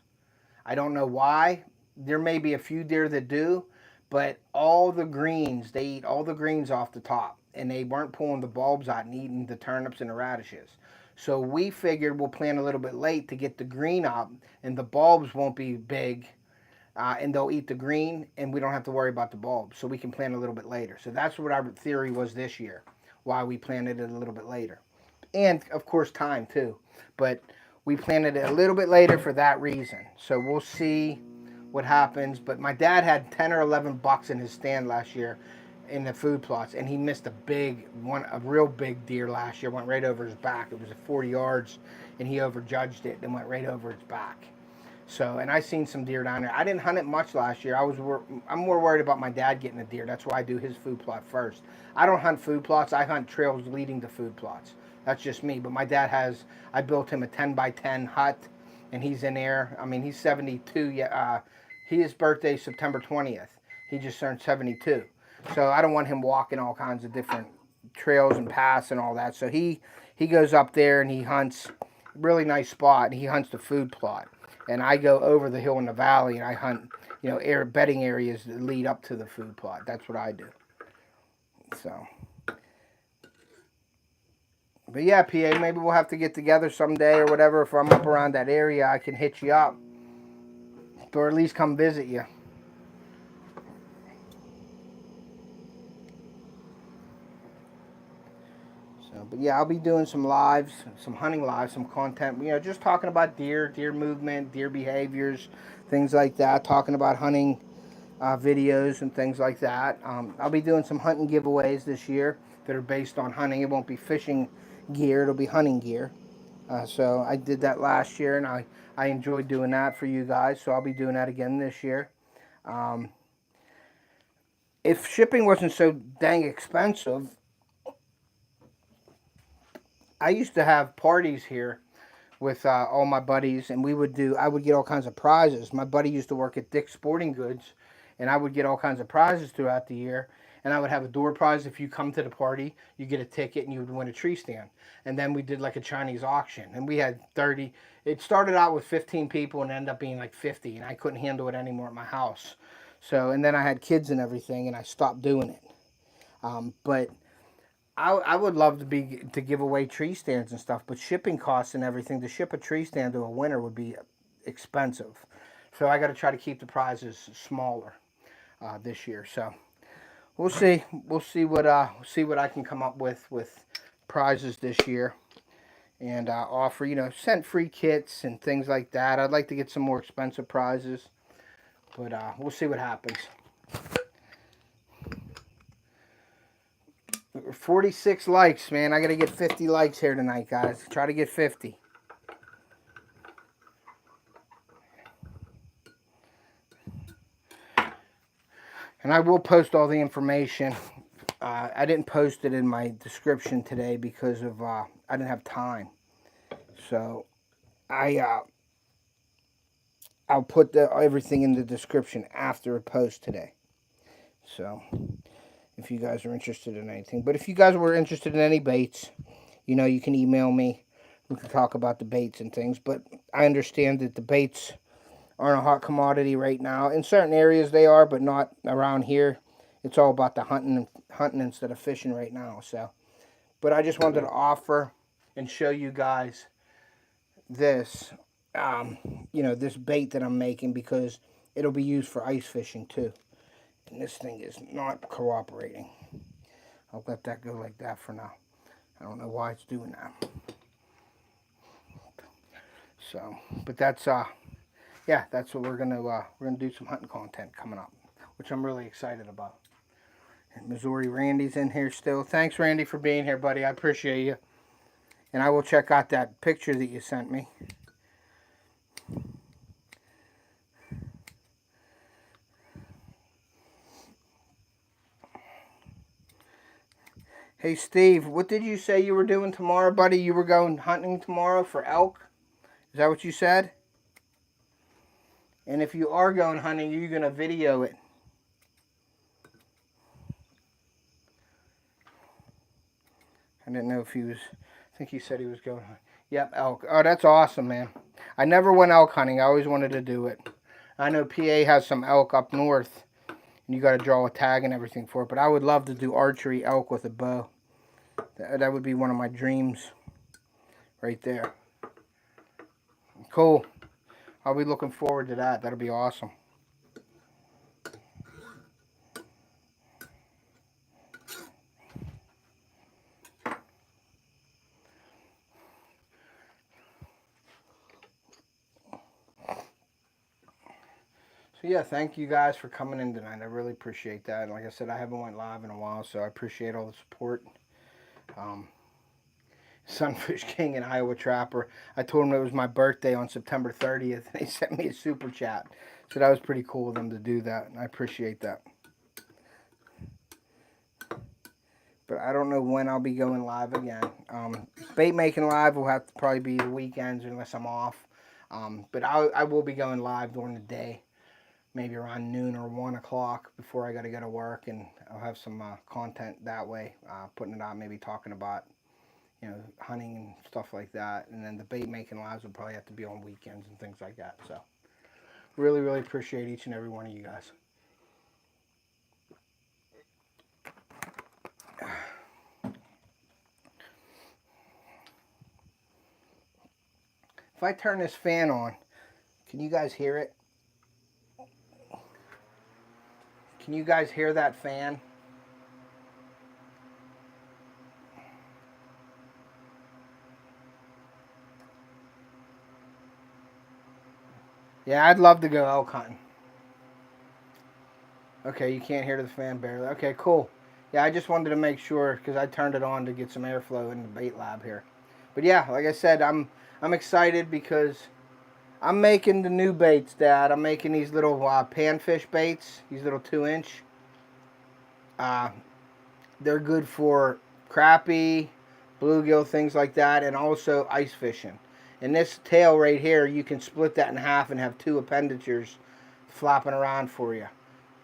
I don't know why. There may be a few deer that do, but all the greens, they eat all the greens off the top. And they weren't pulling the bulbs out and eating the turnips and the radishes. So we figured we'll plant a little bit late to get the green up, and the bulbs won't be big, and they'll eat the green, and we don't have to worry about the bulbs. So we can plant a little bit later. So that's what our theory was this year, why we planted it a little bit later. And, of course, time, too. But we planted it a little bit later for that reason. So we'll see what happens. But my dad had 10 or 11 bucks in his stand last year in the food plots, and he missed a real big deer last year. Went right over his back. It was at 40 yards, and he overjudged it and went right over his back. So, and I seen some deer down there. I didn't hunt it much last year. I'm more worried about my dad getting a deer. That's why I do his food plot first. I don't hunt food plots. I hunt trails leading to food plots. That's just me. But my dad I built him a 10 by 10 hut, and he's in there. I mean, he's 72. His birthday September 20th. He just turned 72. So I don't want him walking all kinds of different trails and paths and all that. So he goes up there and he hunts a really nice spot. And he hunts the food plot. And I go over the hill in the valley and I hunt, bedding areas that lead up to the food plot. That's what I do. So, but yeah, PA, maybe we'll have to get together someday or whatever. If I'm up around that area, I can hit you up. Or at least come visit you. But yeah, I'll be doing some lives, some hunting lives, some content, just talking about deer movement, deer behaviors, things like that, talking about hunting videos and things like that. I'll be doing some hunting giveaways this year that are based on hunting. It won't be fishing gear, it'll be hunting gear. So I did that last year, and I enjoyed doing that for you guys, so I'll be doing that again this year. If shipping wasn't so dang expensive, I used to have parties here with all my buddies, and I would get all kinds of prizes. My buddy used to work at Dick's Sporting Goods, and I would get all kinds of prizes throughout the year. And I would have a door prize. If you come to the party, you get a ticket and you would win a tree stand. And then we did like a Chinese auction, and we had 30. It started out with 15 people and ended up being like 50, and I couldn't handle it anymore at my house. So, and then I had kids and everything, and I stopped doing it. But I would love to give away tree stands and stuff, but shipping costs and everything, to ship a tree stand to a winner would be expensive. So I got to try to keep the prizes smaller this year. So we'll see what I can come up with prizes this year. and offer, scent free kits and things like that. I'd like to get some more expensive prizes, but we'll see what happens. 46 likes, man. I got to get 50 likes here tonight, guys. Try to get 50. And I will post all the information. I didn't post it in my description today because of I didn't have time. So I'll put everything in the description after a post today. So if you guys are interested in anything. But if you guys were interested in any baits, you can email me. We can talk about the baits and things. But I understand that the baits aren't a hot commodity right now. In certain areas they are, but not around here. It's all about the hunting instead of fishing right now. So, but I just wanted to offer and show you guys this, this bait that I'm making, because it'll be used for ice fishing too. And this thing is not cooperating. I'll let that go like that for now. I don't know why it's doing that. So, but that's that's what we're gonna do, some hunting content coming up, which I'm really excited about. And Missouri Randy's in here still. Thanks, Randy, for being here, buddy. I appreciate you. And I will check out that picture that you sent me. Hey, Steve, what did you say you were doing tomorrow, buddy? You were going hunting tomorrow for elk? Is that what you said? And if you are going hunting, you're going to video it. I didn't know if he was, I think he said he was going hunting. Yep, elk. Oh, that's awesome, man. I never went elk hunting. I always wanted to do it. I know PA has some elk up north, and you got to draw a tag and everything for it. But I would love to do archery elk with a bow. That would be one of my dreams right there. Cool. I'll be looking forward to that. That'll be awesome. So yeah, thank you guys for coming in tonight. I really appreciate that. And like I said, I haven't went live in a while, so I appreciate all the support. Sunfish King and Iowa Trapper. I told him it was my birthday on September 30th, and he sent me a super chat. So that was pretty cool of them to do that, and I appreciate that. But I don't know when I'll be going live again. Bait making live will have to probably be the weekends unless I'm off. But I will be going live during the day, maybe around noon or 1 o'clock before I got to go to work, and I'll have some content that way, putting it out, maybe talking about hunting and stuff like that. And then the bait making lives will probably have to be on weekends and things like that. So really, really appreciate each and every one of you guys. If I turn this fan on, can you guys hear it? Can you guys hear that fan? Yeah, I'd love to go elk hunting. Okay, you can't hear the fan barely. Okay, cool. Yeah, I just wanted to make sure because I turned it on to get some airflow in the bait lab here. But yeah, like I said, I'm excited because I'm making the new baits, Dad. I'm making these little panfish baits, these little 2-inch. They're good for crappie, bluegill, things like that, and also ice fishing. And this tail right here, you can split that in half and have 2 appendages flopping around for you.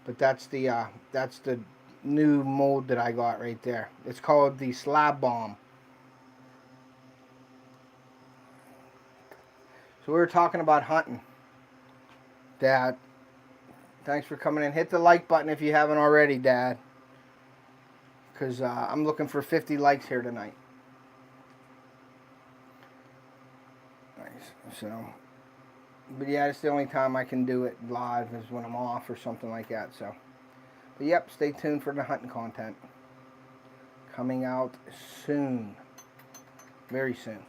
But that's the new mold that I got right there. It's called the Slab Bomb. So we were talking about hunting. Dad, thanks for coming in. Hit the like button if you haven't already, Dad. Because I'm looking for 50 likes here tonight. Nice. So, but yeah, it's the only time I can do it live is when I'm off or something like that. So, but yep, stay tuned for the hunting content. Coming out soon. Very soon.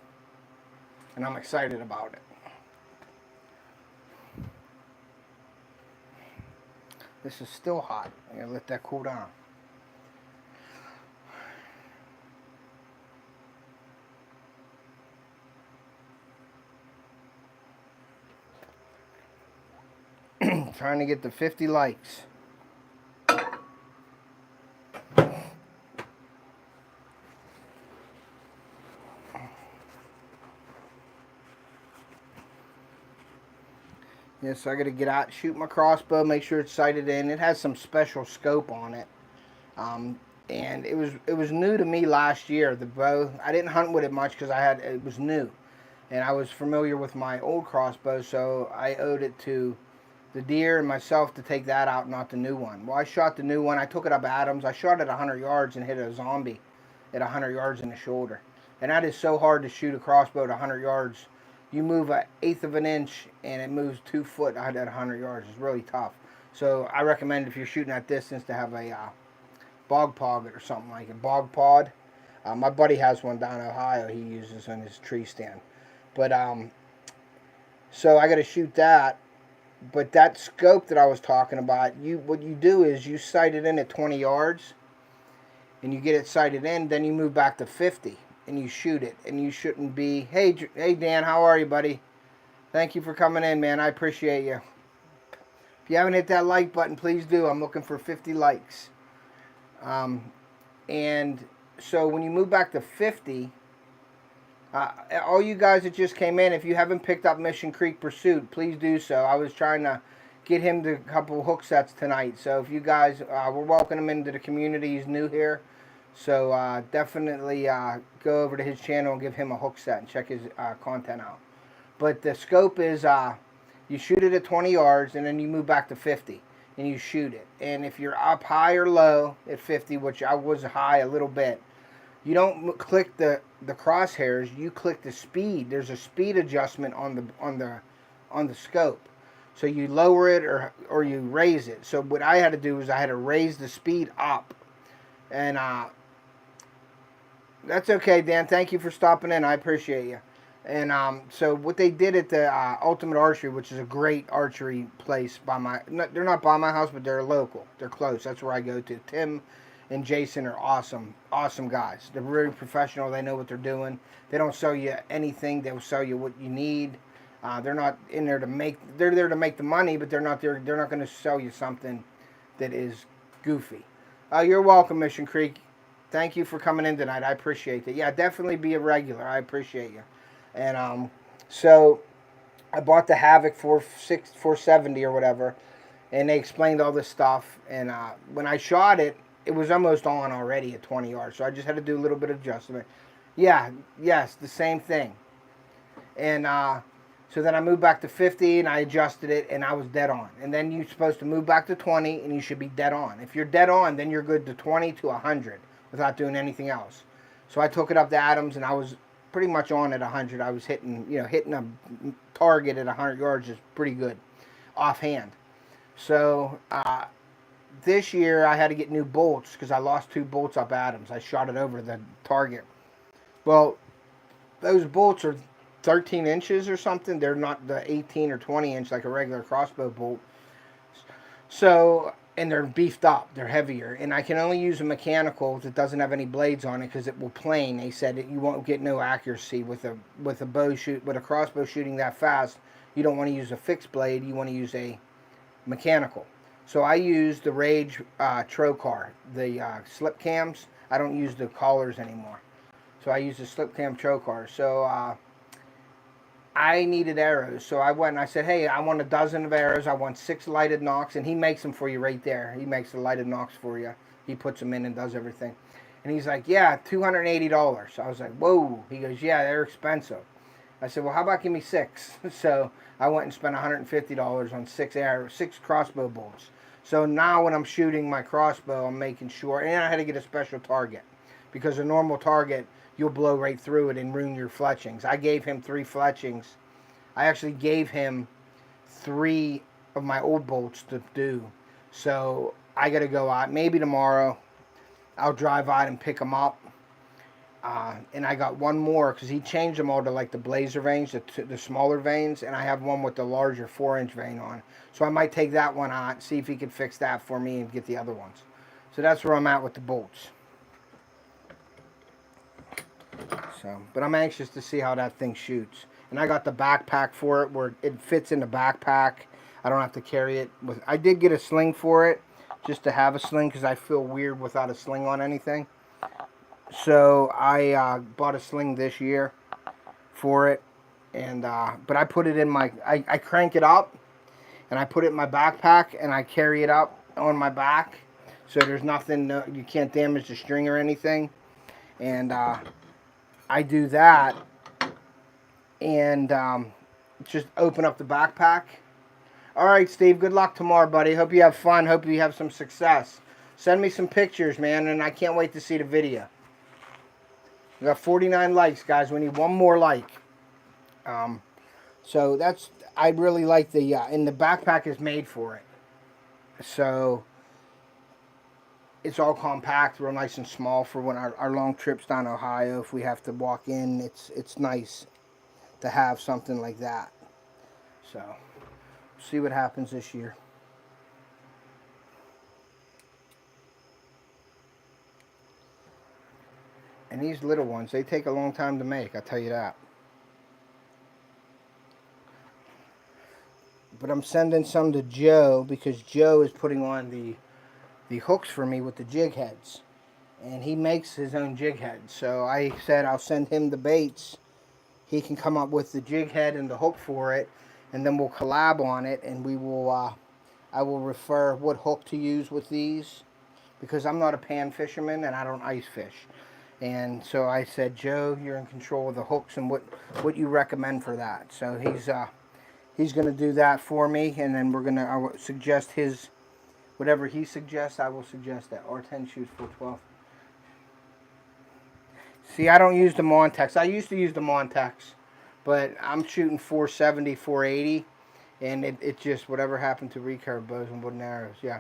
and I'm excited about it. This is still hot. I'm going to let that cool down. Trying to get to 50 likes. Yeah, so I got to get out, shoot my crossbow, make sure it's sighted in. It has some special scope on it. And it was new to me last year. The bow, I didn't hunt with it much because it was new, and I was familiar with my old crossbow, so I owed it to the deer and myself to take that out, not the new one. Well, I shot the new one. I took it up Adams. I shot it 100 yards and hit a zombie at 100 yards in the shoulder, and that is so hard to shoot a crossbow at 100 yards. You move an eighth of an inch and it moves 2 foot at 100 yards. It's really tough. So I recommend if you're shooting at distance to have a bog pod or something like a bog pod. My buddy has one down in Ohio. He uses on his tree stand. But so I got to shoot that. But that scope that I was talking about, what you do is you sight it in at 20 yards, and you get it sighted in. Then you move back to 50, and you shoot it. And you shouldn't be, hey Dan, how are you, buddy? Thank you for coming in, man. I appreciate you. If you haven't hit that like button, please do. I'm looking for 50 likes. And so when you move back to 50, all you guys that just came in, if you haven't picked up Mission Creek Pursuit, please do so. I was trying to get him to a couple hook sets tonight. So if you guys, we're welcoming him into the community. He's new here. So definitely go over to his channel and give him a hook set and check his content out. But the scope is you shoot it at 20 yards and then you move back to 50 and you shoot it. And if you're up high or low at 50, which I was high a little bit, you don't click the crosshairs. You click the speed. There's a speed adjustment on the scope. So you lower it or you raise it. So what I had to do is I had to raise the speed up, and that's okay, Dan. Thank you for stopping in. I appreciate you. And so what they did at the Ultimate Archery, which is a great archery place they're not by my house, but they're local. They're close. That's where I go to. Tim and Jason are awesome guys. They're very professional. They know what they're doing. They don't sell you anything. They'll sell you what you need. They're not in there to make. They're there to make the money, but they're not there. They're not going to sell you something that is goofy. You're welcome, Mission Creek. Thank you for coming in tonight. I appreciate it. Yeah, definitely be a regular. I appreciate you. And so I bought the Havoc 470 or whatever, and they explained all this stuff. And when I shot it, it was almost on already at 20 yards, so I just had to do a little bit of adjustment. Yeah, yes, the same thing. And so then I moved back to 50, and I adjusted it, and I was dead on. And then you're supposed to move back to 20, and you should be dead on. If you're dead on, then you're good to 20 to 100 without doing anything else. So I took it up to Adams, and I was pretty much on at 100. I was hitting a target at 100 yards is pretty good, offhand. So this year I had to get new bolts because I lost 2 bolts up Adams. I shot it over the target. Well, those bolts are 13 inches or something. They're not the 18 or 20 inch like a regular crossbow bolt. So, and they're beefed up. They're heavier. And I can only use a mechanical that doesn't have any blades on it because it will plane. They said that you won't get no accuracy with a crossbow shooting that fast. You don't want to use a fixed blade. You want to use a mechanical. So I use the Rage Trocar, the slip cams. I don't use the collars anymore. So I use the slip cam Trocar. So I needed arrows. So I went and I said, hey, I want a dozen of arrows. I want 6 lighted nocks. And he makes them for you right there. He makes the lighted nocks for you. He puts them in and does everything. And he's like, yeah, $280. I was like, whoa. He goes, yeah, they're expensive. I said, well, how about give me 6? So I went and spent $150 on 6 crossbow bolts. So now when I'm shooting my crossbow, I'm making sure, and I had to get a special target because a normal target, you'll blow right through it and ruin your fletchings. I gave him 3 fletchings. I actually gave him 3 of my old bolts to do. So I got to go out. Maybe tomorrow I'll drive out and pick them up And I got one more because he changed them all to like the blazer veins, the smaller veins, and I have one with the larger 4-inch vein on. So I might take that one out, see if he could fix that for me and get the other ones. So that's where I'm at with the bolts. So, but I'm anxious to see how that thing shoots. And I got the backpack for it where it fits in the backpack. I don't have to carry it. I did get a sling for it, just to have a sling because I feel weird without a sling on anything. So I bought a sling this year for it, and but I put it in my, I crank it up, and I put it in my backpack, and I carry it up on my back, so there's nothing, you can't damage the string or anything, and I do that, and just open up the backpack. All right, Steve, good luck tomorrow, buddy. Hope you have fun. Hope you have some success. Send me some pictures, man, and I can't wait to see the video. We got 49 likes, guys. We need one more like. So that's, I really like the, and the backpack is made for it. So it's all compact, real nice and small for when our long trips down Ohio, if we have to walk in, it's nice to have something like that. So see what happens this year. And these little ones, they take a long time to make, I'll tell you that. But I'm sending some to Joe because Joe is putting on the hooks for me with the jig heads. And he makes his own jig heads. So I said I'll send him the baits. He can come up with the jig head and the hook for it. And then we'll collab on it. And we will, I will refer what hook to use with these. Because I'm not a pan fisherman and I don't ice fish. And so I said, Joe, you're in control of the hooks and what you recommend for that. So he's going to do that for me, and then I will suggest his, whatever he suggests, I will suggest that. R10 shoots 412. See, I don't use the Montex. I used to use the Montex, but I'm shooting 470, 480, and it just, whatever happened to recurve bows and wooden arrows. Yeah.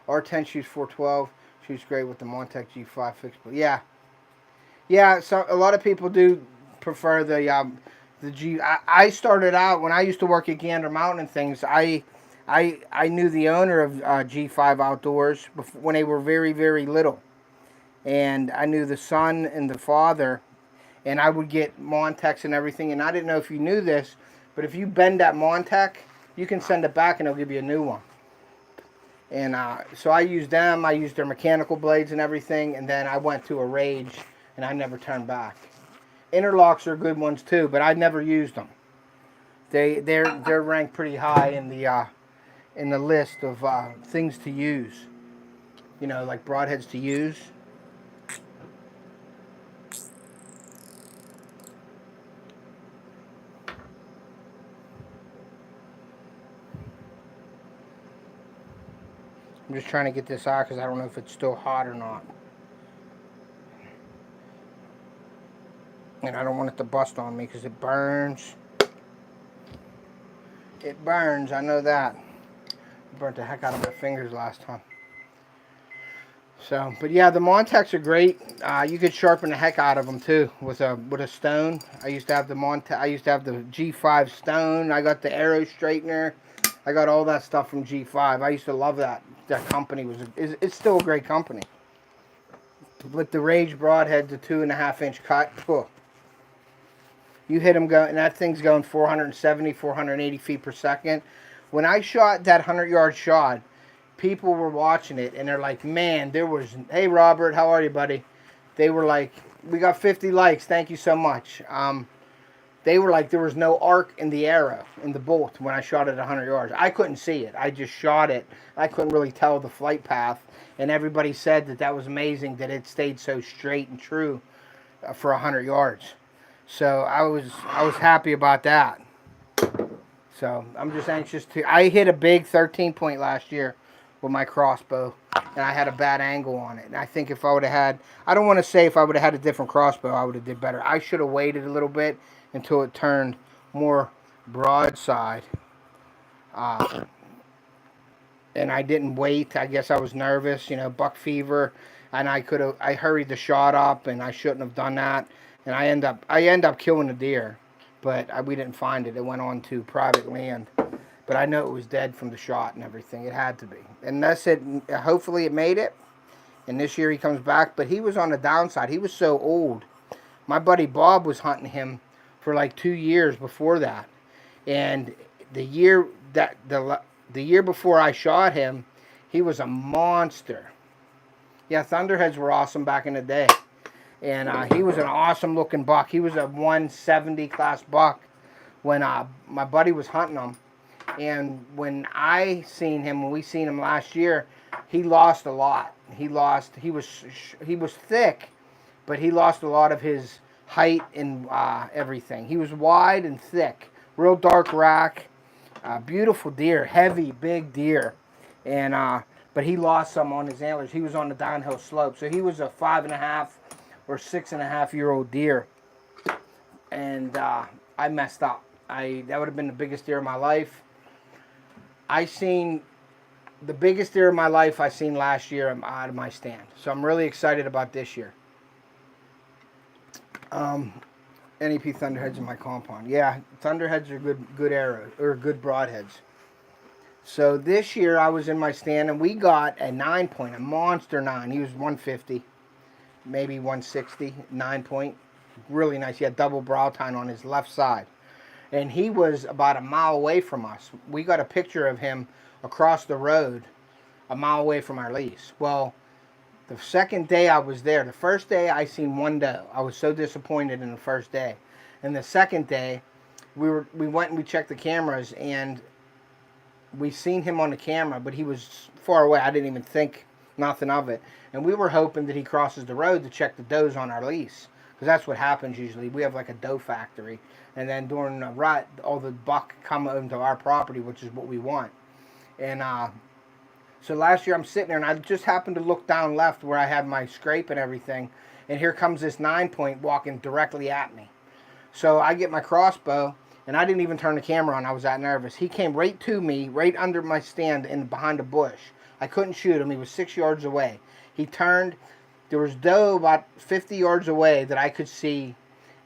R10 shoots 412, shoots great with the Montex G5 fixed. But yeah. Yeah, so a lot of people do prefer the G. I started out when I used to work at Gander Mountain and things. I knew the owner of G5 Outdoors when they were very, very little, and I knew the son and the father, and I would get Montex and everything. And I didn't know if you knew this, but if you bend that Montex, you can send it back and they'll give you a new one. And so I used them. I used their mechanical blades and everything, and then I went to a Rage. And I never turned back. Interlocks are good ones too, but I never used them. They're ranked pretty high in the list of things to use. You know, like broadheads to use. I'm just trying to get this out because I don't know if it's still hot or not. And I don't want it to bust on me because it burns. It burns, I know that. It burnt the heck out of my fingers last time. So, but yeah, the Montex are great. You could sharpen the heck out of them too with a stone. I used to have the G5 stone. I got the arrow straightener. I got all that stuff from G5. I used to love that. That company it's still a great company. With the Rage broadhead, the 2.5-inch cut. Cool. You hit them and that thing's going 470, 480 feet per second. When I shot that 100-yard shot, people were watching it, and they're like, man, hey, Robert, how are you, buddy? They were like, we got 50 likes, thank you so much. They were like, there was no arc in the arrow, in the bolt, when I shot it 100 yards. I couldn't see it. I just shot it. I couldn't really tell the flight path, and everybody said that was amazing that it stayed so straight and true for 100 yards. So I was happy about that. So I'm just anxious to. I hit a big 13 point last year with my crossbow, and I had a bad angle on it. And I think if I would have had, I don't want to say if I would have had a different crossbow, I would have did better. I should have waited a little bit until it turned more broadside. And I didn't wait. I guess I was nervous, buck fever. and I hurried the shot up, and I shouldn't have done that, and I end up killing the deer, but we didn't find it. It went on to private land, but I know it was dead from the shot and everything. It had to be, and that's it. Hopefully it made it, and this year he comes back. But he was on the downside. He was so old. My buddy Bob was hunting him for like 2 years before that, and the year that the year before I shot him, he was a monster. Yeah, Thunderheads were awesome back in the day. And he was an awesome looking buck. He was a 170 class buck when my buddy was hunting him. And when we seen him last year, he lost a lot. He was thick, but he lost a lot of his height and everything. He was wide and thick, real dark rack, beautiful deer, heavy, big deer. And but he lost some on his antlers. He was on the downhill slope, so he was a 5.5 or 6.5-year-old deer. And I messed up. That would have been the biggest deer of my life. The biggest deer of my life I seen last year out of my stand. So I'm really excited about this year. NEP Thunderheads in my compound. Yeah, Thunderheads are good arrows, or good broadheads. So this year I was in my stand and we got a 9-point, a monster 9. He was 150, maybe 160, 9-point. Really nice. He had double brow tine on his left side. And he was about a mile away from us. We got a picture of him across the road, a mile away from our lease. Well, the second day I was there, the first day I seen one doe. I was so disappointed in the first day. And the second day, we went and we checked the cameras, and we seen him on the camera, but he was far away. I didn't even think nothing of it. And we were hoping that he crosses the road to check the does on our lease, because that's what happens usually. We have like a doe factory, and then during the rut, all the buck come into our property, which is what we want. And so last year I'm sitting there, and I just happened to look down left where I had my scrape and everything, and here comes this 9-point walking directly at me. So I get my crossbow, and I didn't even turn the camera on. I was that nervous. He came right to me, right under my stand and behind a bush. I couldn't shoot him. He was 6 yards away. He turned. There was doe about 50 yards away that I could see,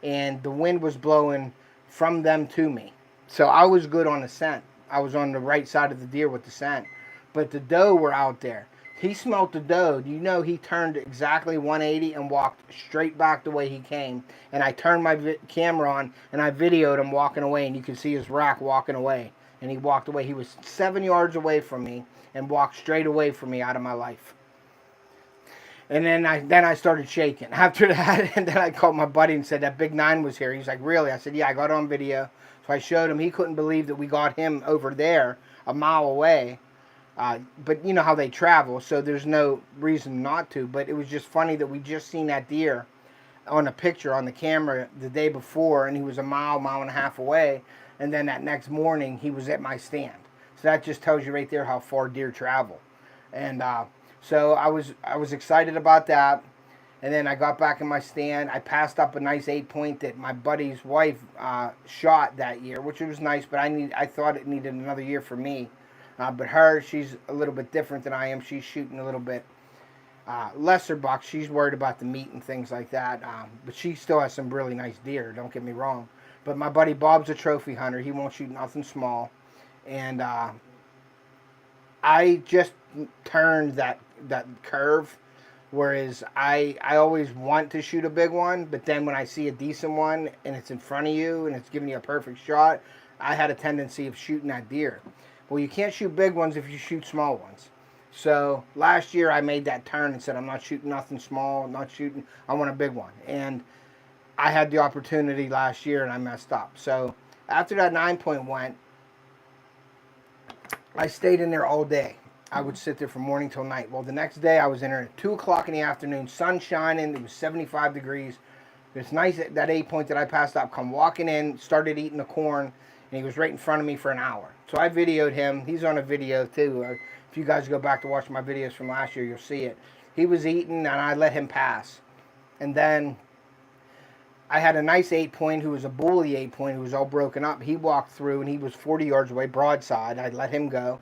and the wind was blowing from them to me. So I was good on the scent. I was on the right side of the deer with the scent. But the doe were out there. He smelt the doe. You know, he turned exactly 180 and walked straight back the way he came. And I turned my camera on, and I videoed him walking away, and you can see his rack walking away. And he walked away. He was 7 yards away from me and walked straight away from me out of my life. And then I started shaking after that. And then I called my buddy and said, that big 9 was here. He's like, really? I said, yeah, I got it on video. So I showed him. He couldn't believe that we got him over there a mile away. But you know how they travel, so there's no reason not to. But it was just funny that we just seen that deer on a picture on the camera the day before, and he was a mile and a half away. And then that next morning, he was at my stand. So that just tells you right there how far deer travel. And so I was excited about that. And then I got back in my stand. I passed up a nice 8-point that my buddy's wife shot that year, which was nice. But I thought it needed another year for me. But she's a little bit different than I am. She's shooting a little bit lesser bucks. She's worried about the meat and things like that. But she still has some really nice deer, don't get me wrong. But my buddy Bob's a trophy hunter. He won't shoot nothing small. And I just turned that curve, whereas I always want to shoot a big one, but then when I see a decent one and it's in front of you and it's giving you a perfect shot, I had a tendency of shooting that deer. Well, you can't shoot big ones if you shoot small ones. So last year I made that turn and said, I'm not shooting nothing small, I want a big one. And I had the opportunity last year and I messed up. So after that 9-point went, I stayed in there all day. I would sit there from morning till night. Well, the next day I was in there at 2 o'clock in the afternoon, sun shining, it was 75 degrees. It's nice that 8-point that I passed up, come walking in, started eating the corn, and he was right in front of me for an hour. So I videoed him. He's on a video too. If you guys go back to watch my videos from last year, you'll see it. He was eating, and I let him pass. And then I had a nice 8-point who was a bully 8-point who was all broken up. He walked through, and he was 40 yards away, broadside. I let him go.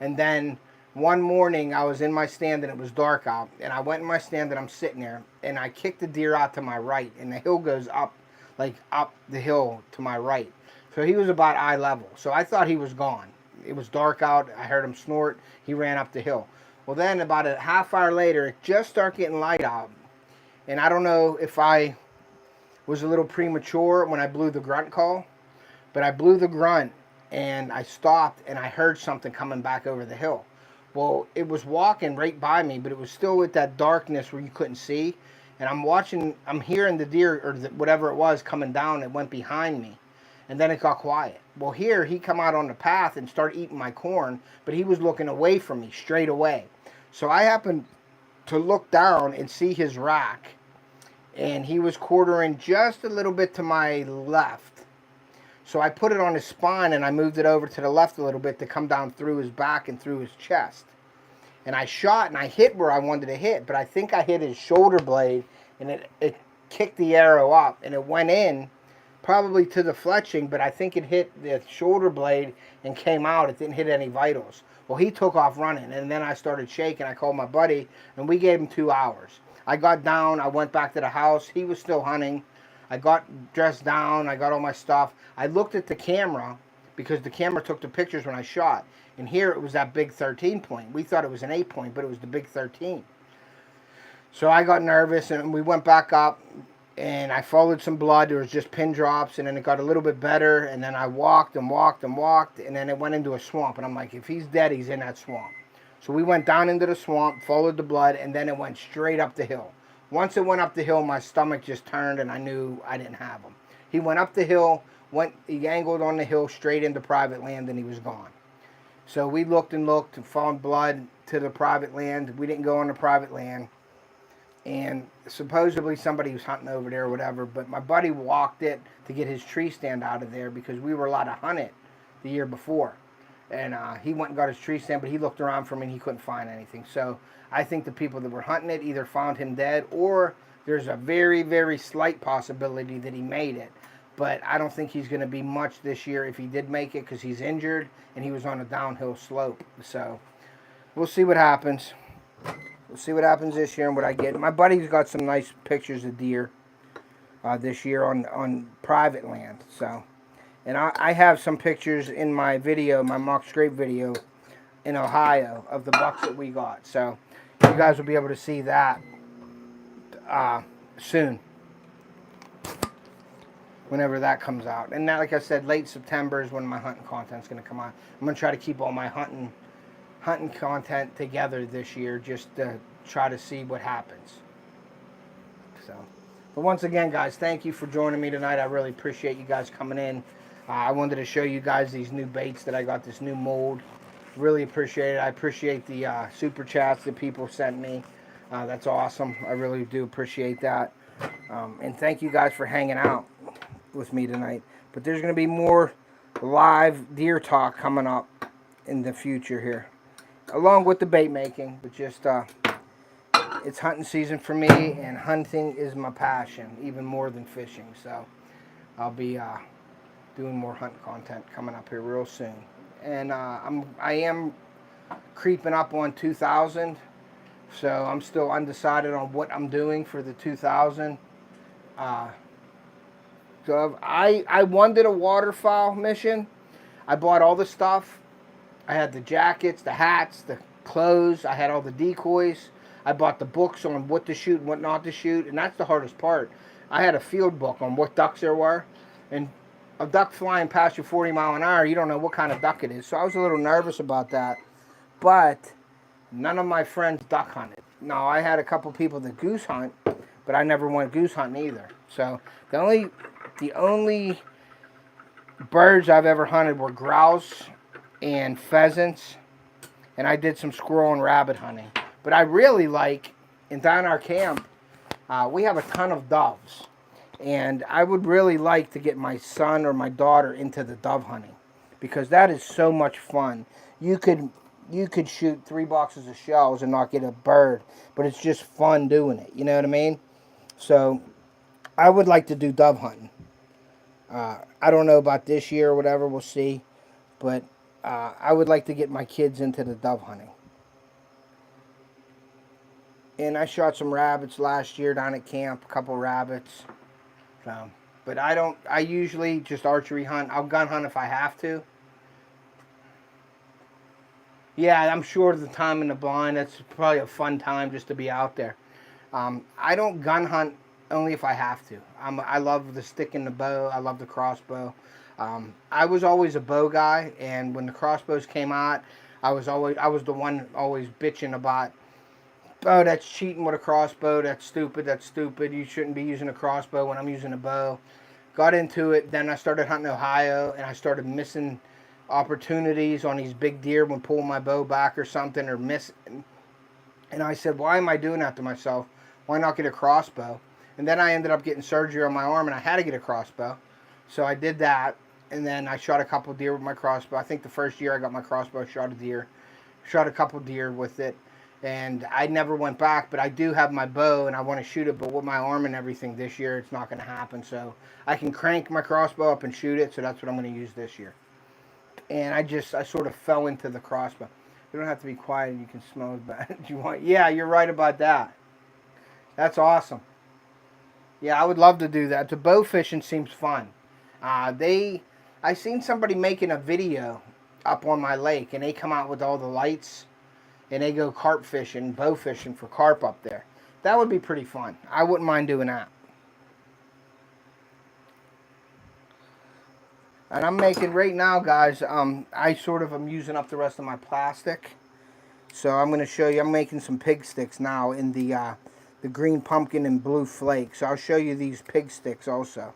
And then one morning I was in my stand and it was dark out, and I went in my stand and I'm sitting there, and I kicked the deer out to my right, and the hill goes up, like up the hill to my right. So he was about eye level. So I thought he was gone. It was dark out. I heard him snort. He ran up the hill. Well, then about a half hour later, it just started getting light out. And I don't know if I was a little premature when I blew the grunt call, but I blew the grunt and I stopped and I heard something coming back over the hill. Well, it was walking right by me, but it was still with that darkness where you couldn't see. And I'm hearing the deer or whatever it was coming down. It went behind me. And then it got quiet. Well, here he come out on the path and started eating my corn, but he was looking away from me, straight away. So I happened to look down and see his rack, and he was quartering just a little bit to my left. So I put it on his spine and I moved it over to the left a little bit to come down through his back and through his chest. And I shot and I hit where I wanted to hit, but I think I hit his shoulder blade, and it kicked the arrow up and it went in probably to the fletching, but I think it hit the shoulder blade and came out. It didn't hit any vitals. Well, he took off running, and then I started shaking. I called my buddy, and we gave him 2 hours. I got down. I went back to the house. He was still hunting. I got dressed down. I got all my stuff. I looked at the camera because the camera took the pictures when I shot, and here it was that big 13 point. We thought it was an 8 point, but it was the big 13. So I got nervous, and we went back up. And I followed some blood. There was just pin drops, and then it got a little bit better. And then I walked and walked and walked, and then it went into a swamp. And I'm like, if he's dead, he's in that swamp. So we went down into the swamp, followed the blood, and then it went straight up the hill. Once it went up the hill, my stomach just turned, and I knew I didn't have him. He went up the hill, he angled on the hill straight into private land, and he was gone. So we looked and looked and found blood to the private land. We didn't go on the private land. And supposedly somebody was hunting over there or whatever, but my buddy walked it to get his tree stand out of there because we were allowed to hunt it the year before. And he went and got his tree stand, but he looked around for me and he couldn't find anything. So I think the people that were hunting it either found him dead, or there's a very, very slight possibility that he made it. But I don't think he's going to be much this year if he did make it, because he's injured and he was on a downhill slope. So we'll see what happens. We'll see what happens this year and what I get. My buddy's got some nice pictures of deer this year on private land. So, and I have some pictures in my video, my mock scrape video in Ohio of the bucks that we got. So you guys will be able to see that soon, whenever that comes out. And that, like I said, late September is when my hunting content's going to come out. I'm going to try to keep all my hunting content together this year, just to try to see what happens. So, but once again, guys, thank you for joining me tonight. I really appreciate you guys coming in. I wanted to show you guys these new baits that I got, this new mold. Really appreciate it. I appreciate the super chats that people sent me. That's awesome. I really do appreciate that. And thank you guys for hanging out with me tonight. But there's going to be more live deer talk coming up in the future here, along with the bait making. But just it's hunting season for me, and hunting is my passion, even more than fishing. So I'll be doing more hunt content coming up here real soon. And I am creeping up on 2,000, so I'm still undecided on what I'm doing for the 2,000. So I wanted a waterfowl mission. I bought all the stuff. I had the jackets, the hats, the clothes. I had all the decoys. I bought the books on what to shoot and what not to shoot, and that's the hardest part. I had a field book on what ducks there were, and a duck flying past you 40 mile an hour, you don't know what kind of duck it is. So I was a little nervous about that, but none of my friends duck hunted. Now, I had a couple people that goose hunt, but I never went goose hunting either. So the only birds I've ever hunted were grouse and pheasants, and I did some squirrel and rabbit hunting. But I really like, and down our camp, we have a ton of doves. And I would really like to get my son or my daughter into the dove hunting, because that is so much fun. You could shoot 3 boxes of shells and not get a bird, but it's just fun doing it. You know what I mean? So I would like to do dove hunting. I don't know about this year or whatever. We'll see. But I would like to get my kids into the dove hunting. And I shot some rabbits last year down at camp, a couple rabbits. So, but I usually just archery hunt. I'll gun hunt if I have to. Yeah, I'm sure the time in the blind, that's probably a fun time just to be out there. I don't gun hunt only if I have to. I love the stick and the bow. I love the crossbow. I was always a bow guy, and when the crossbows came out, I was the one always bitching about, oh, that's cheating with a crossbow. That's stupid. That's stupid. You shouldn't be using a crossbow when I'm using a bow. Got into it. Then I started hunting Ohio, and I started missing opportunities on these big deer when pulling my bow back or something, or missing. And I said, why am I doing that to myself? Why not get a crossbow? And then I ended up getting surgery on my arm, and I had to get a crossbow. So I did that, and then I shot a couple deer with my crossbow. I think the first year I got my crossbow, shot a deer. Shot a couple deer with it. And I never went back, but I do have my bow, and I want to shoot it. But with my arm and everything this year, it's not going to happen. So I can crank my crossbow up and shoot it, so that's what I'm going to use this year. And I sort of fell into the crossbow. You don't have to be quiet, and you can smell it bad. Yeah, you're right about that. That's awesome. Yeah, I would love to do that. The bow fishing seems fun. I seen somebody making a video up on my lake, and they come out with all the lights, and they go carp fishing, bow fishing for carp up there. That would be pretty fun. I wouldn't mind doing that. And I'm making, right now, guys, I sort of am using up the rest of my plastic. So I'm going to show you, I'm making some pig sticks now in the green pumpkin and blue flake. So I'll show you these pig sticks also.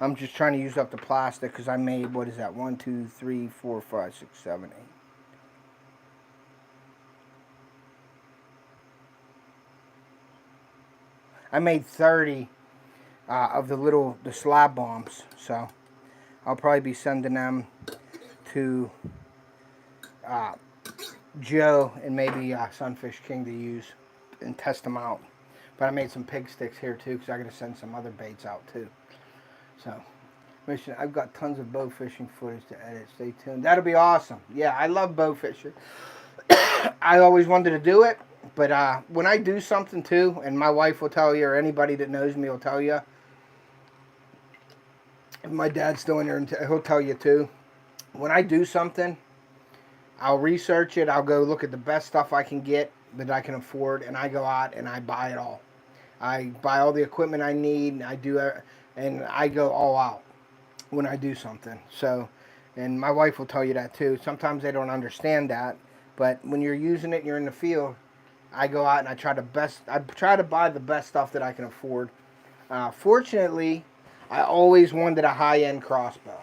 I'm just trying to use up the plastic because I made, what is that, 1, 2, 3, 4, 5, 6, 7, 8. I made 30 of the slab bombs, so I'll probably be sending them to Joe and maybe Sunfish King to use and test them out. But I made some pig sticks here too because I got to send some other baits out too. So, I've got tons of bow fishing footage to edit. Stay tuned. That'll be awesome. Yeah, I love bow fishing. I always wanted to do it. But when I do something too, and my wife will tell you, or anybody that knows me will tell you, if my dad's still in there, and he'll tell you too, when I do something, I'll research it, I'll go look at the best stuff I can get that I can afford, and I go out and I buy it all. I buy all the equipment I need, and I go all out when I do something. So, and my wife will tell you that too. Sometimes they don't understand that, but when you're using it and you're in the field, I go out and I try to buy the best stuff that I can afford. Fortunately, I always wanted a high-end crossbow,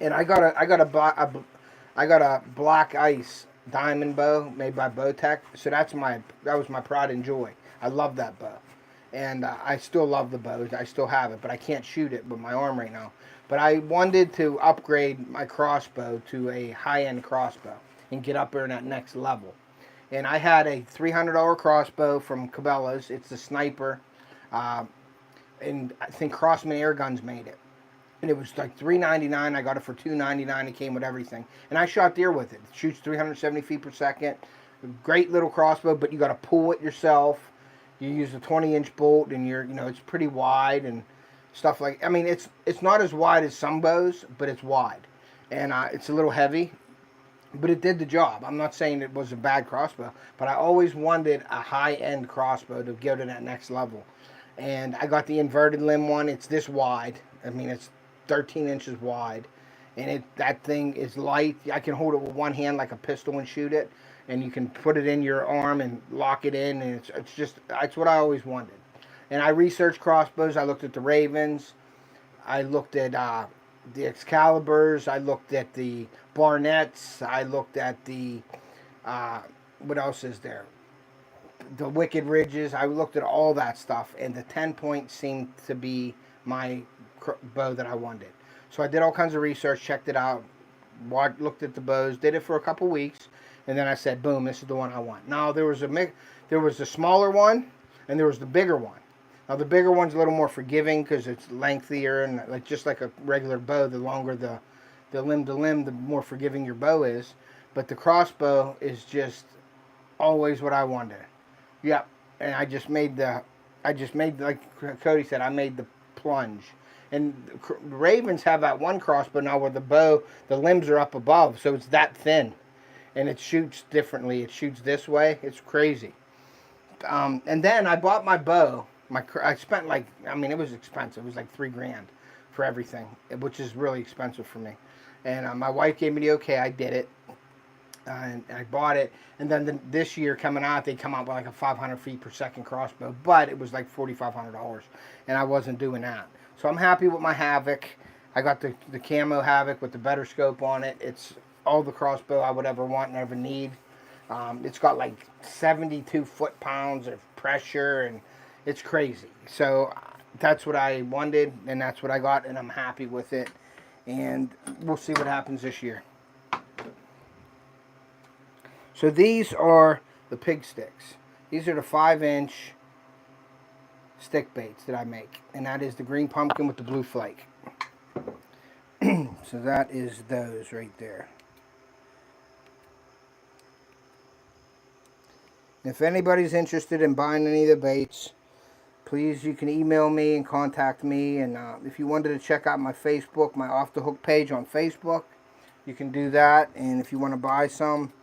and I got a black ice diamond bow made by Bowtech. So that was my pride and joy. I love that bow, and I still love the bow. I still have it, but I can't shoot it with my arm right now. But I wanted to upgrade my crossbow to a high-end crossbow and get up there in that next level. And I had a $300 crossbow from Cabela's. It's the Sniper. And I think Crosman Air Guns made it. And it was like $3.99. I got it for $2.99. It came with everything. And I shot deer with it. It shoots 370 feet per second. Great little crossbow, but you got to pull it yourself. You use a 20-inch bolt, and it's pretty wide and stuff like. I mean, it's not as wide as some bows, but it's wide, and it's a little heavy. But it did the job. I'm not saying it was a bad crossbow, but I always wanted a high-end crossbow to go to that next level. And I got the inverted limb one. It's this wide. I mean, it's 13 inches wide. And that thing is light. I can hold it with one hand like a pistol and shoot it. And you can put it in your arm and lock it in. And it's what I always wanted. And I researched crossbows. I looked at the Ravens. I looked at the Excaliburs. I looked at the Barnetts. I looked at the, what else is there? The Wicked Ridges. I looked at all that stuff, and the 10-point seemed to be my bow that I wanted. So I did all kinds of research, checked it out, looked at the bows, did it for a couple weeks, and then I said, boom, this is the one I want. Now, there was the smaller one, and there was the bigger one. Now, the bigger one's a little more forgiving because it's lengthier, and just like a regular bow, the longer the limb to limb, the more forgiving your bow is. But the crossbow is just always what I wanted. Yep, and I just made like Cody said, I made the plunge. And ravens have that one crossbow now where the bow, the limbs are up above, so it's that thin, and it shoots differently. It shoots this way. It's crazy. And then I bought my bow. I spent like, I mean, it was expensive. It was like $3,000 for everything, which is really expensive for me. And my wife gave me the okay. I did it. And I bought it, and then this year coming out, they come out with like a 500 feet per second crossbow, but it was like $4,500, and I wasn't doing that. So I'm happy with my Havoc. I got the camo Havoc with the better scope on it. It's all the crossbow I would ever want and ever need. It's got like 72 foot-pounds of pressure, and it's crazy. So that's what I wanted, and that's what I got, and I'm happy with it. And we'll see what happens this year. So these are the pig sticks. These are the 5-inch stick baits that I make. And that is the green pumpkin with the blue flake. So that is those right there. If anybody's interested in buying any of the baits, please, you can email me and contact me. And if you wanted to check out my Facebook, my Off the Hook page on Facebook, you can do that. And if you want to buy some,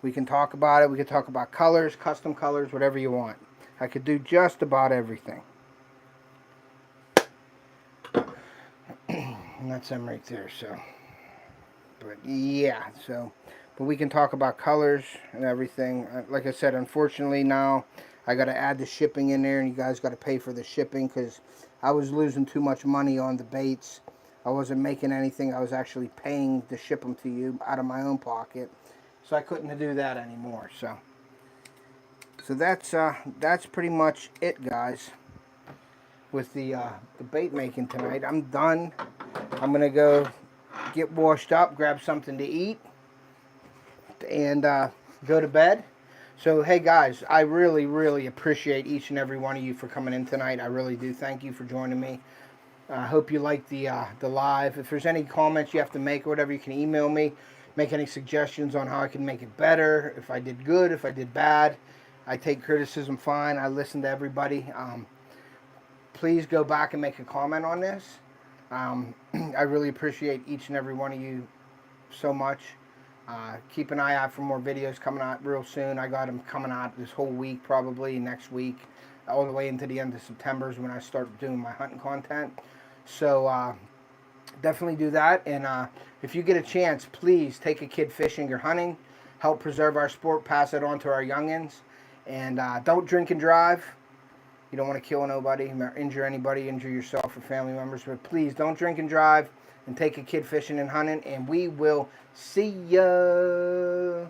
we can talk about it. We can talk about colors, custom colors, whatever you want. I could do just about everything. And that's them right there. So, but yeah, but we can talk about colors and everything. Like I said, unfortunately now I got to add the shipping in there, and you guys got to pay for the shipping because I was losing too much money on the baits. I wasn't making anything. I was actually paying to ship them to you out of my own pocket. So I couldn't do that anymore. So that's pretty much it, guys, with the bait making tonight. I'm done. I'm gonna go get washed up, grab something to eat, and go to bed. So hey guys, I really, really appreciate each and every one of you for coming in tonight. I really do. Thank you for joining me. I hope you like the live. If there's any comments you have to make or whatever, you can email me. Make any suggestions on how I can make it better. If I did good, if I did bad. I take criticism fine. I listen to everybody. Please go back and make a comment on this. I really appreciate each and every one of you so much. Keep an eye out for more videos coming out real soon. I got them coming out this whole week, probably next week, all the way into the end of September is when I start doing my hunting content. So definitely do that. And if you get a chance, please take a kid fishing or hunting. Help preserve our sport. Pass it on to our youngins. And don't drink and drive. You don't want to kill nobody, injure anybody, injure yourself or family members. But please don't drink and drive. And take a kid fishing and hunting. And we will see ya.